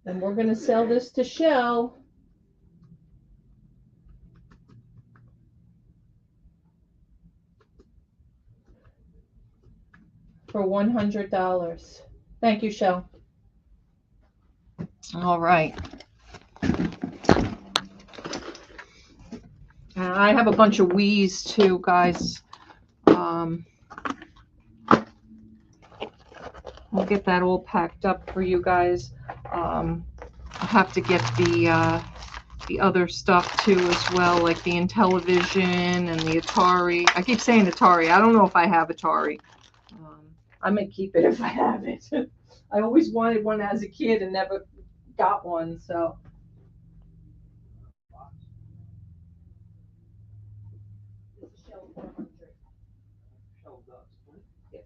[SPEAKER 3] And we're going to sell this to Shell for $100. Thank you, Shell. All right. And I have a bunch of Wii's too, guys. We'll get that all packed up for you guys. I'll have to get the other stuff too as well, like the Intellivision and the Atari. I keep saying Atari. I don't know if I have Atari. I may keep it if I have it. I always wanted one as a kid and never got one, so. Yes.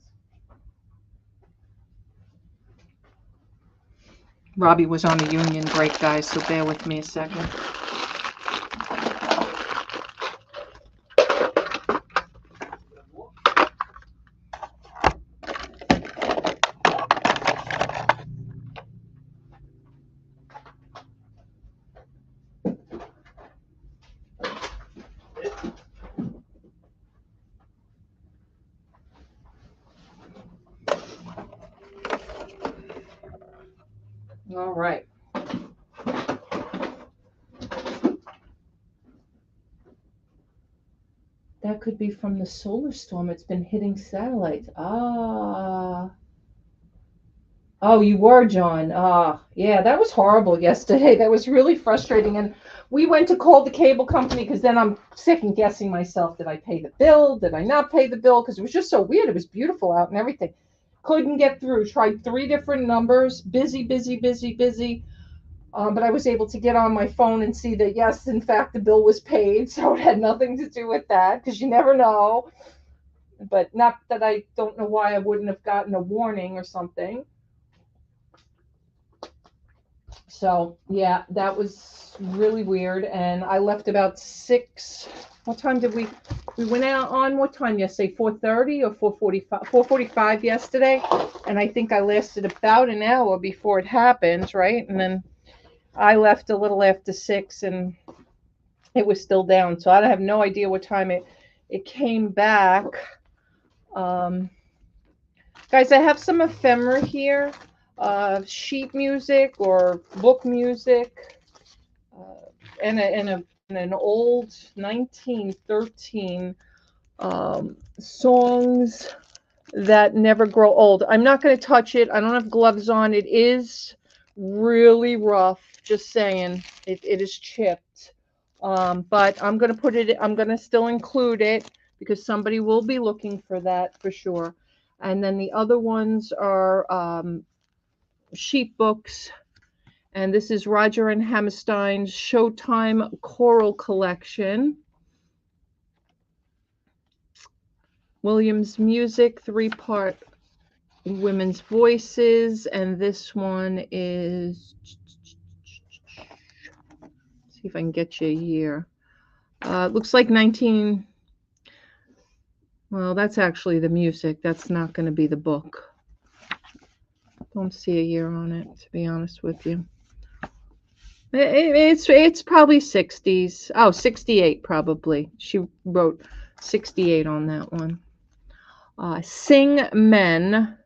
[SPEAKER 3] Robbie was on a union break, guys, so bear with me a second. All right. That could be from the solar storm. It's been hitting satellites. Ah. Oh, you were, John. Ah, yeah, that was horrible yesterday. That was really frustrating. And we went to call the cable company because then I'm second guessing myself. Did I pay the bill? Did I not pay the bill? Because it was just so weird. It was beautiful out and everything. Couldn't get through. Tried 3 different numbers. Busy, busy, busy, busy. But I was able to get on my phone and see that, yes, in fact, the bill was paid. So it had nothing to do with that because you never know. But not that I don't know why I wouldn't have gotten a warning or something. So, yeah, that was really weird. And I left about 6. What time did we went out on what time yesterday? 4:30 or 4:45? 4:45 yesterday. And I think I lasted about an hour before it happened, right? And then I left a little after 6 and it was still down. So I have no idea what time it came back. Guys, I have some ephemera here. Sheet music or book music, and an old 1913 songs that never grow old. I'm not going to touch it. I don't have gloves on. It is really rough. Just saying, it is chipped. But I'm going to put it. I'm going to still include it because somebody will be looking for that for sure. And then the other ones are sheet books, and this is Roger and Hammerstein's Showtime Choral Collection. Williams Music, 3-part women's voices, and this one is, see if I can get you a year. It looks like 19, well, that's actually the music. That's not going to be the book. Don't see a year on it, to be honest with you. It's probably 60s. Oh, 68 probably. She wrote 68 on that one. Sing Men.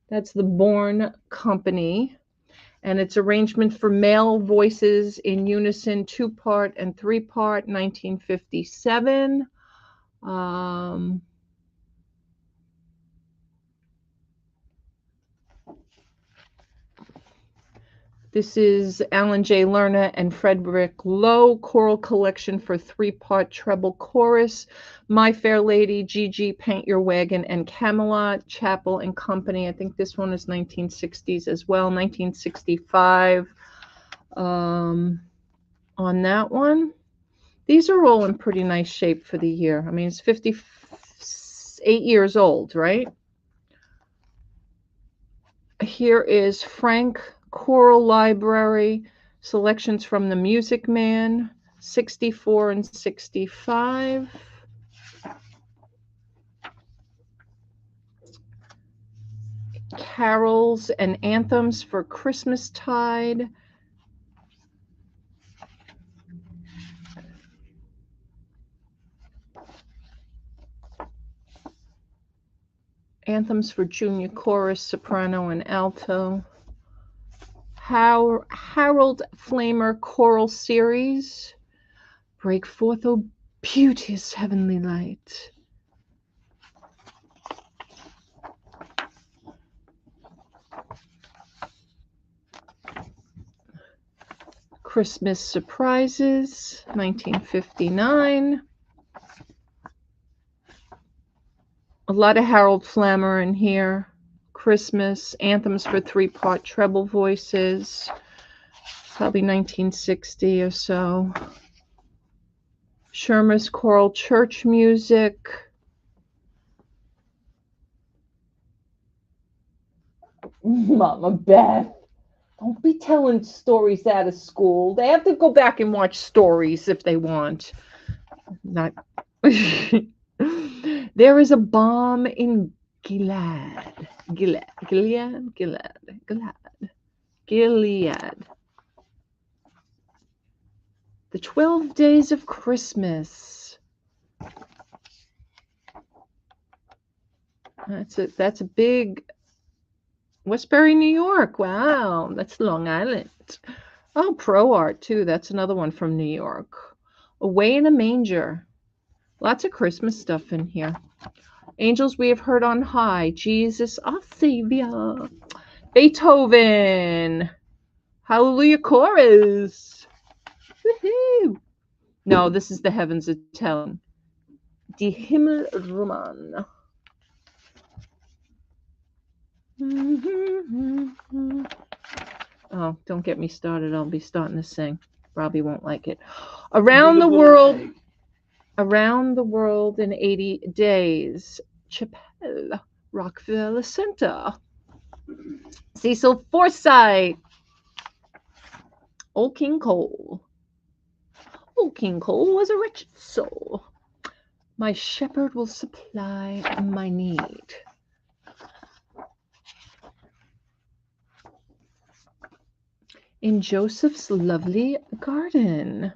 [SPEAKER 3] That's the Bourne Company. And it's arrangement for male voices in unison, 2-part and 3-part, 1957. This is Alan J. Lerner and Frederick Lowe Choral Collection for 3-part treble chorus. My Fair Lady, Gigi, Paint Your Wagon, and Camelot, Chapel and Company. I think this one is 1960s as well, 1965 on that one. These are all in pretty nice shape for the year. I mean, it's 58 years old, right? Here is Frank Choral Library, selections from the Music Man, 64 and 65. Carols and Anthems for Christmastide. Anthems for Junior Chorus, Soprano, and Alto. Harold Flamer Choral Series. Break Forth, O Beauteous heavenly light. Christmas Surprises, 1959. A lot of Harold Flammer in here. Christmas, Anthems for Three-Part Treble Voices, probably 1960 or so. Shermer's Choral Church Music. Mama Beth, don't be telling stories out of school. They have to go back and watch stories if they want. Not. There is a bomb in Gilead. The 12 Days of Christmas. That's a big Westbury, New York. Wow, that's Long Island. Oh, Pro Art too. That's another one from New York. Away in a Manger. Lots of Christmas stuff in here. Angels We Have Heard on High. Jesus, our Savior. Beethoven. Hallelujah Chorus. Woohoo. No, this is the Heavens Italian. Die Himmelroman. Oh, don't get me started. I'll be starting to sing. Robbie won't like it. Around the World in 80 Days. Chappelle, Rockefeller Center. Cecil Forsyth. Old King Cole. Old King Cole was a wretched soul. My shepherd will supply my need. In Joseph's Lovely Garden.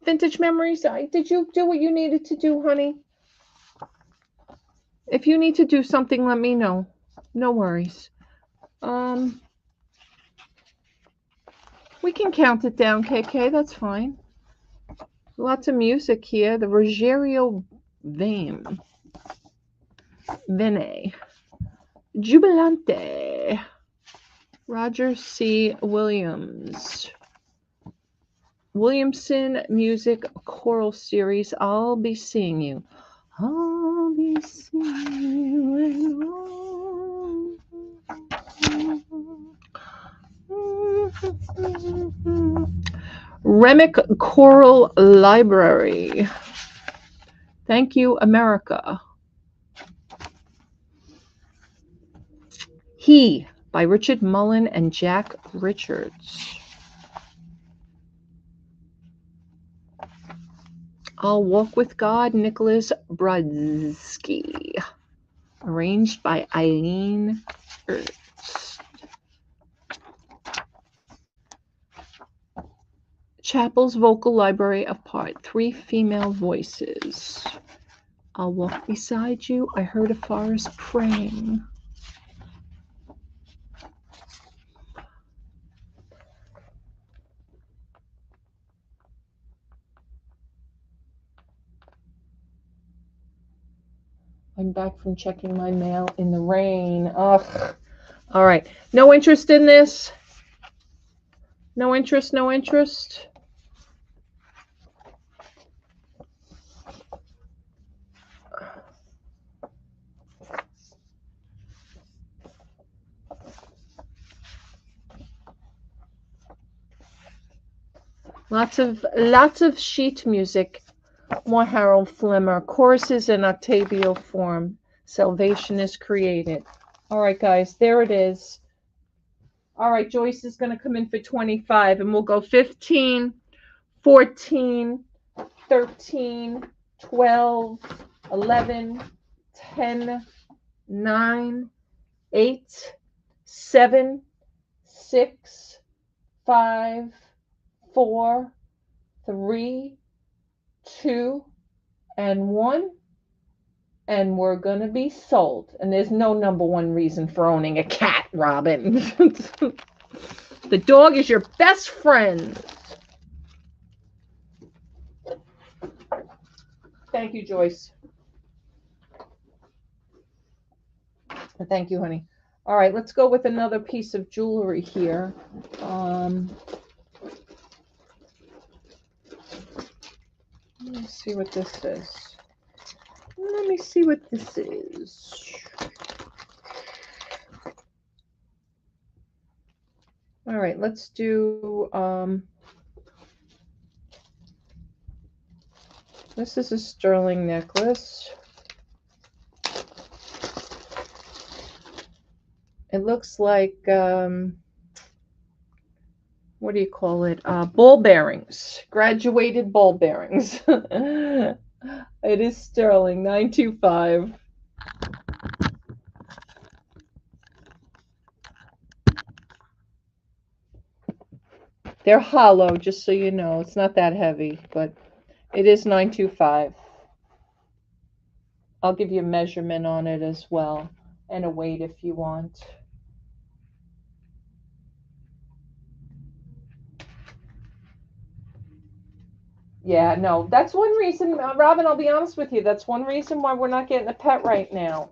[SPEAKER 3] Vintage Memories. Did you do what you needed to do, honey? If you need to do something, let me know. No worries. We can count it down, KK. That's fine. Lots of music here. The Rogerio Vane. Jubilante. Roger C. Williams. Williamson Music Choral Series. I'll Be Seeing You. I'll be seeing you. Remick Choral Library. Thank You, America. He by Richard Mullen and Jack Richards. I'll Walk with God, Nicholas Brodsky. Arranged by Eileen Ernst. Chappell's Vocal Library of Part. 3 female voices. I'll Walk Beside You. I Heard a Forest Praying. I'm back from checking my mail in the rain. Ugh. All right. No interest in this? No interest, no interest? Lots of sheet music. More Harold Flimmer. Choruses in octavial form. Salvation is created. All right, guys, there it is. All right, Joyce is going to come in for 25, and we'll go 15, 14, 13, 12, 11, 10, 9, 8, 7, 6, 5, 4, 3, 2, and 1. And we're going to be sold. And there's no number one reason for owning a cat, Robin. The dog is your best friend. Thank you, Joyce. Thank you, honey. All right, let's go with another piece of jewelry here. Let me see what this is. Let me see what this is. All right, let's do, this is a sterling necklace. It looks like, what do you call it? Ball bearings, graduated ball bearings. It is sterling, 925. They're hollow, just so you know. It's not that heavy, but it is 925. I'll give you a measurement on it as well, and a weight if you want. Yeah, no, that's one reason, Robin, I'll be honest with you. That's one reason why we're not getting a pet right now.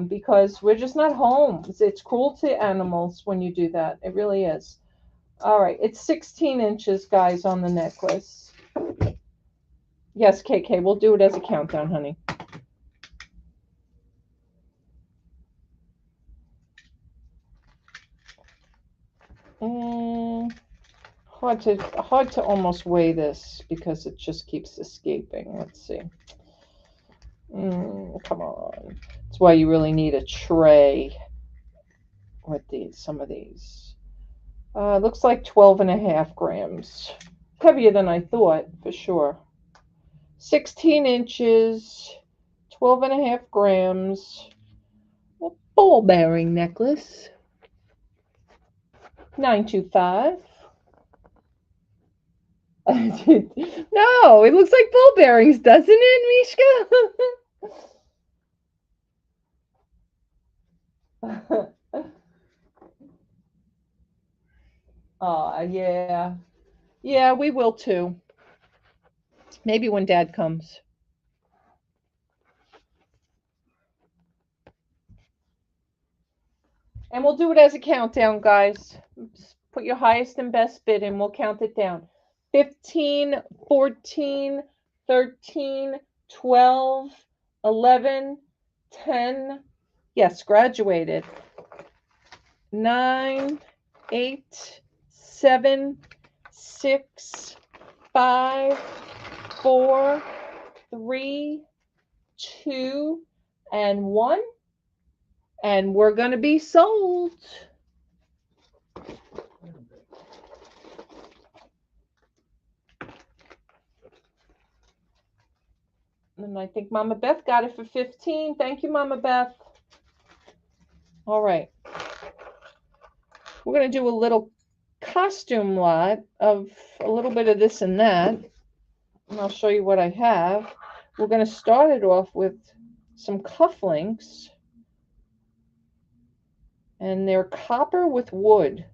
[SPEAKER 3] Because we're just not home. It's cruel to animals when you do that. It really is. All right, it's 16 inches, guys, on the necklace. Yes, KK, we'll do it as a countdown, honey. Hard to almost weigh this because it just keeps escaping. Let's see. Come on. That's why you really need a tray with some of these. Looks like 12.5 grams. Heavier than I thought, for sure. 16 inches, 12.5 grams. A ball bearing necklace. 925. No, it looks like ball bearings, doesn't it, Mishka? Oh, yeah. Yeah, we will too. Maybe when Dad comes. And we'll do it as a countdown, guys. Just put your highest and best bid in. We'll count it down. 15, 14, 13, 12, 11, 10. Yes, graduated. 9, 8, 7, 6, 5, 4, 3, 2, and 1. And we're going to be sold. And I think Mama Beth got it for 15. Thank you, Mama Beth. All right. We're going to do a little costume lot of a little bit of this and that. And I'll show you what I have. We're going to start it off with some cufflinks. And they're copper with wood.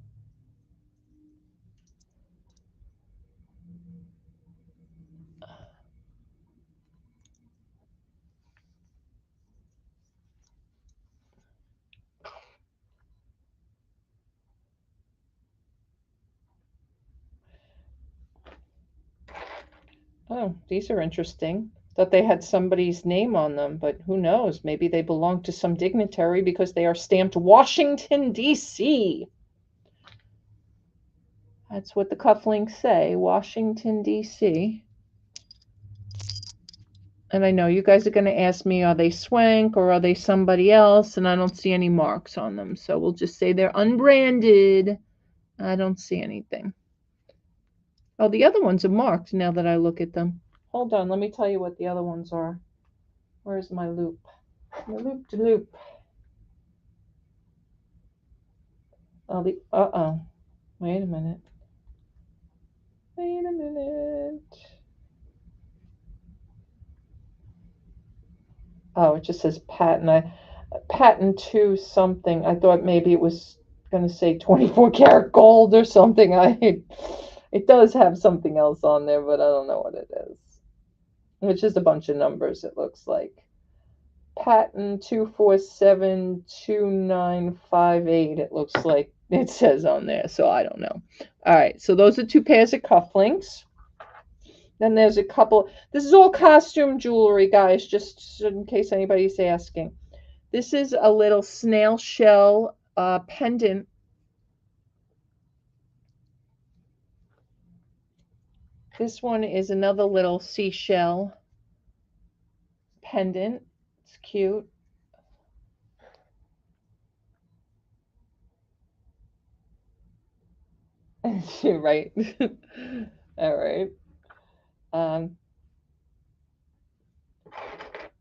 [SPEAKER 3] Oh, these are interesting. Thought they had somebody's name on them, but who knows? Maybe they belong to some dignitary because they are stamped Washington, D.C. That's what the cufflinks say, Washington, D.C. And I know you guys are going to ask me, are they Swank or are they somebody else? And I don't see any marks on them. So we'll just say they're unbranded. I don't see anything. Oh, the other ones are marked now that I look at them. Hold on, let me tell you what the other ones are. Where's my loop? My loop-de-loop. Oh, wait a minute. Wait a minute. Oh, it just says patent. Patent to something. I thought maybe it was going to say 24 karat gold or something. It does have something else on there, but I don't know what it is. It's just a bunch of numbers, it looks like. Patent 2472958, it looks like it says on there, so I don't know. All right, so those are 2 pairs of cufflinks. Then there's a couple. This is all costume jewelry, guys, just in case anybody's asking. This is a little snail shell pendant. This one is another little seashell pendant. It's cute. Right. All right.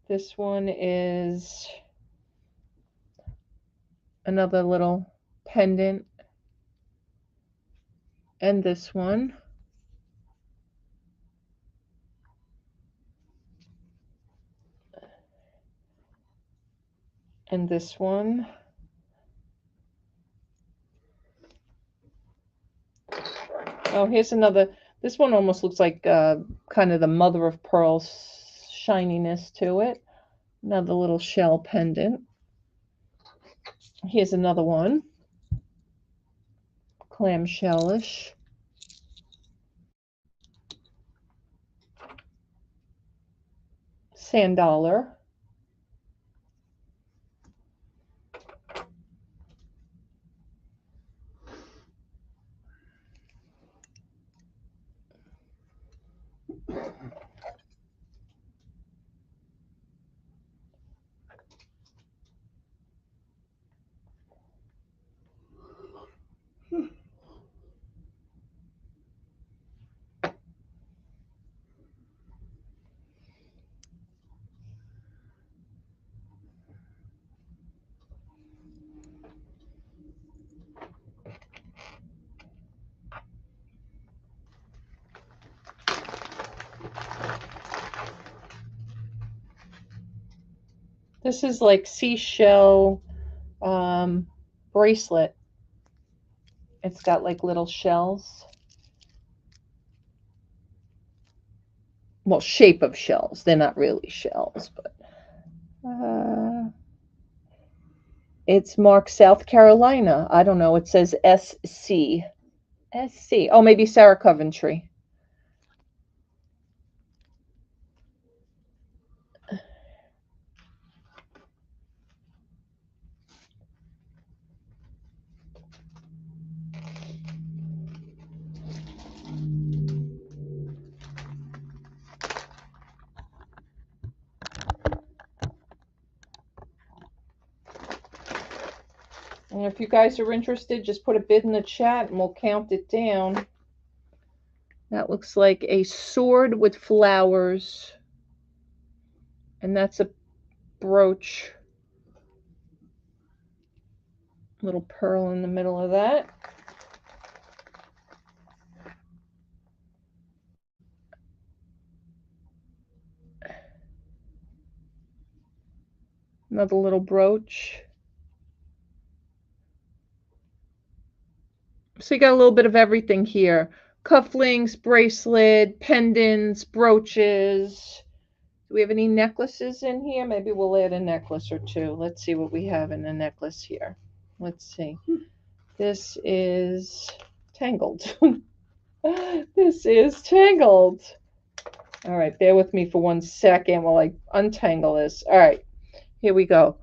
[SPEAKER 3] This one is another little pendant. And this one. And this one. Oh, here's another. This one almost looks like kind of the mother of pearl shininess to it. Another little shell pendant. Here's another one. Clamshellish. Sand dollar. This is like seashell bracelet. It's got like little shells. Well, shape of shells. They're not really shells, but it's marked South Carolina. I don't know. It says SC. SC. Oh, maybe Sarah Coventry. And if you guys are interested, just put a bid in the chat and we'll count it down. That looks like a sword with flowers. And that's a brooch. Little pearl in the middle of that. Another little brooch. So you got a little bit of everything here. Cufflinks, bracelet, pendants, brooches. Do we have any necklaces in here? Maybe we'll add a necklace or two. Let's see what we have in the necklace here. Let's see. This is tangled. This is tangled. All right, bear with me for 1 second while I untangle this. All right, here we go.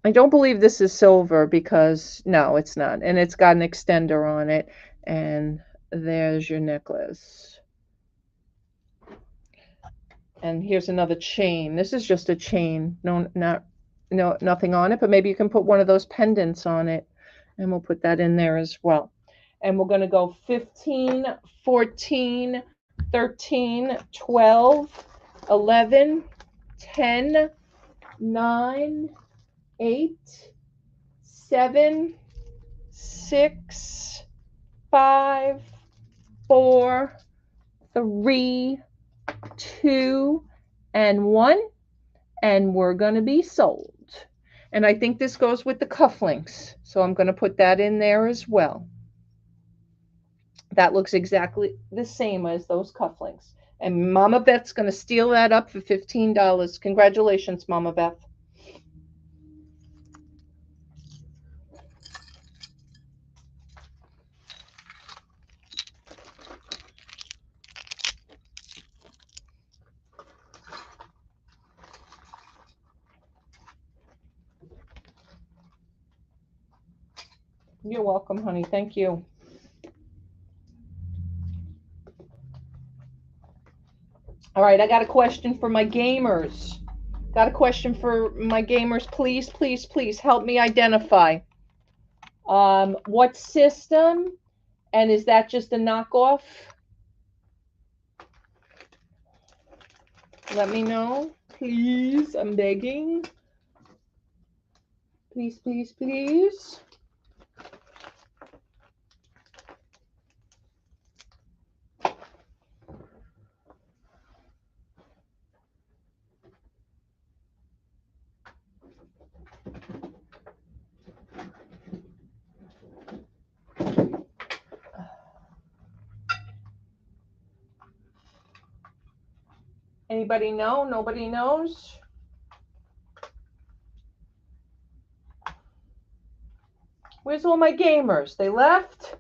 [SPEAKER 3] I don't believe this is silver because, no, it's not. And it's got an extender on it. And there's your necklace. And here's another chain. This is just a chain. Nothing on it, but maybe you can put one of those pendants on it. And we'll put that in there as well. And we're going to go 15, 14, 13, 12, 11, 10, 9, 8, 7, 6, 5, 4, 3, 2, and 1. And we're going to be sold. And I think this goes with the cufflinks. So I'm going to put that in there as well. That looks exactly the same as those cufflinks. And Mama Beth's going to steal that up for $15. Congratulations, Mama Beth. You're welcome, honey. Thank you. All right, I got a question for my gamers. Got a question for my gamers. Please, please, please help me identify. What system? And is that just a knockoff? Let me know, please. I'm begging. Please, please, please. Anybody know? Nobody knows? Where's all my gamers? They left?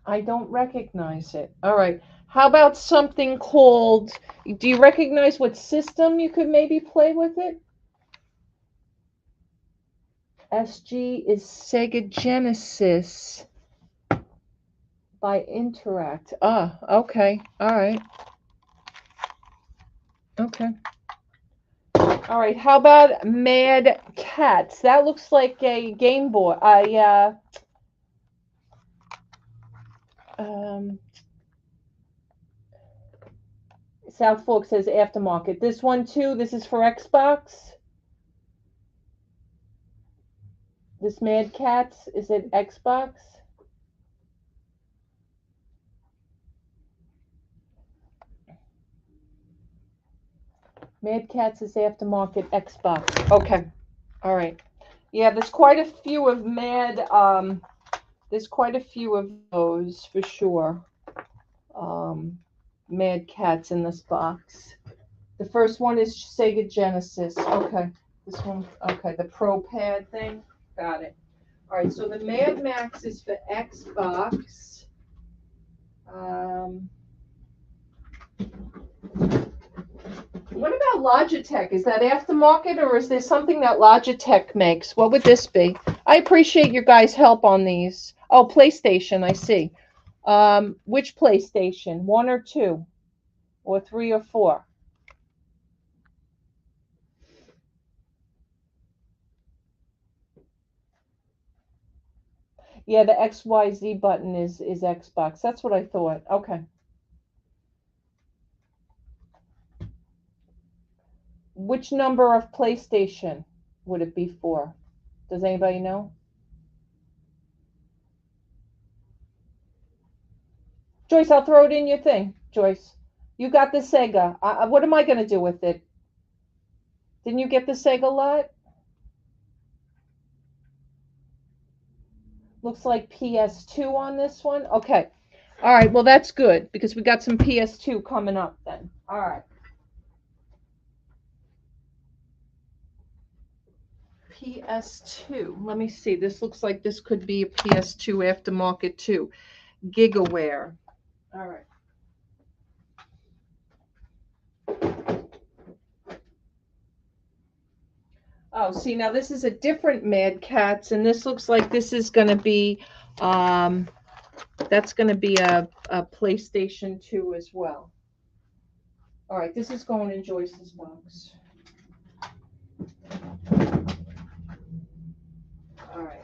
[SPEAKER 3] I don't recognize it. All right. How about something called, do you recognize what system you could maybe play with it? SG is Sega Genesis by Interact. Ah, okay. All right. Okay. All right. How about Mad Cats? That looks like a Game Boy. South Fork says aftermarket. This one too. This is for Xbox. This Mad Cats, is it Xbox? Mad Cats is aftermarket Xbox. Okay. All right. Yeah, there's quite a few of there's quite a few of those for sure. Mad Cats in this box. The first one is Sega Genesis. Okay. This one, okay, the Pro Pad thing. Got it. All right, so the Mad Max is for Xbox. What about Logitech? Is that aftermarket or is there something that Logitech makes? What would this be? I appreciate your guys' help on these. Oh, PlayStation, I see. Which PlayStation? 1 or 2? Or 3 or 4? Yeah, the XYZ button is Xbox. That's what I thought. Okay. Which number of PlayStation would it be for? Does anybody know? Joyce, I'll throw it in your thing. Joyce, you got the Sega. What am I going to do with it? Didn't you get the Sega lot? Looks like PS2 on this one. Okay. All right. Well, that's good because we got some PS2 coming up then. All right. PS2. Let me see. This looks like this could be a PS2 aftermarket too. Gigaware. All right. Oh, see, now this is a different Mad Cats, and this looks like this is going to be, that's going to be a PlayStation 2 as well. All right, this is going in Joyce's box. All right.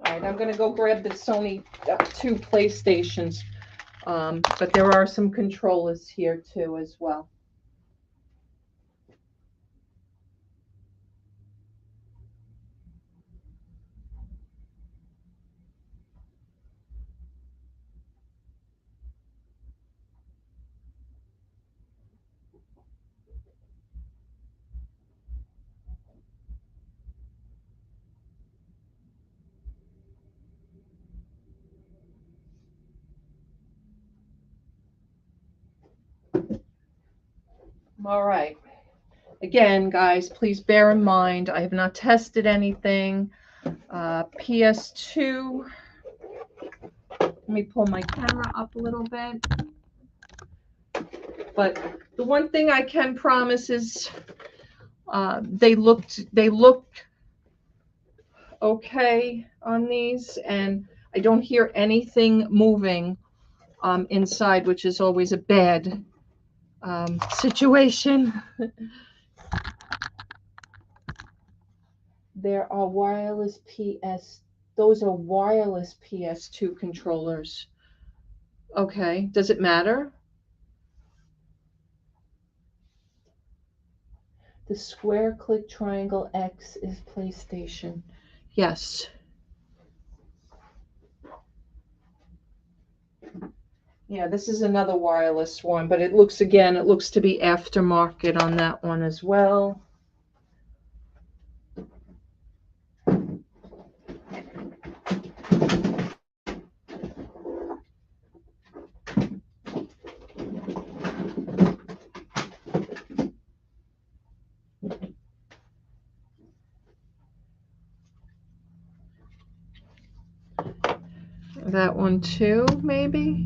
[SPEAKER 3] All right, I'm going to go grab the Sony 2 PlayStations. But there are some controllers here too as well. All right. Again, guys, please bear in mind, I have not tested anything. PS2. Let me pull my camera up a little bit. But the one thing I can promise is they look okay on these, and I don't hear anything moving inside, which is always a bad situation. There are wireless those are wireless PS2 controllers. Okay, does it matter? The square click triangle X is PlayStation. Yes. Yeah, this is another wireless one, but it looks to be aftermarket on that one as well. That one too, maybe?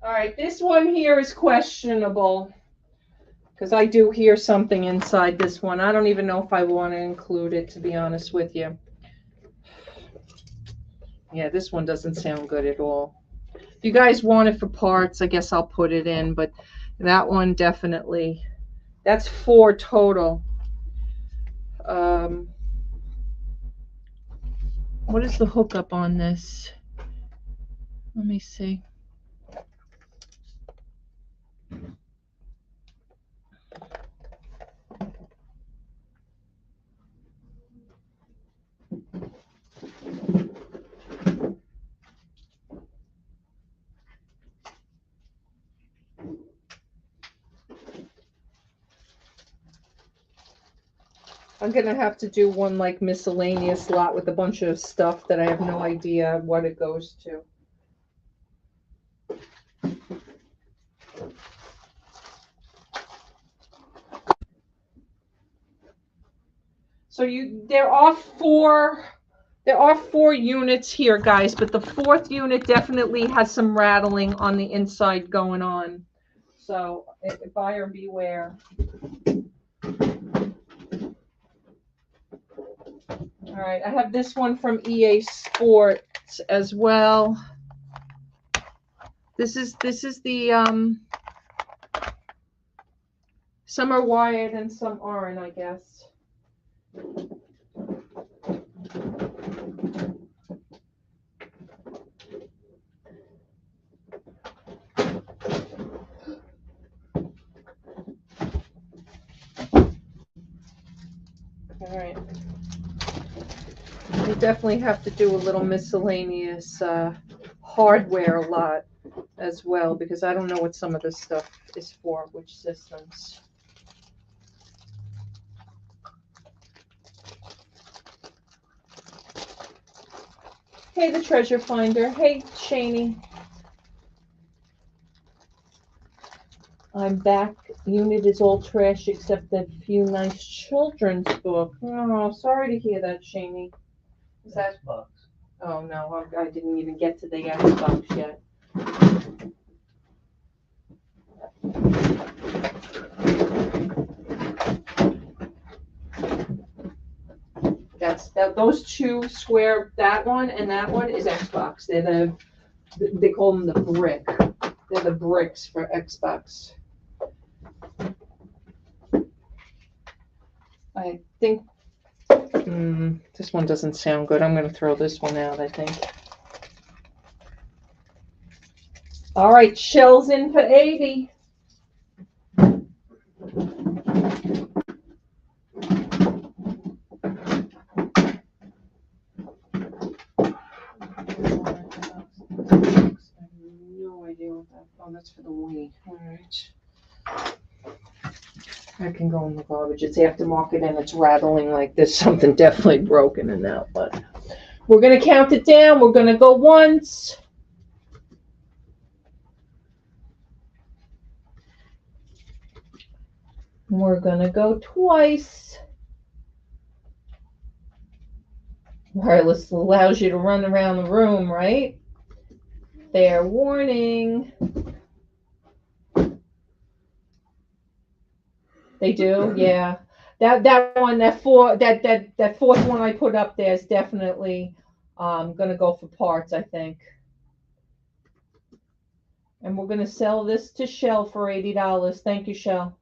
[SPEAKER 3] All right, this one here is questionable because I do hear something inside this one. I don't even know if I want to include it, to be honest with you. Yeah, this one doesn't sound good at all. If you guys want it for parts, I guess I'll put it in, but that one definitely, that's 4 total. What is the hookup on this? Let me see. I'm gonna have to do one like miscellaneous lot with a bunch of stuff that I have no idea what it goes to. So there are four units here, guys, but the 4th unit definitely has some rattling on the inside going on. So buyer beware. All right, I have this one from EA Sports as well. This is the some are wired and some aren't, I guess. All right. We definitely have to do a little miscellaneous hardware a lot as well, because I don't know what some of this stuff is for, which systems. Hey, the treasure finder. Hey, Shani. I'm back unit is all trash except a few nice children's books. Oh, sorry to hear that, Shamey. Is that?
[SPEAKER 4] Xbox.
[SPEAKER 3] Oh no, I didn't even get to the Xbox yet. Those two square, that one and that one is Xbox. They call them the brick. They're the bricks for Xbox. I think this one doesn't sound good. I'm going to throw this one out, I think. All right, shells in for 80. Oh, that's for the week. All right. That can go in the garbage. It's aftermarket and it's rattling like there's something definitely broken in that. But we're going to count it down. We're going to go once. We're going to go twice. Wireless allows you to run around the room, right? Fair warning. They do, yeah. That fourth one I put up there is definitely gonna go for parts, I think. And we're gonna sell this to Shell for $80. Thank you, Shell.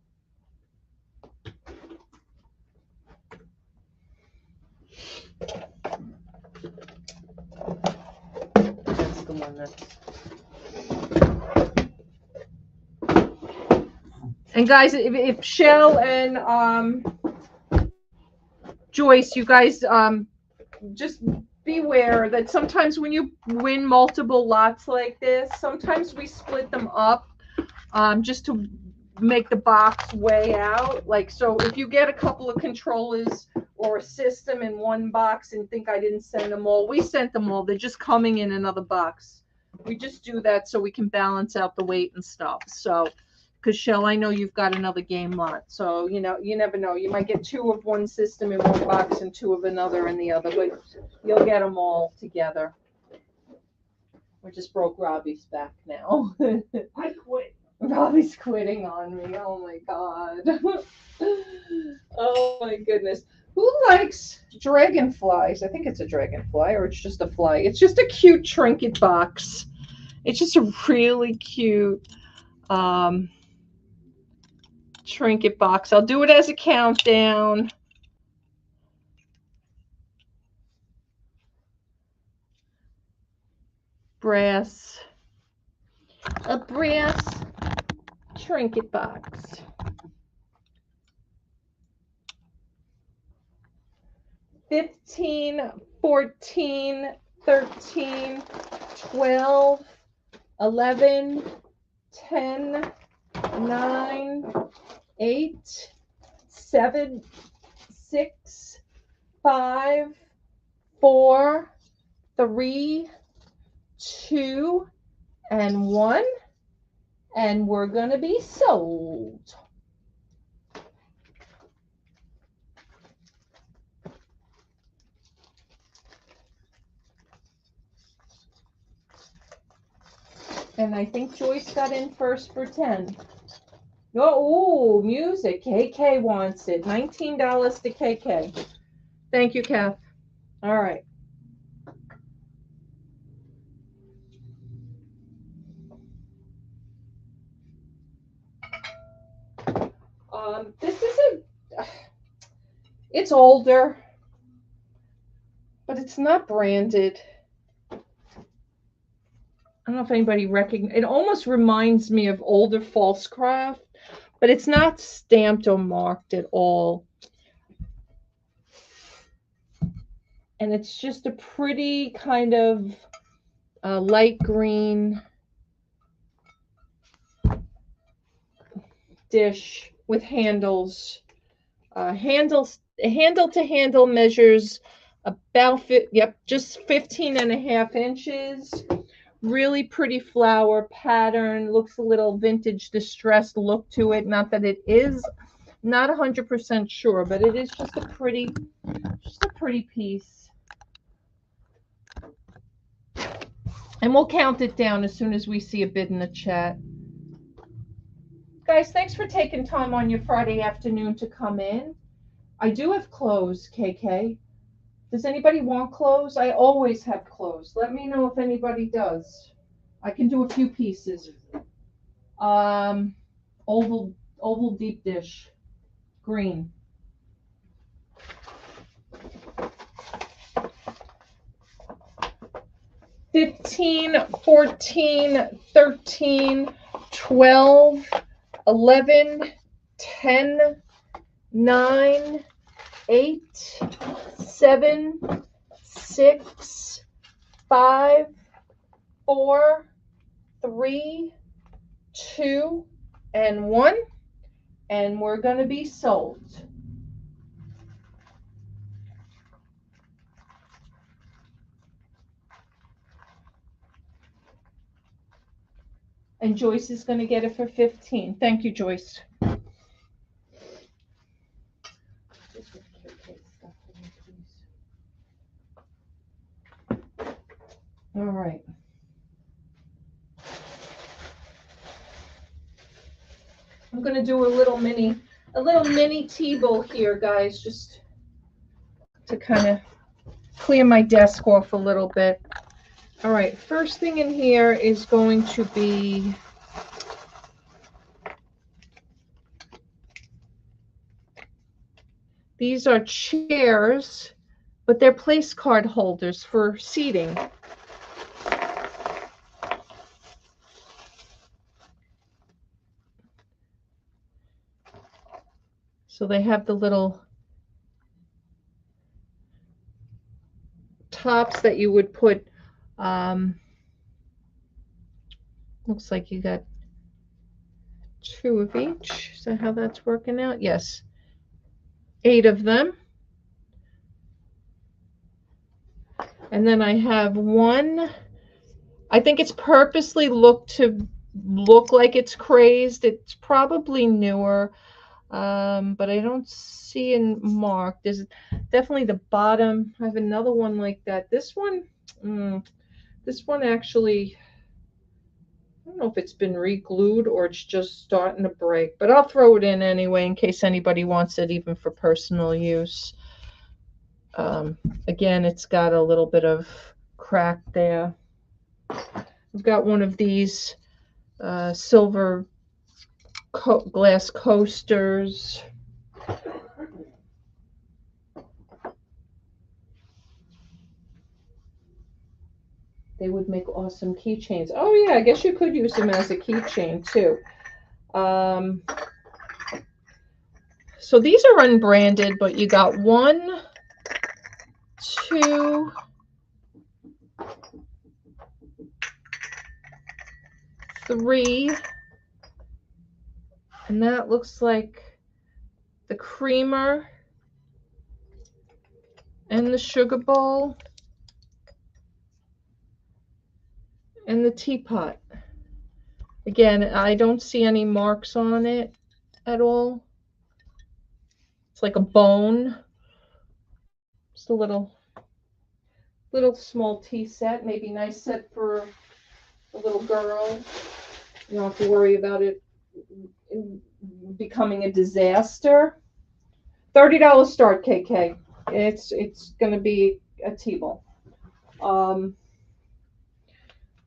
[SPEAKER 3] That's the one that's. And guys, if Shell and Joyce, you guys just beware that sometimes when you win multiple lots like this, sometimes we split them up just to make the box weigh out. Like, so if you get a couple of controllers or a system in one box and think I didn't send them all, we sent them all. They're just coming in another box. We just do that so we can balance out the weight and stuff. So, because Shell, I know you've got another game lot. So, you know, you never know. You might get two of one system in one box and two of another in the other, but you'll get them all together. We just broke Robbie's back now.
[SPEAKER 2] I quit.
[SPEAKER 3] Robbie's quitting on me. Oh my God. Oh my goodness. Who likes dragonflies? I think it's a dragonfly or it's just a fly. It's just a cute trinket box. It's just a really cute trinket box. I'll do it as a countdown. Brass. A brass trinket box. 15, 14, 13, 12, 11, 10, 9, 8, 7, 6, 5, 4, 3, 2, and 1. And we're going to be sold. And I think Joyce got in first for 10. Oh, music. KK wants it. $19 to KK. Thank you, Kath. All right. This is it's older, but it's not branded. I don't know if anybody recognizes. It almost reminds me of older false craft, but it's not stamped or marked at all. And it's just a pretty kind of light green dish with handles. Handle to handle measures about just 15 and a half inches. Really pretty flower pattern. Looks a little vintage distressed look to it. Not that it is, not 100% sure, but it is just a pretty piece. And we'll count it down as soon as we see a bid in the chat. Guys, thanks for taking time on your Friday afternoon to come in. I do have clothes, KK. Does anybody want clothes? I always have clothes. Let me know if anybody does. I can do a few pieces. Oval deep dish, green. $15, $14, $13, $12, $11, $10, $9, $8, $7, $6, $5, $4, $3, $2, and $1, and we're going to be sold. And Joyce is going to get it for 15. Thank you, Joyce. All right. I'm going to do a little mini table here, guys, just to kind of clear my desk off a little bit. All right, first thing in here is going to be these are chairs, but they're place card holders for seating. So they have the little tops that you would put, looks like you got 2 of each. Is that how that's working out? Yes. 8 of them. And then I have 1. I think it's purposely look like it's crazed. It's probably newer, but I don't see it marked. There's definitely the bottom. I have another one like that. This one actually, I don't know if it's been re-glued or it's just starting to break, but I'll throw it in anyway in case anybody wants it, even for personal use. Again, it's got a little bit of crack there. I've got one of these silver glass coasters. They would make awesome keychains. Oh yeah, I guess you could use them as a keychain too. So these are unbranded, but you got 1, 2, 3, and that looks like the creamer and the sugar bowl and the teapot. Again, I don't see any marks on it at all. It's like a bone. Just a little small tea set, maybe nice set for a little girl. You don't have to worry about it becoming a disaster. $30 start, KK. It's going to be a table.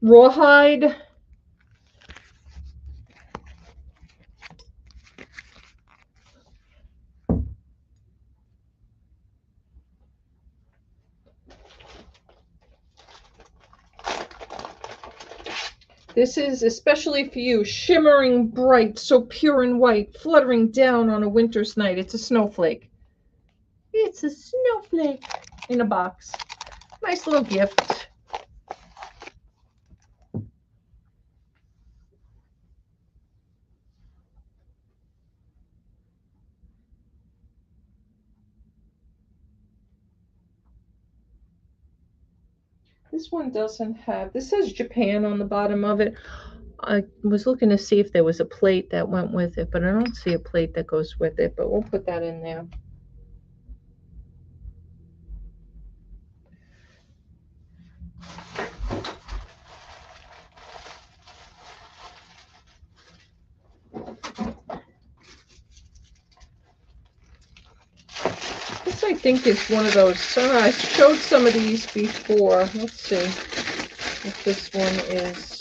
[SPEAKER 3] Rawhide. This is especially for you, shimmering bright, so pure and white, fluttering down on a winter's night. It's a snowflake. It's a snowflake in a box. Nice little gift. This one doesn't have, this says Japan on the bottom of it. I was looking to see if there was a plate that went with it, but I don't see a plate that goes with it, but we'll put that in there. This I think is one of those, I showed some of these before. Let's see if this one is.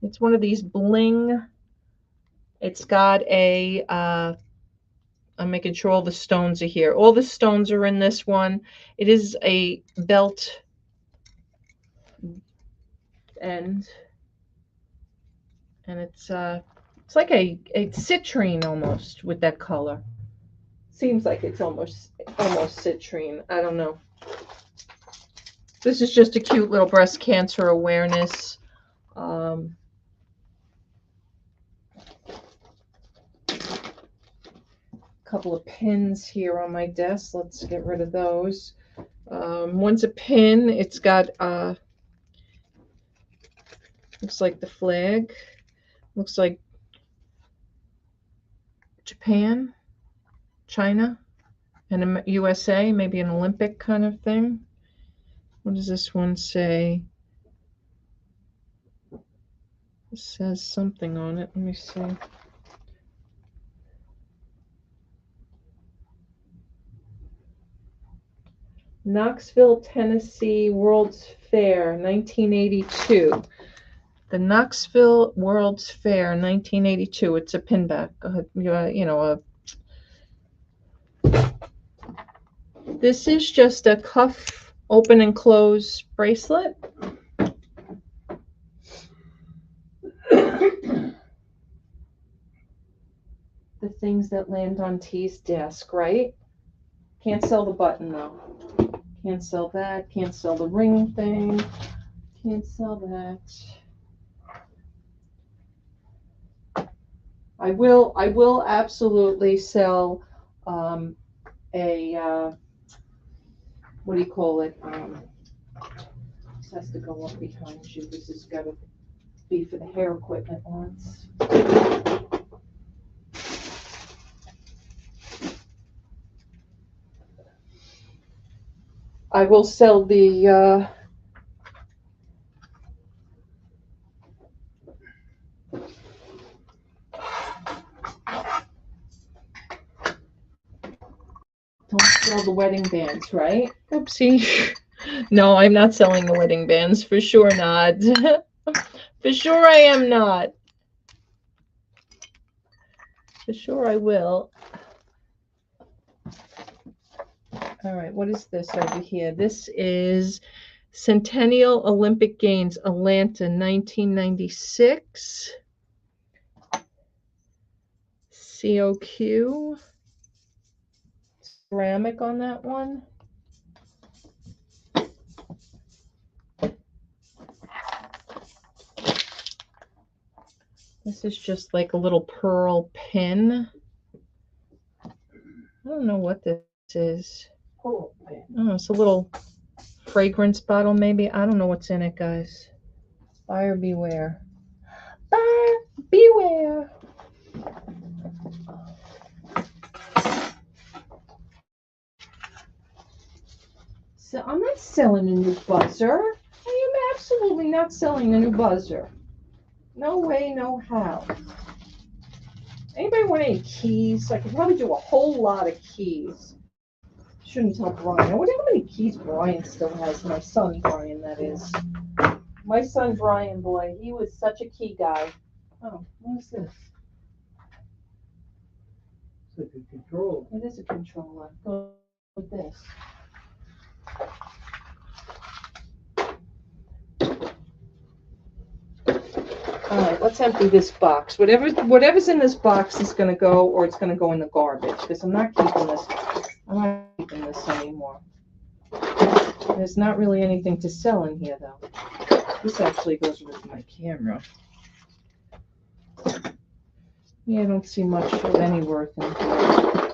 [SPEAKER 3] It's one of these bling. It's got a, I'm making sure all the stones are here. All the stones are in this one. It is a belt end. And it's like a citrine almost with that color. Seems like it's almost citrine. I don't know. This is just a cute little breast cancer awareness. Couple of pins here on my desk. Let's get rid of those. One's a pin. It's got looks like the flag. Looks like Japan, China, and USA, maybe an Olympic kind of thing. What does this one say? It says something on it. Let me see. Knoxville, Tennessee World's Fair, 1982. The Knoxville World's Fair, 1982. It's a pinback. You know, this is just a cuff open and close bracelet. The things that land on T's desk, right? Can't sell the button though. Can't sell that. Can't sell the ring thing. Can't sell that. I will absolutely sell a what do you call it? This has to go up behind you. This has got to be for the hair equipment ones. I will sell the don't sell the wedding bands, right? Oopsie. No, I'm not selling the wedding bands. For sure not. For sure I am not. For sure I will. All right, what is this over here? This is Centennial Olympic Games, Atlanta, 1996. COQ. Ceramic on that one. This is just like a little pearl pin. I don't know what this is. Oh, it's a little fragrance bottle, maybe. I don't know what's in it, guys. Buyer beware. Buyer beware. So I'm not selling a new buzzer. I am absolutely not selling a new buzzer. No way, no how. Anybody want any keys? I could probably do a whole lot of keys. Shouldn't tell Brian. I wonder how many keys Brian still has. My son Brian, that is. My son Brian, boy, he was such a key guy. Oh, what is this?
[SPEAKER 4] It's like a control.
[SPEAKER 3] It is a controller. Go with this. All right, let's empty this box. Whatever's in this box is going to go, or it's going to go in the garbage, because I'm not keeping this. I'm not keeping this anymore. There's not really anything to sell in here, though. This actually goes with my camera. Yeah, I don't see much of any worth in here.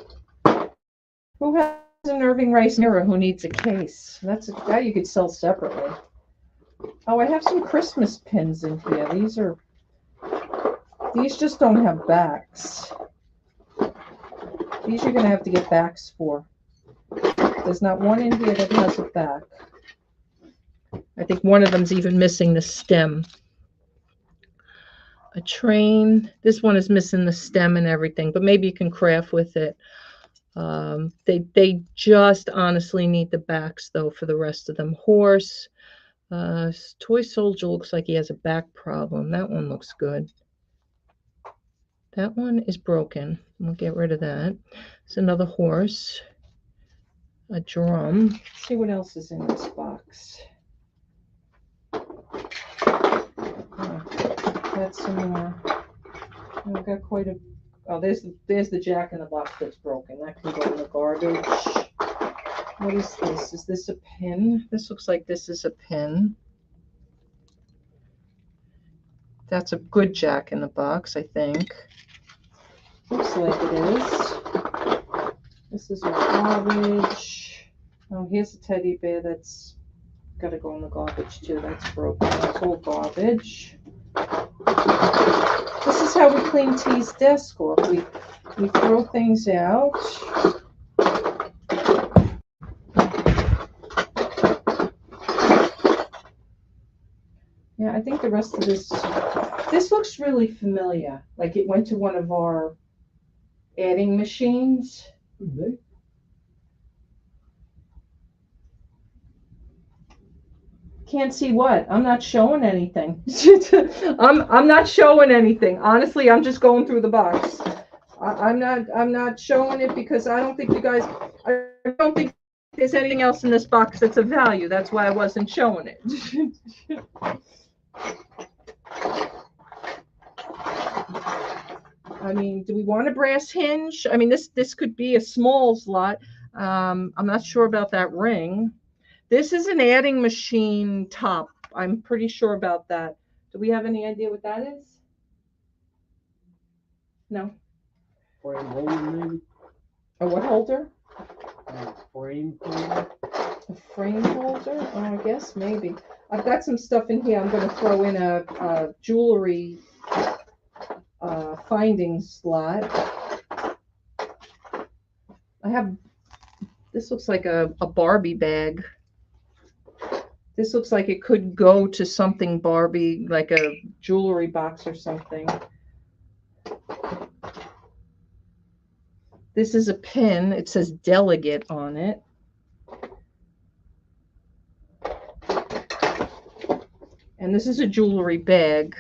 [SPEAKER 3] Who has a Irving Rice mirror who needs a case. That you could sell separately. Oh, I have some Christmas pins in here. These just don't have backs. These you're going to have to get backs for. There's not one in here that has a back. I think one of them's even missing the stem. A train. This one is missing the stem and everything, but maybe you can craft with it. They just honestly need the backs though for the rest of them. Horse. Toy soldier looks like he has a back problem. That one looks good. That one is broken. We'll get rid of that. It's another horse. A drum. Let's see what else is in this box. That's some more. I've got quite a. Oh, there's the jack in the box that's broken. That can go in the garbage. What is this? Is this a pin? This looks like this is a pin. That's a good jack in the box, I think. Looks like it is. This is our garbage. Oh, here's a teddy bear that's got to go in the garbage too. That's broken. That's all garbage. This is how we clean T's desk off. We throw things out. Yeah, I think the rest of this looks really familiar. Like it went to one of our adding machines.
[SPEAKER 4] Mm-hmm.
[SPEAKER 3] Can't see what? I'm not showing anything. I'm not showing anything. Honestly, I'm just going through the box. I'm not showing it because I don't think there's anything else in this box that's of value. That's why I wasn't showing it. I mean, do we want a brass hinge? I mean, this could be a small slot. I'm not sure about that ring. This is an adding machine top. I'm pretty sure about that. Do we have any idea what that is? No.
[SPEAKER 4] Frame holder, maybe?
[SPEAKER 3] A what holder?
[SPEAKER 4] Frame holder?
[SPEAKER 3] A frame holder? Oh, I guess maybe. I've got some stuff in here. I'm going to throw in a jewelry finding slot. I have, this looks like a Barbie bag. This looks like it could go to something Barbie, like a jewelry box or something. This is a pin. It says delegate on it. And this is a jewelry bag.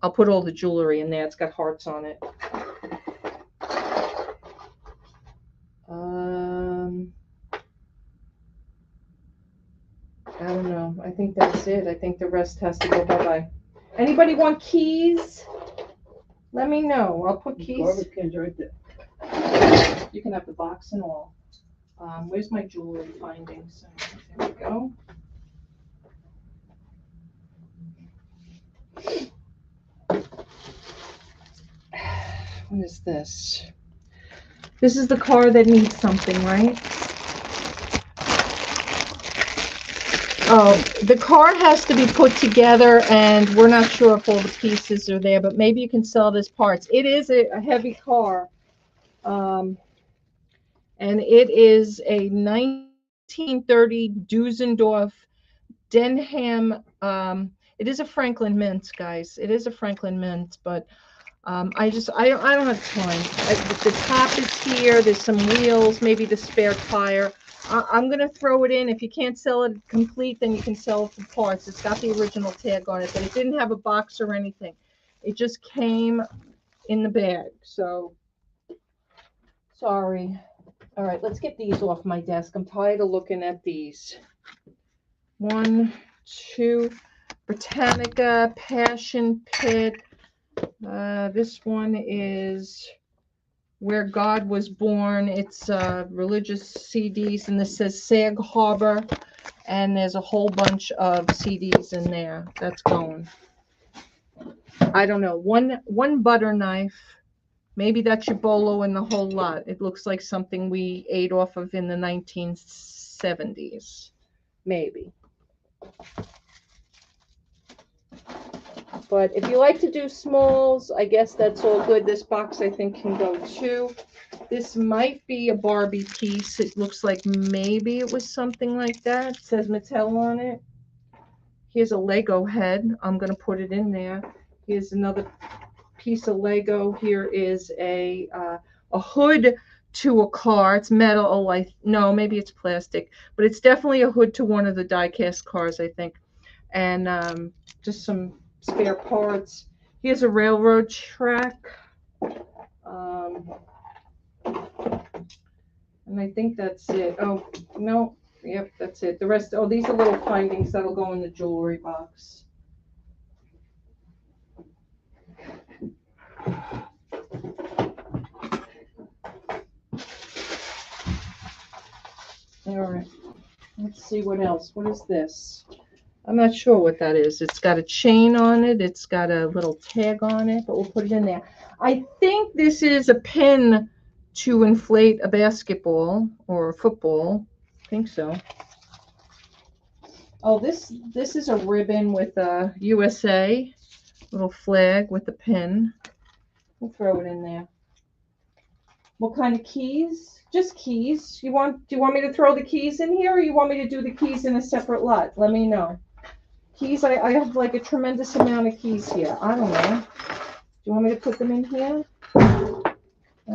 [SPEAKER 3] I'll put all the jewelry in there. It's got hearts on it. I don't know. I think that's it. I think the rest has to go bye-bye. Anybody want keys? Let me know. I'll put keys.
[SPEAKER 4] Garbage can's right there.
[SPEAKER 3] You can have the box and all. Where's my jewelry findings? There we go. What is this? This is the car that needs something, right? Oh, the car has to be put together, and we're not sure if all the pieces are there, but maybe you can sell it as parts. It is a heavy car, and it is a 1930 Dusseldorf Denham. It is a Franklin Mint, guys. It is a Franklin Mint, but I don't have time. The top is here. There's some wheels, maybe the spare tire. I'm going to throw it in. If you can't sell it complete, then you can sell it for parts. It's got the original tag on it, but it didn't have a box or anything. It just came in the bag. So, sorry. All right, let's get these off my desk. I'm tired of looking at these. 1, 2, Britannica, Passion Pit. This one is Where God Was Born. It's religious CDs, and this says Sag Harbor, and there's a whole bunch of CDs in there. That's going. I don't know. One butter knife. Maybe that's your bolo in the whole lot. It looks like something we ate off of in the 1970s. Maybe. But if you like to do smalls, I guess that's all good. This box, I think, can go too. This might be a Barbie piece. It looks like maybe it was something like that. It says Mattel on it. Here's a Lego head. I'm going to put it in there. Here's another piece of Lego. Here is a hood to a car. It's metal. Oh, no, maybe it's plastic, but it's definitely a hood to one of the DieCast cars, I think. And just some spare parts. Here's a railroad track. And I think that's it. Oh, no. Yep, that's it. The rest, oh, these are little findings that'll go in the jewelry box. All right. Let's see what else. What is this? I'm not sure what that is. It's got a chain on it. It's got a little tag on it, but we'll put it in there. I think this is a pin to inflate a basketball or a football. I think so. Oh, this is a ribbon with a USA little flag with a pin. We'll throw it in there. What kind of keys? Just keys. Do you want me to throw the keys in here, or you want me to do the keys in a separate lot? Let me know. Keys, I have like a tremendous amount of keys here. I don't know. Do you want me to put them in here?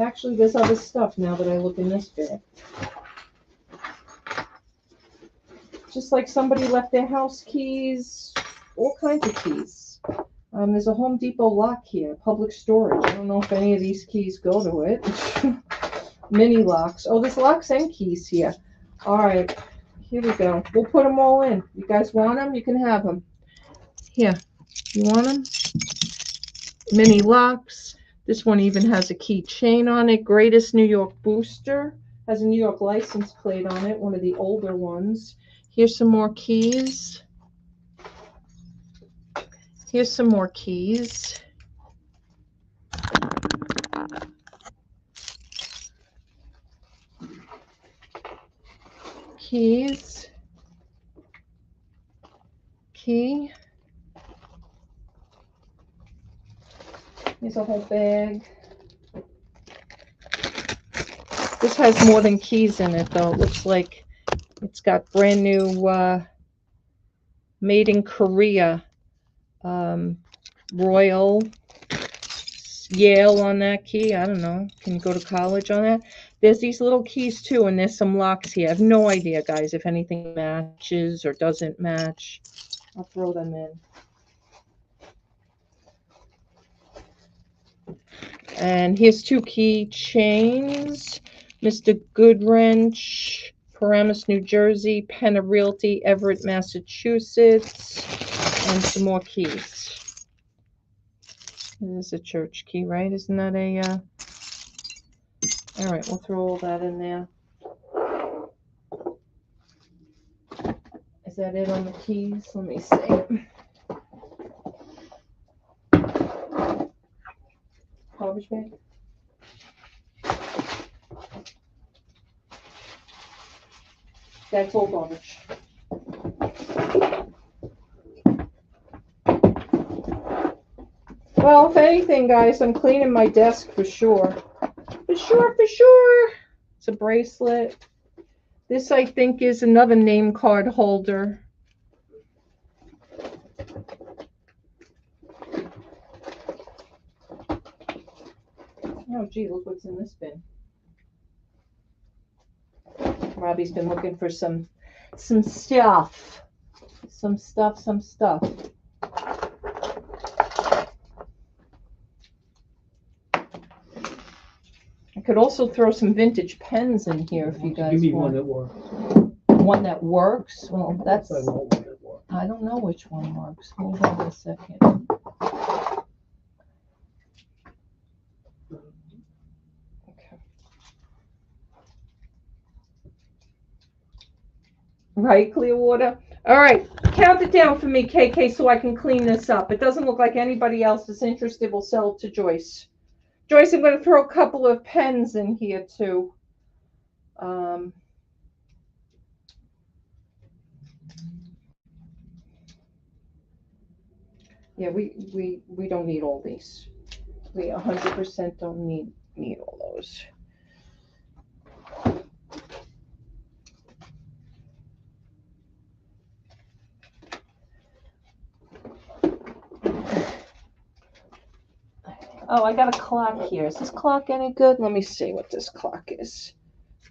[SPEAKER 3] Actually, there's other stuff now that I look in this bag. Just like somebody left their house keys, all kinds of keys. There's a Home Depot lock here, public storage. I don't know if any of these keys go to it. Mini locks. Oh, there's locks and keys here. All right, here we go. We'll put them all in. You guys want them? You can have them. Here, you want them? Mini locks. This one even has a keychain on it. Greatest New York Booster. Has a New York license plate on it, one of the older ones. Here's some more keys. Here's some more keys. Keys. Key. Here's a whole bag. This has more than keys in it, though. It looks like it's got brand new made in Korea Royal Yale on that key. I don't know. Can you go to college on that? There's these little keys too, and there's some locks here. I have no idea, guys, if anything matches or doesn't match. I'll throw them in. And here's two key chains. Mr. Goodwrench, Paramus, New Jersey, Penna Realty, Everett, Massachusetts, and some more keys. This is a church key, right? Isn't that a, all right, we'll throw all that in there. Is that it on the keys? Let me see. Garbage bag? That's all garbage. Well, if anything, guys, I'm cleaning my desk for sure. For sure, for sure. It's a bracelet. This, I think, is another name card holder. Oh, gee, look what's in this bin. Robbie's been looking for some stuff. Some stuff. I could also throw some vintage pens in here if you guys
[SPEAKER 4] Give me
[SPEAKER 3] want.
[SPEAKER 4] one that works.
[SPEAKER 3] One that works? Well, that's...
[SPEAKER 4] I want one that works.
[SPEAKER 3] I don't know which one works. Hold on a second. Okay. Right, Clearwater? All right, count it down for me, KK, so I can clean this up. It doesn't look like anybody else is interested. We'll sell it to Joyce. Joyce, I'm going to throw a couple of pens in here too. Yeah, we don't need all these. We 100% don't need all those. Oh, I got a clock here. Is this clock any good? Let me see what this clock is.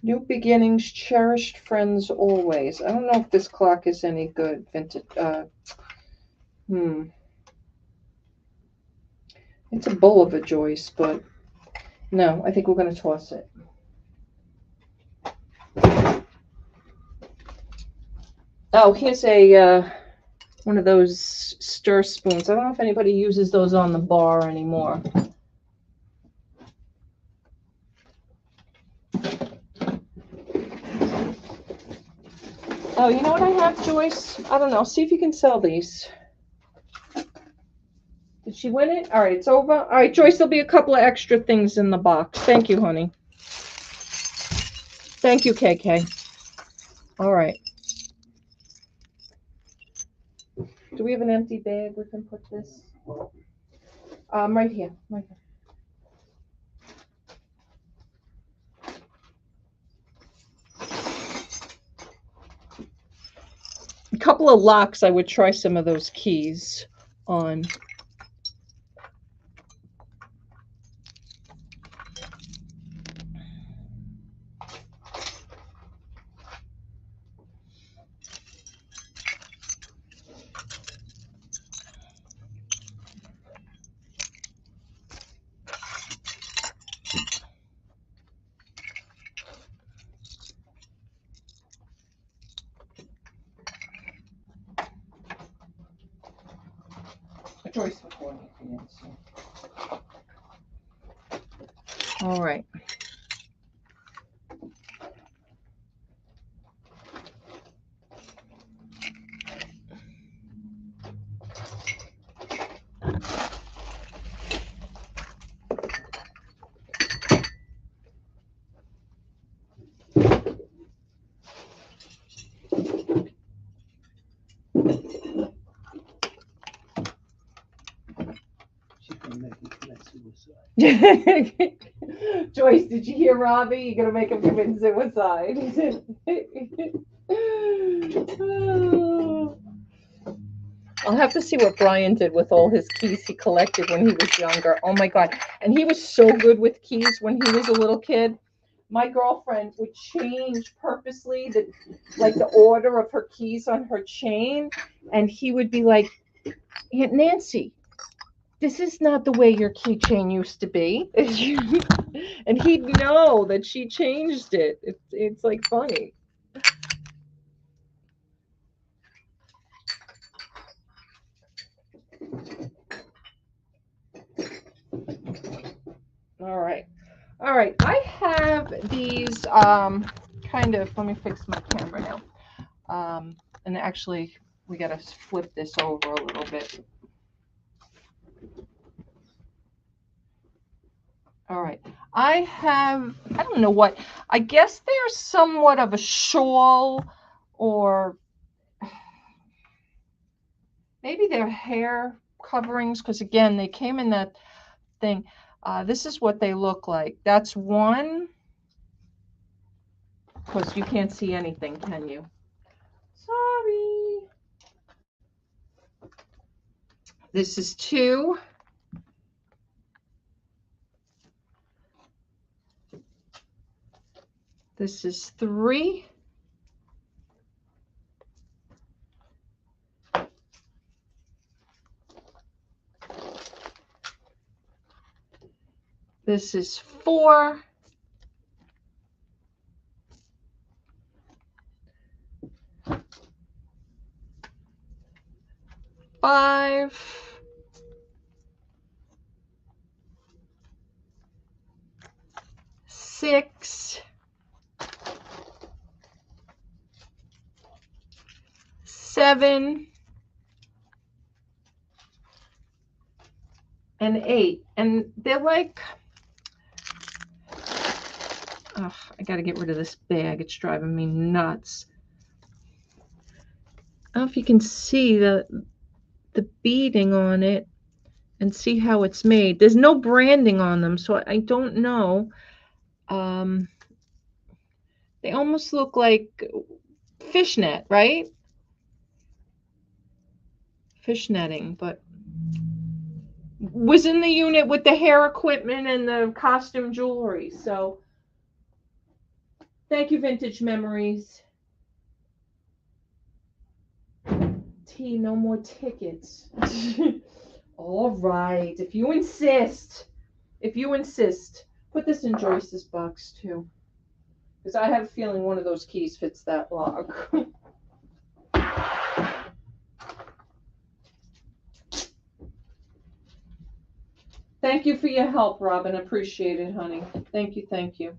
[SPEAKER 3] New beginnings, cherished friends always. I don't know if this clock is any good. Vintage. It's a bull of a Joyce, but no, I think we're going to toss it. Oh, here's a one of those stir spoons. I don't know if anybody uses those on the bar anymore. Oh, you know what I have, Joyce? I don't know. See if you can sell these. Did she win it? All right, it's over. All right, Joyce, there'll be a couple of extra things in the box. Thank you, honey. Thank you, KK. All right. Do we have an empty bag we can put this? Right here. Right here. A couple of locks, I would try some of those keys on. Joyce before me. All right. Joyce, did you hear Robbie? You're gonna make him commit suicide. I'll have to see what Brian did with all his keys he collected when he was younger. Oh my God. And he was so good with keys when he was a little kid. My girlfriend would change purposely the order of her keys on her chain. And he would be like, Aunt Nancy, this is not the way your keychain used to be. And he'd know that she changed it. It's like funny. All right. All right. I have these kind of, let me fix my camera now. And actually, we got to flip this over a little bit. All right. I don't know what, I guess they're somewhat of a shawl, or maybe they're hair coverings, because again, they came in that thing. This is what they look like. That's one. Of course, you can't see anything, can you? Sorry. This is two. This is three. This is four. Five. Six. Seven. And eight. And they're like, Ugh, I got to get rid of this bag. It's driving me nuts. I don't know if you can see the beading on it and see how it's made. There's no branding on them, so I don't know. They almost look like fishnet, right? Fishnetting, but was in the unit with the hair equipment and the costume jewelry. So thank you, Vintage Memories. T, no more tickets. All right, if you insist. If you insist. Put this in Joyce's box too. Because I have a feeling one of those keys fits that lock. Thank you for your help, Robin. Appreciate it, honey. Thank you, thank you.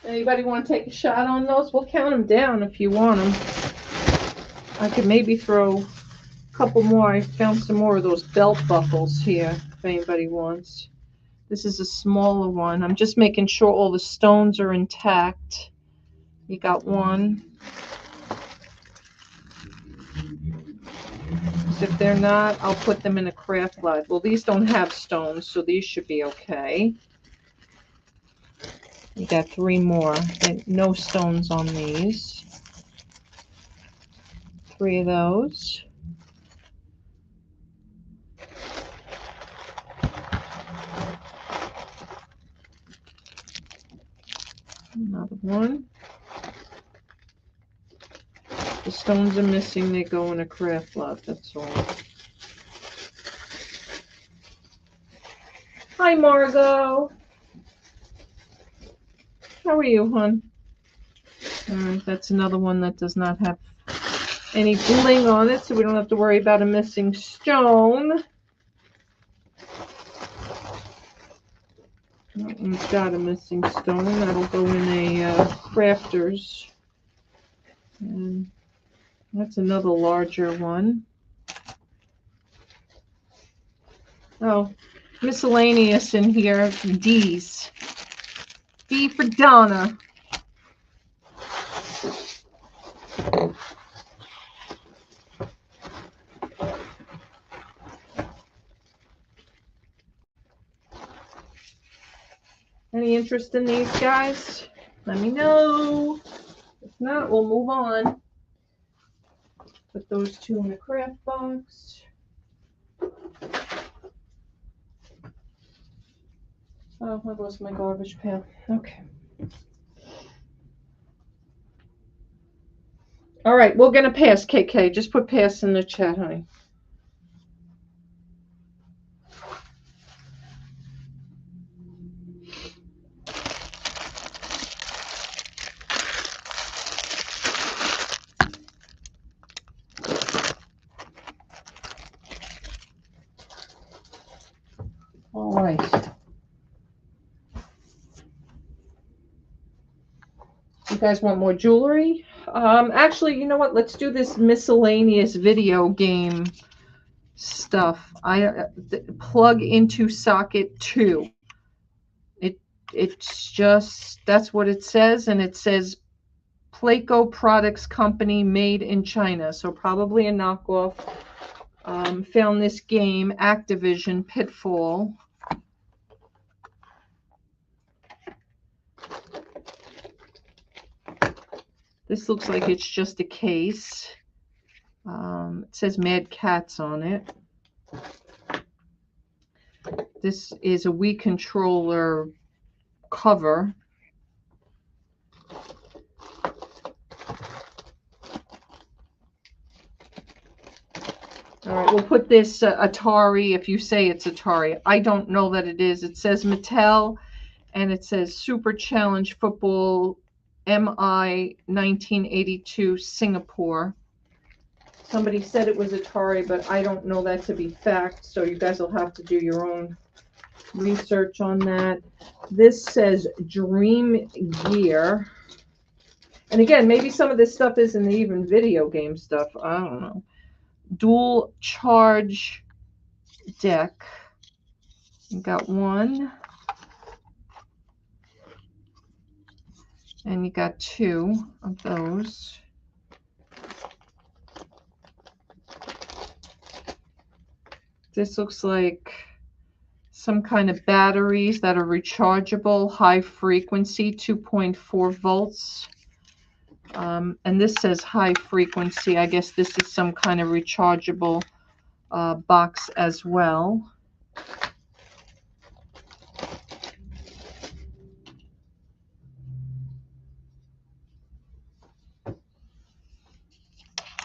[SPEAKER 3] Anybody want to take a shot on those? We'll count them down if you want them. I could maybe throw a couple more. I found some more of those belt buckles here if anybody wants. This is a smaller one. I'm just making sure all the stones are intact. You got one. If they're not, I'll put them in a craft lid. Well, these don't have stones, so these should be okay. You got 3 more. And no stones on these. 3 of those. Another one. The stones are missing. They go in a craft lot. That's all. Hi, Margot. How are you, hon? All right, that's another one that does not have any bling on it, so we don't have to worry about a missing stone. That one's got a missing stone. That'll go in a crafters. And that's another larger one. Oh, miscellaneous in here. D's. D for Donna. Any interest in these guys? Let me know. If not, we'll move on. Put those 2 in the craft box. Oh, that was my garbage pail. Okay. All right, we're going to pass, KK. Just put pass in the chat, honey. All right. You guys want more jewelry? Actually, you know what? Let's do this miscellaneous video game stuff. Plug into socket 2. It's just, that's what it says, and it says Placo Products Company made in China, so probably a knockoff. Found this game, Activision Pitfall. This looks like it's just a case. It says Mad Cats on it. This is a Wii controller cover. All right, we'll put this Atari, if you say it's Atari. I don't know that it is. It says Mattel, and it says Super Challenge Football MI 1982 Singapore. Somebody said it was Atari, but I don't know that to be fact, so you guys will have to do your own research on that. This says Dream Gear. And again, maybe some of this stuff isn't even video game stuff. I don't know. Dual charge deck. You got one. And you got two of those. This looks like some kind of batteries that are rechargeable, high frequency, 2.4 volts. And this says high frequency. I guess this is some kind of rechargeable box as well.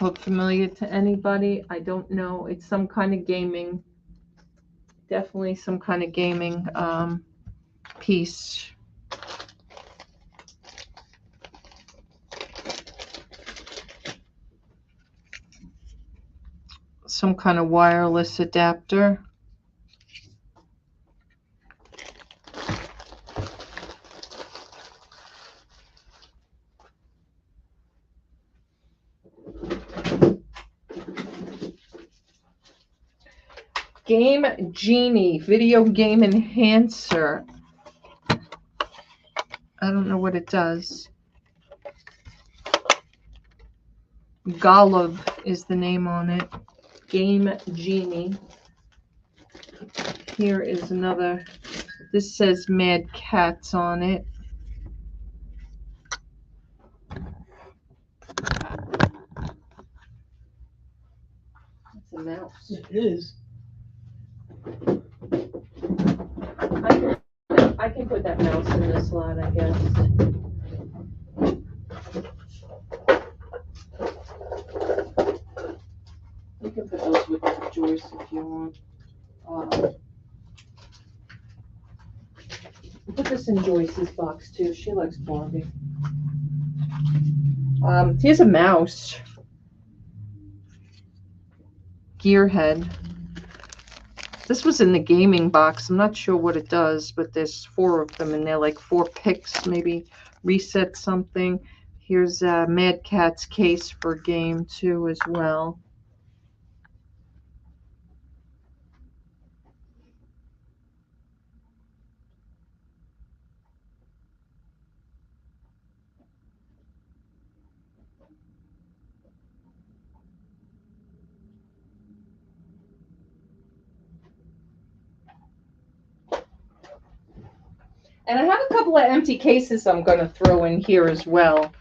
[SPEAKER 3] Look familiar to anybody? I don't know. It's some kind of gaming, definitely some kind of gaming piece. Some kind of wireless adapter. Game Genie video game enhancer. I don't know what it does. Golub is the name on it. Game Genie. Here is another. This says Mad Cats on it. That's a mouse.
[SPEAKER 4] It is.
[SPEAKER 3] I can put that mouse in this slot, I guess. You can put those with Joyce if you want. Put this in Joyce's box too. She likes Barbie. Here's a mouse. Gearhead. This was in the gaming box. I'm not sure what it does, but there's 4 of them, and they're like 4 picks, maybe reset something. Here's Mad Cat's case for game 2 as well. And I have a couple of empty cases I'm going to throw in here as well.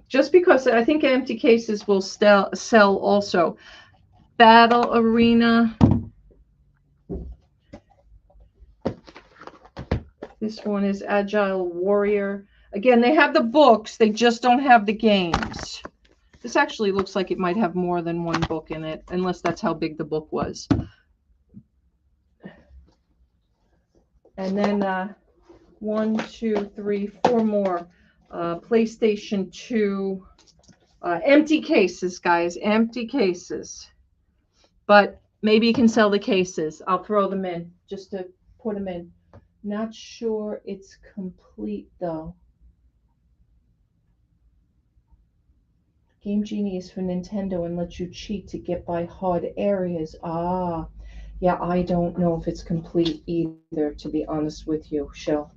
[SPEAKER 3] Just because I think empty cases will sell also. Battle Arena. This one is Agile Warrior. Again, they have the books. They just don't have the games. This actually looks like it might have more than one book in it, unless that's how big the book was. And then 1, 2, 3, 4 more. PlayStation 2. Empty cases, guys. Empty cases. But maybe you can sell the cases. I'll throw them in just to put them in. Not sure it's complete, though. Game Genie is for Nintendo and lets you cheat to get by hard areas. Ah. Yeah, I don't know if it's complete either, to be honest with you, Shell.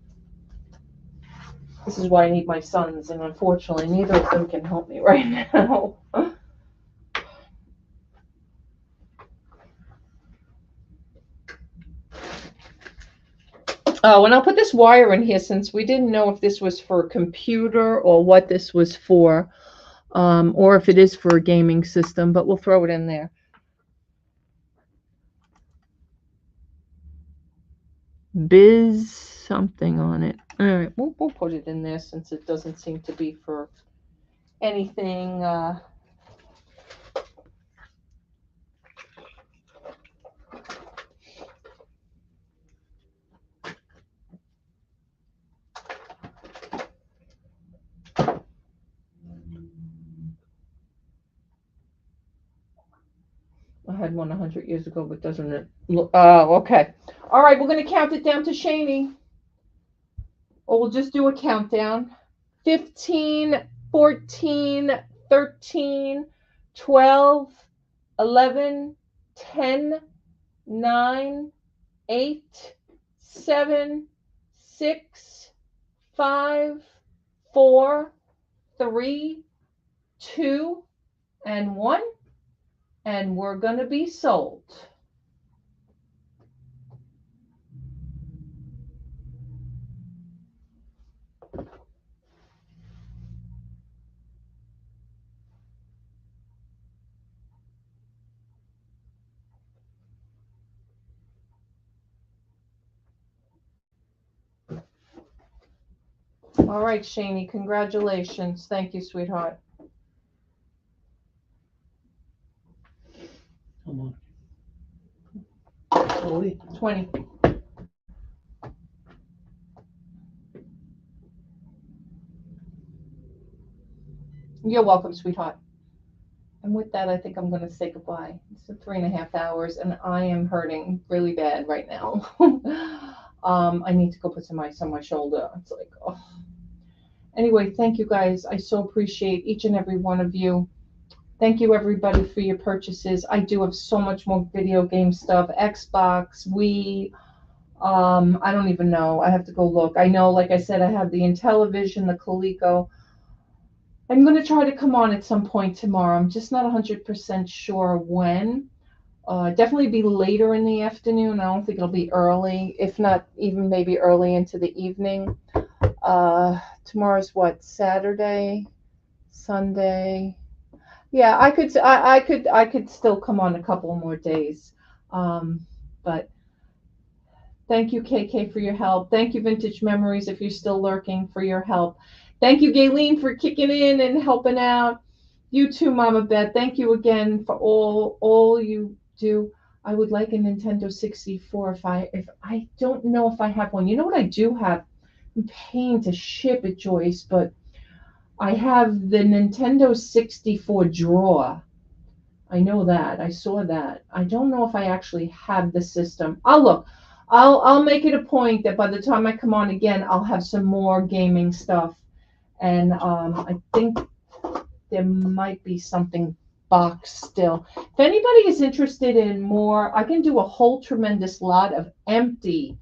[SPEAKER 3] This is why I need my sons, and unfortunately, neither of them can help me right now. Oh, and I'll put this wire in here since we didn't know if this was for a computer or what this was for, or if it is for a gaming system, but we'll throw it in there. Biz something on it. All right, we'll put it in there since it doesn't seem to be for anything. had one 100 years ago, but doesn't it? Oh, okay. All right, we're going to count it down to Shani. Or we'll just do a countdown. 15, 14, 13, 12, 11, 10, 9, 8, 7, 6, 5, 4, 3, 2, and 1. And we're going to be sold. All right, Shani, congratulations. Thank you, sweetheart.
[SPEAKER 4] How much?
[SPEAKER 3] 20. You're welcome, sweetheart. And with that, I think I'm going to say goodbye. It's 3.5 hours, and I am hurting really bad right now. I need to go put some ice on my shoulder. It's like, oh. Anyway, thank you guys. I so appreciate each and every one of you. Thank you, everybody, for your purchases. I do have so much more video game stuff. Xbox, Wii. I don't even know. I have to go look. I know, like I said, I have the Intellivision, the Coleco. I'm going to try to come on at some point tomorrow. I'm just not 100% sure when. Definitely be later in the afternoon. I don't think it'll be early, if not even maybe early into the evening. Tomorrow's what? Saturday, Sunday. Yeah, I could still come on a couple more days. But thank you, KK, for your help. Thank you, Vintage Memories, if you're still lurking, for your help. Thank you, Gayleen, for kicking in and helping out. You too, Mama Beth. Thank you again for all you do. I would like a Nintendo 64 if I don't know if I have one. You know what I do have? I'm paying to ship it, Joyce, but I have the Nintendo 64 drawer. I know that. I saw that. I don't know if I actually have the system. I'll look. I'll make it a point that by the time I come on again, I'll have some more gaming stuff. And I think there might be something boxed still. If anybody is interested in more, I can do a whole tremendous lot of empty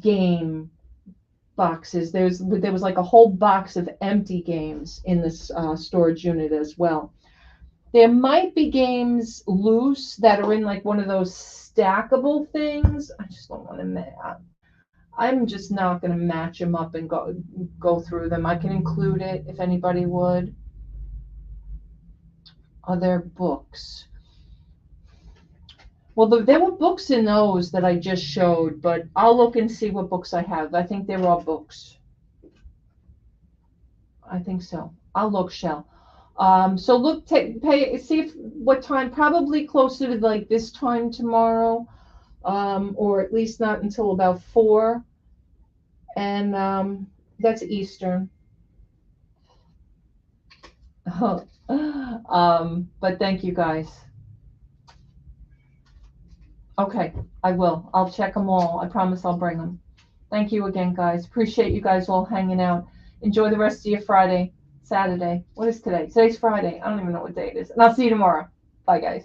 [SPEAKER 3] game boxes. There was like a whole box of empty games in this storage unit as well. There might be games loose that are in like one of those stackable things. I just don't want to. I'm just not going to match them up and go through them. I can include it if anybody would. Other books. Well, there were books in those that I just showed, but I'll look and see what books I have. I think there are books. I think so. I'll look, Shell. So look, see if what time. Probably closer to like this time tomorrow, or at least not until about 4. And that's Eastern. But thank you guys. Okay, I will. I'll check them all. I promise I'll bring them. Thank you again, guys. Appreciate you guys all hanging out. Enjoy the rest of your Friday, Saturday. What is today? Today's Friday. I don't even know what day it is. And I'll see you tomorrow. Bye, guys.